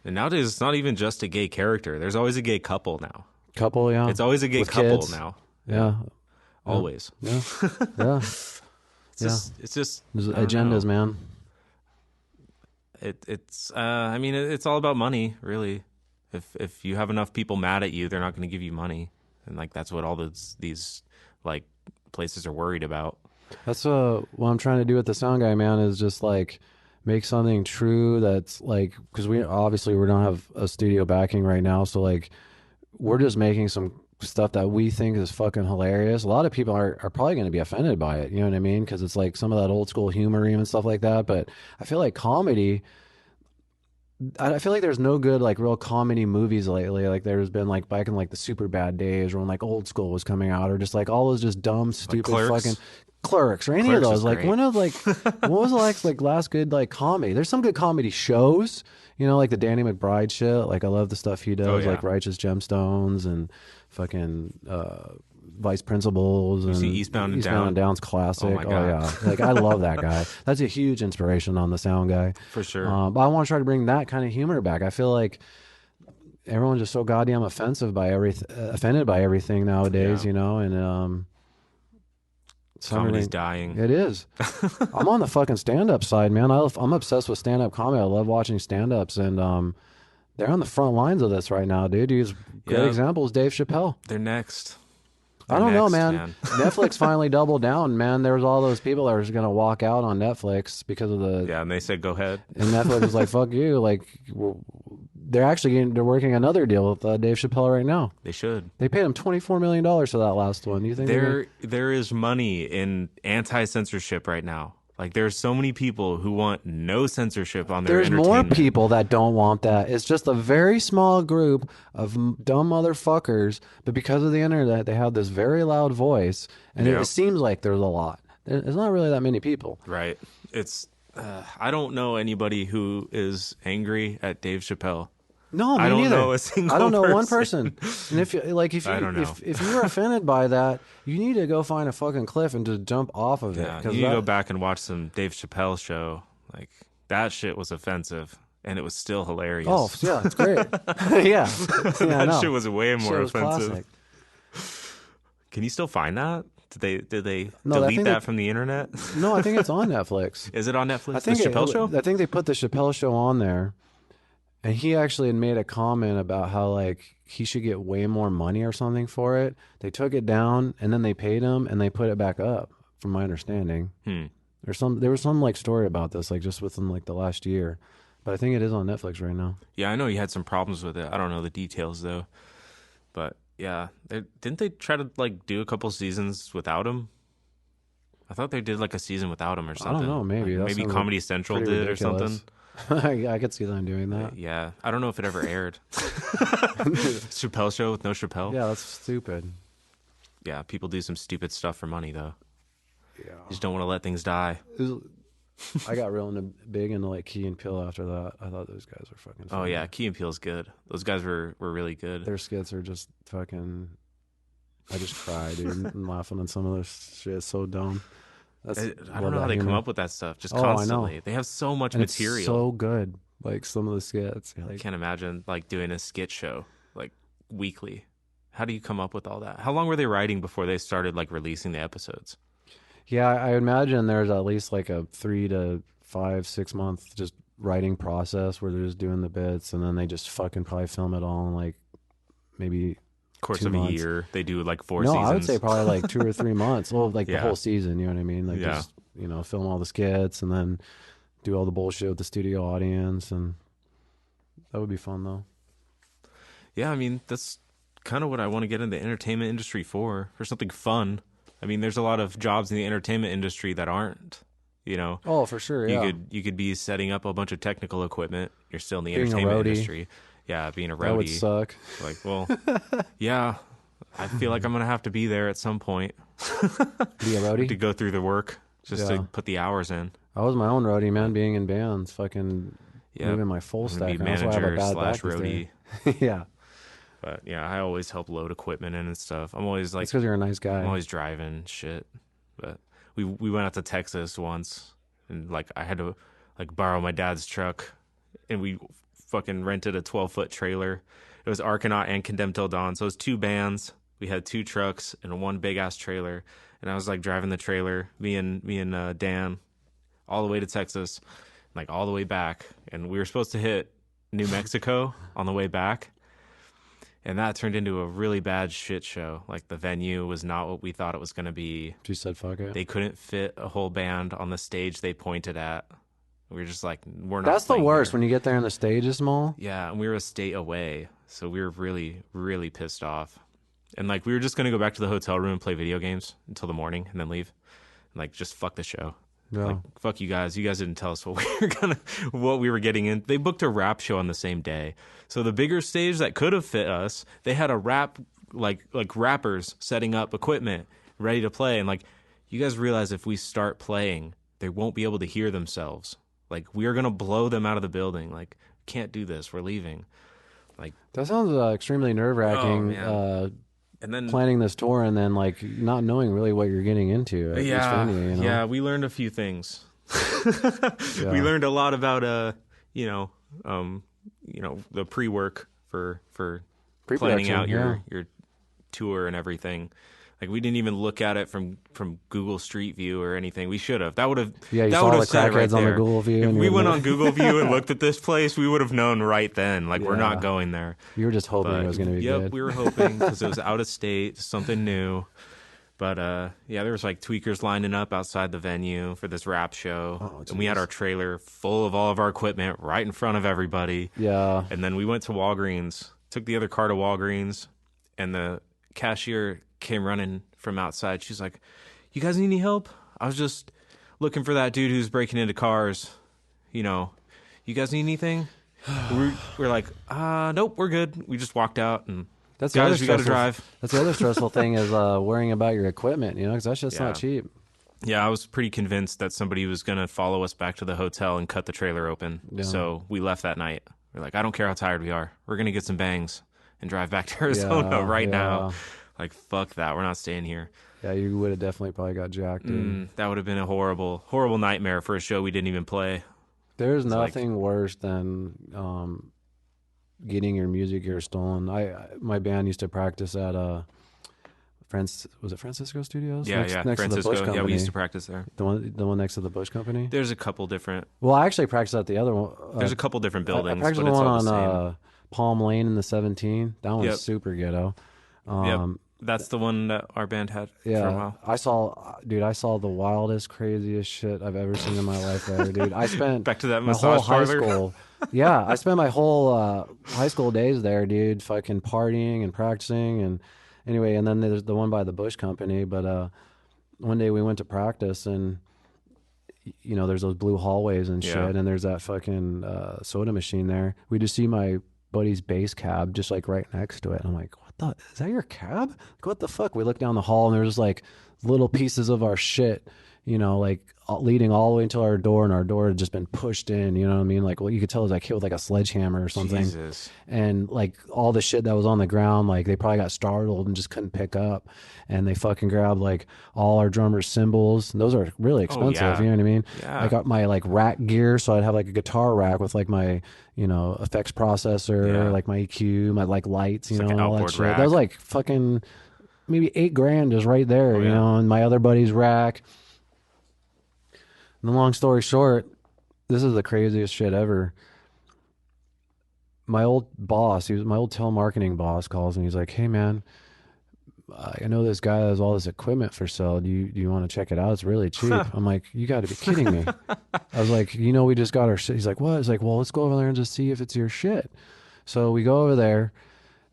And nowadays, it's not even just a gay character. There's always a gay couple now. Couple, yeah. It's always a gay with couple kids. now. Yeah. Always. Yeah. Yeah. It's just There's agendas, man. I mean, it's all about money, really. If you have enough people mad at you, they're not going to give you money, and like that's what all these like places are worried about. That's what I'm trying to do with the sound guy, man, is just like make something true that's like, because we don't have a studio backing right now, so like we're just making some stuff that we think is fucking hilarious. A lot of people are probably going to be offended by it, you know what I mean? Because it's like some of that old school humor and stuff like that. But I feel like comedy, I feel like there's no good like real comedy movies lately. Like there's been like back in like the super bad days, or when like Old School was coming out, or just like all those just dumb, stupid fucking Clerks or any of those. Like when of like what was like last good like comedy? There's some good comedy shows, you know, like the Danny McBride shit. Like I love the stuff he does, like Righteous Gemstones and fucking Vice Principals and Eastbound and Down's classic. Oh my God. Yeah, like I love that guy. That's a huge inspiration on the sound guy for sure. But I want to try to bring that kind of humor back. I feel like everyone's just so goddamn offended by everything nowadays, you know, and comedy's dying. It is. I'm on the fucking stand-up side, man. I'm obsessed with stand-up comedy. I love watching stand-ups, and they're on the front lines of this right now, dude. Great example is Dave Chappelle. They're next. I don't know, man. Netflix finally doubled down, man. There was all those people that were going to walk out on Netflix because of the... Yeah, and they said, go ahead. And Netflix was like, fuck you. Like, they're working another deal with Dave Chappelle right now. They should. They paid him $24 million for that last one. Do you think there is money in anti-censorship right now? Like, there's so many people who want no censorship on their There's more entertainment. people that don't want that. It's just a very small group of dumb motherfuckers, but because of the internet, they have this very loud voice, and Yep. it seems like there's a lot. There's not really that many people. Right. It's I don't know anybody who is angry at Dave Chappelle. No, me I don't neither. know a single I don't know one person. person. And if you I don't know. if you're offended by that, you need to go find a fucking cliff and just jump off of it. Yeah, 'Cause you need to go that- back and watch some Dave Chappelle show. Like, that shit was offensive, and it was still hilarious. Oh yeah, it's great. yeah, I that know. shit was way more Shit was offensive. classic. Can you still find that? Did they No, I delete think that they- from the internet? No, I think it's on Netflix. Is it on Netflix? I think the Chappelle show? I think they put the Chappelle show on there, and he actually had made a comment about how like he should get way more money or something for it. They took it down and then they paid him and they put it back up, from my understanding. There was some like story about this like just within like the last year, but I think it is on Netflix right now. Yeah, I know he had some problems with it. I don't know the details though, but yeah, didn't they try to like do a couple seasons without him? I thought they did like a season without him or I something. don't know, maybe Like, that maybe sounds Comedy Central pretty did ridiculous. or something. I could see them doing that. Yeah, I don't know if it ever aired. Chappelle show with no Chappelle. Yeah, that's stupid. Yeah, people do some stupid stuff for money though. Yeah. You just don't want to let things die. I got real big into like Key and Peele after that. I thought those guys were fucking funny. Oh yeah, Key and Peele's good. Those guys were really good. Their skits are just fucking. I just cry, dude. I'm laughing at some of their shit. It's so dumb. I don't know how they come up with that stuff just Oh, I know. constantly. They have so much and material. It's so good. Like some of the skits. I Like, can't imagine like doing a skit show like weekly. How do you come up with all that? How long were they writing before they started like releasing the episodes? yeah, I imagine there's at least like a 3 to 5, 6 month just writing process where they're just doing the bits and then they just fucking probably film it all in like maybe Course 2 of a months. year, they do like 4 No, seasons. I would say probably like 2 or 3 months. Well, like Yeah. the whole season, you know what I mean? Like Yeah. just, film all the skits and then do all the bullshit with the studio audience, and that would be fun though. Yeah, I mean that's kind of what I want to get in the entertainment industry for something fun. I mean, there's a lot of jobs in the entertainment industry that aren't. Oh, for sure, yeah. You could be setting up a bunch of technical equipment. You're still in the Being a entertainment roadie. industry. Yeah, being a roadie. That would suck. Like, well, yeah, I feel like I'm gonna have to be there at some point Be a to roadie. go through the work just Yeah. to put the hours in. I was my own roadie, man. Being in bands, fucking Yeah, moving my full I'm gonna stack. be That's why I have a manager bad slash back these roadie. days. Yeah, But yeah, I always help load equipment in and stuff. I'm always like, it's because you're a nice guy. I'm always driving shit. But we went out to Texas once, and like I had to like borrow my dad's truck, and we fucking rented a 12-foot trailer. It was Argonaut and Condemned Till Dawn, so it was 2 bands. We had 2 trucks and 1 big ass trailer, and I was like driving the trailer, me and Dan, all the way to Texas, like all the way back, and we were supposed to hit New Mexico on the way back. And that turned into a really bad shit show. Like the venue was not what we thought it was going to be. She said, "Fuck it." They couldn't fit a whole band on the stage they pointed at. We were just like, we're not. That's the playing worst here. when you get there and the stage is small. Yeah, and we were a state away, so we were really, really pissed off. And like, we were just going to go back to the hotel room and play video games until the morning, and then leave. And, like, just fuck the show. Yeah. Like, fuck you guys. You guys didn't tell us what we were getting in. They booked a rap show on the same day. So the bigger stage that could have fit us, they had a rap, like rappers setting up equipment ready to play. And like, you guys realize if we start playing, they won't be able to hear themselves. Like, we are going to blow them out of the building. Like, can't do this. We're leaving. Like, That sounds extremely nerve wracking. Oh, and then Planning this tour and then like not knowing really what you're getting into. At each venue, yeah, we learned a few things. Yeah. We learned a lot about the pre-work for planning out Pre-production, your tour and everything. Like, we didn't even look at it from Google Street View or anything. We should have. That would have. Yeah, you that saw would all have the said it right crackheads on the there. Google View. If and we you went were- on Google View and looked at this place, we would have known right then. Like, we're Yeah. not going there. You were just hoping But, it was going to be yep, good. we were hoping because it was out of state, something new. But yeah, there was like tweakers lining up outside the venue for this rap show, Oh, and we had jeez. our trailer full of all of our equipment right in front of everybody. Yeah. And then we went to Walgreens, took the other car to Walgreens, and the cashier came running from outside. She's like, "You guys need any help?" I was just looking for that dude who's breaking into cars. You know, you guys need anything? We're like, nope, we're good. We just walked out and That's guys, we got to drive. That's the other stressful thing is worrying about your equipment, you know, because that's just not cheap. Yeah, I was pretty convinced that somebody was going to follow us back to the hotel and cut the trailer open. Yeah. So we left that night. We're like, I don't care how tired we are. We're going to get some bangs and drive back to Arizona now. Like, fuck that. We're not staying here. Yeah, you would have definitely probably got jacked, dude. That would have been a horrible, horrible nightmare for a show we didn't even play. There's nothing worse than getting your music gear stolen. My band used to practice at was it Francisco Studios? Next Francisco. To the Bush Company. Yeah, we used to practice there. The one next to the Bush Company. There's a couple different. Well, I actually practiced at the other one. There's a couple different buildings, I practiced but it's one all the on same. Palm Lane in the 17. That one's super ghetto. That's the one that our band had for a while. I saw the wildest, craziest shit I've ever seen in my life there, dude. I spent back to that my massage whole high parlor. school. Yeah, I spent my whole high school days there, dude, fucking partying and practicing. And anyway, and then there's the one by the Bush Company. But one day we went to practice, and you know, there's those blue hallways and shit, and there's that fucking soda machine there. We just see my buddy's bass cab just like right next to it. I'm like, is that your cab? Like, what the fuck? We look down the hall and there's like little pieces of our shit, you know, like leading all the way until our door, and our door had just been pushed in, you know what I mean? Like, what you could tell was like hit with like a sledgehammer or something. Jesus. And like all the shit that was on the ground, like they probably got startled and just couldn't pick up. And they fucking grabbed like all our drummer's cymbals. And those are really expensive, you know what I mean? Yeah. I got my like rack gear, so I'd have like a guitar rack with like my, you know, effects processor, like my EQ, my like lights, you know, like all that shit. rack. That was like fucking maybe $8,000 just right there, you know, and my other buddy's rack. And the long story short, this is the craziest shit ever. My old boss, my old telemarketing boss calls me. He's like, "Hey man, I know this guy has all this equipment for sale. Do you want to check it out? It's really cheap." I'm like, "You got to be kidding me." I was like, "You know, we just got our shit." He's like, "What?" He's like, "Well, let's go over there and just see if it's your shit." So we go over there,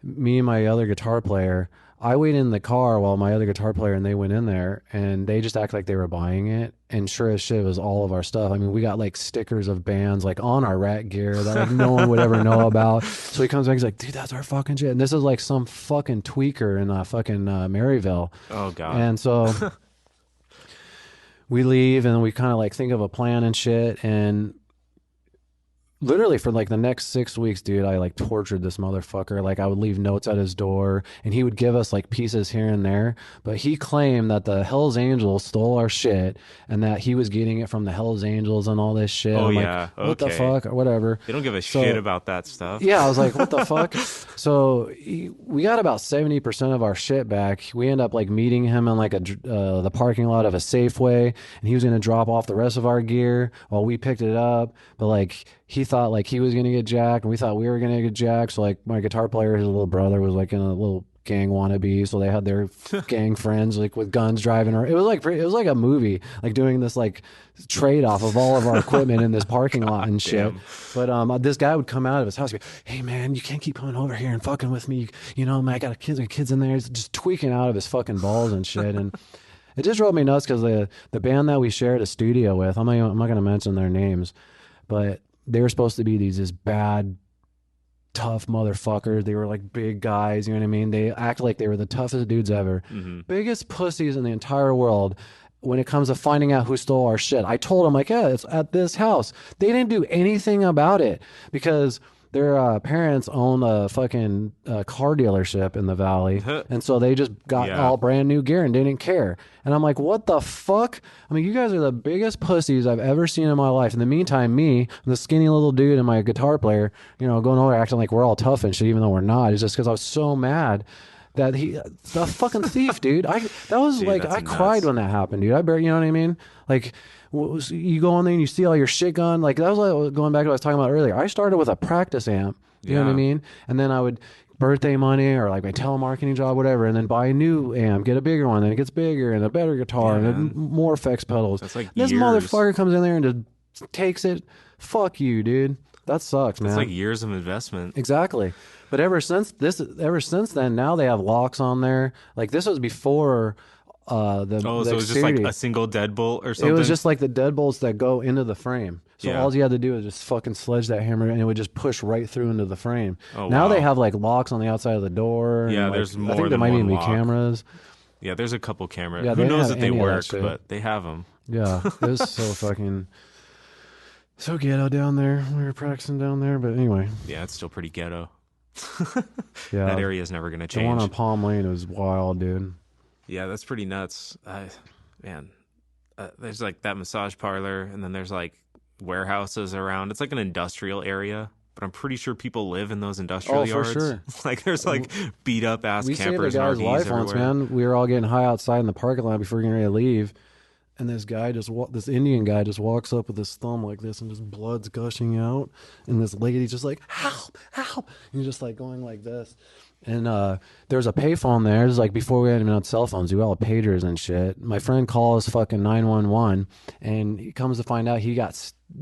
me and my other guitar player. I waited in the car while my other guitar player and they went in there, and they just act like they were buying it. And sure as shit, it was all of our stuff. I mean, we got like stickers of bands like on our rack gear that like no one would ever know about. So he comes back, he's like, "Dude, that's our fucking shit." And this is like some fucking tweaker in fucking Maryville. Oh God. And so we leave and we kind of like think of a plan and shit. And literally for like the next 6 weeks, dude, I like tortured this motherfucker. Like I would leave notes at his door and he would give us like pieces here and there, but he claimed that the Hells Angels stole our shit and that he was getting it from the Hells Angels and all this shit. Oh, I'm yeah. Like, what the fuck or whatever. They don't give a shit about that stuff. Yeah. I was like, what the fuck? So we got about 70% of our shit back. We end up like meeting him in like the parking lot of a Safeway, and he was going to drop off the rest of our gear while we picked it up. But like, he thought like he was going to get jacked, and we thought we were going to get jacked. So like my guitar player, his little brother was like in a little gang wannabe. So they had their gang friends like with guns driving around. It was like a movie, like doing this like trade off of all of our equipment in this parking lot and shit. But this guy would come out of his house and go, "Hey man, you can't keep coming over here and fucking with me. You know, man, I got kids in there." He's just tweaking out of his fucking balls and shit. And it just drove me nuts because the band that we shared a studio with, I'm not going to mention their names, but they were supposed to be these bad, tough motherfuckers. They were like big guys, you know what I mean? They act like they were the toughest dudes ever. Mm-hmm. Biggest pussies in the entire world when it comes to finding out who stole our shit. I told them, like, yeah, it's at this house. They didn't do anything about it because their parents own a fucking car dealership in the valley. And so they just got all brand new gear and didn't care. And I'm like, what the fuck? I mean, you guys are the biggest pussies I've ever seen in my life. In the meantime, me, the skinny little dude and my guitar player, you know, going over acting like we're all tough and shit, even though we're not. It's just because I was so mad that the fucking thief, dude. I cried when that happened, dude. You know what I mean? Like, you go on there and you see all your shit gone. Like, that was like going back to what I was talking about earlier. I started with a practice amp, you know what I mean? And then I would birthday money or like my telemarketing job, whatever, and then buy a new amp, get a bigger one, then it gets bigger and a better guitar and more effects pedals. That's like this years. Motherfucker comes in there and just takes it. Fuck you, dude. That sucks, man. It's like years of investment. Exactly. But ever since then, now they have locks on there. Like, this was before the Oh, so it was just like a single deadbolt or something? It was just like the deadbolts that go into the frame. So Yeah. all you had to do was just fucking sledge that hammer, and it would just push right through into the frame. Oh, now wow. they have like locks on the outside of the door. Yeah, and, like, there's more I think there than might one even be lock. cameras. Yeah, there's a couple cameras. Yeah, Who they knows have that they any of that work, shit. but they have them. Yeah, it was so fucking so ghetto down there. We were practicing down there, but anyway. Yeah, it's still pretty ghetto. Yeah, That area is never going to the one change. on Palm Lane was wild, dude. Yeah, that's pretty nuts. Man, there's like that massage parlor, and then there's like warehouses around. It's like an industrial area, but I'm pretty sure people live in those industrial yards. For sure. Like there's like beat up ass We saved a campers and guy's RVs life everywhere. once, man. We were all getting high outside in the parking lot before getting ready to leave, and this guy this Indian guy just walks up with his thumb like this, and just blood's gushing out, and this lady's just like, help, help, and he's just like going like this. And there's a payphone there. It's like before we had even had cell phones, we all had pagers and shit. My friend calls fucking 911, and he comes to find out he got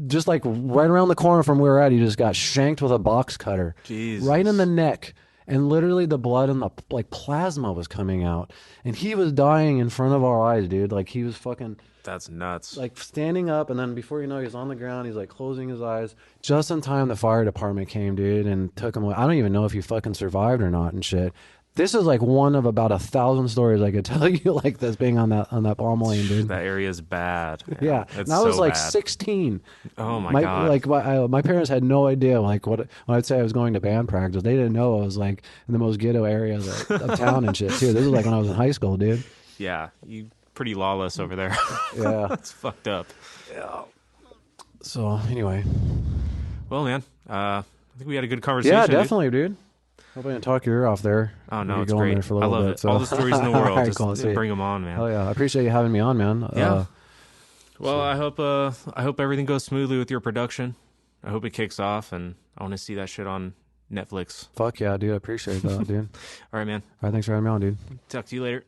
just like right around the corner from where we're at. He just got shanked with a box cutter, Jesus. right in the neck, and literally the blood and the like plasma was coming out, and he was dying in front of our eyes, dude. Like he was fucking. That's nuts. Like standing up, and then before you know, he's on the ground. He's like closing his eyes. Just in time, the fire department came, dude, and took him away. I don't even know if he fucking survived or not and shit. This is like one of about 1,000 stories I could tell you like this being on that Palm Lane, dude. That area is bad. Yeah, It's and I was so like bad. 16. Oh my god. Like my parents had no idea. Like when I'd say I was going to band practice, they didn't know I was like in the most ghetto area of town and shit too. This was like when I was in high school, dude. Yeah, you pretty lawless over there. Yeah. That's fucked up. Yeah. So anyway, Well, man, I think we had a good conversation. yeah, dude. definitely, dude. Hope I didn't talk your ear off there. Oh no, You're it's going great. there for a I little love bit, it. so. All the stories in the world. All right, Just cool, sweet. bring them on, man. Oh yeah, I appreciate you having me on, man. Yeah. Well, I hope everything goes smoothly with your production. I hope it kicks off, and I want to see that shit on Netflix. Fuck yeah, dude. I appreciate that, dude. All right, man. All right, thanks for having me on, dude. Talk to you later.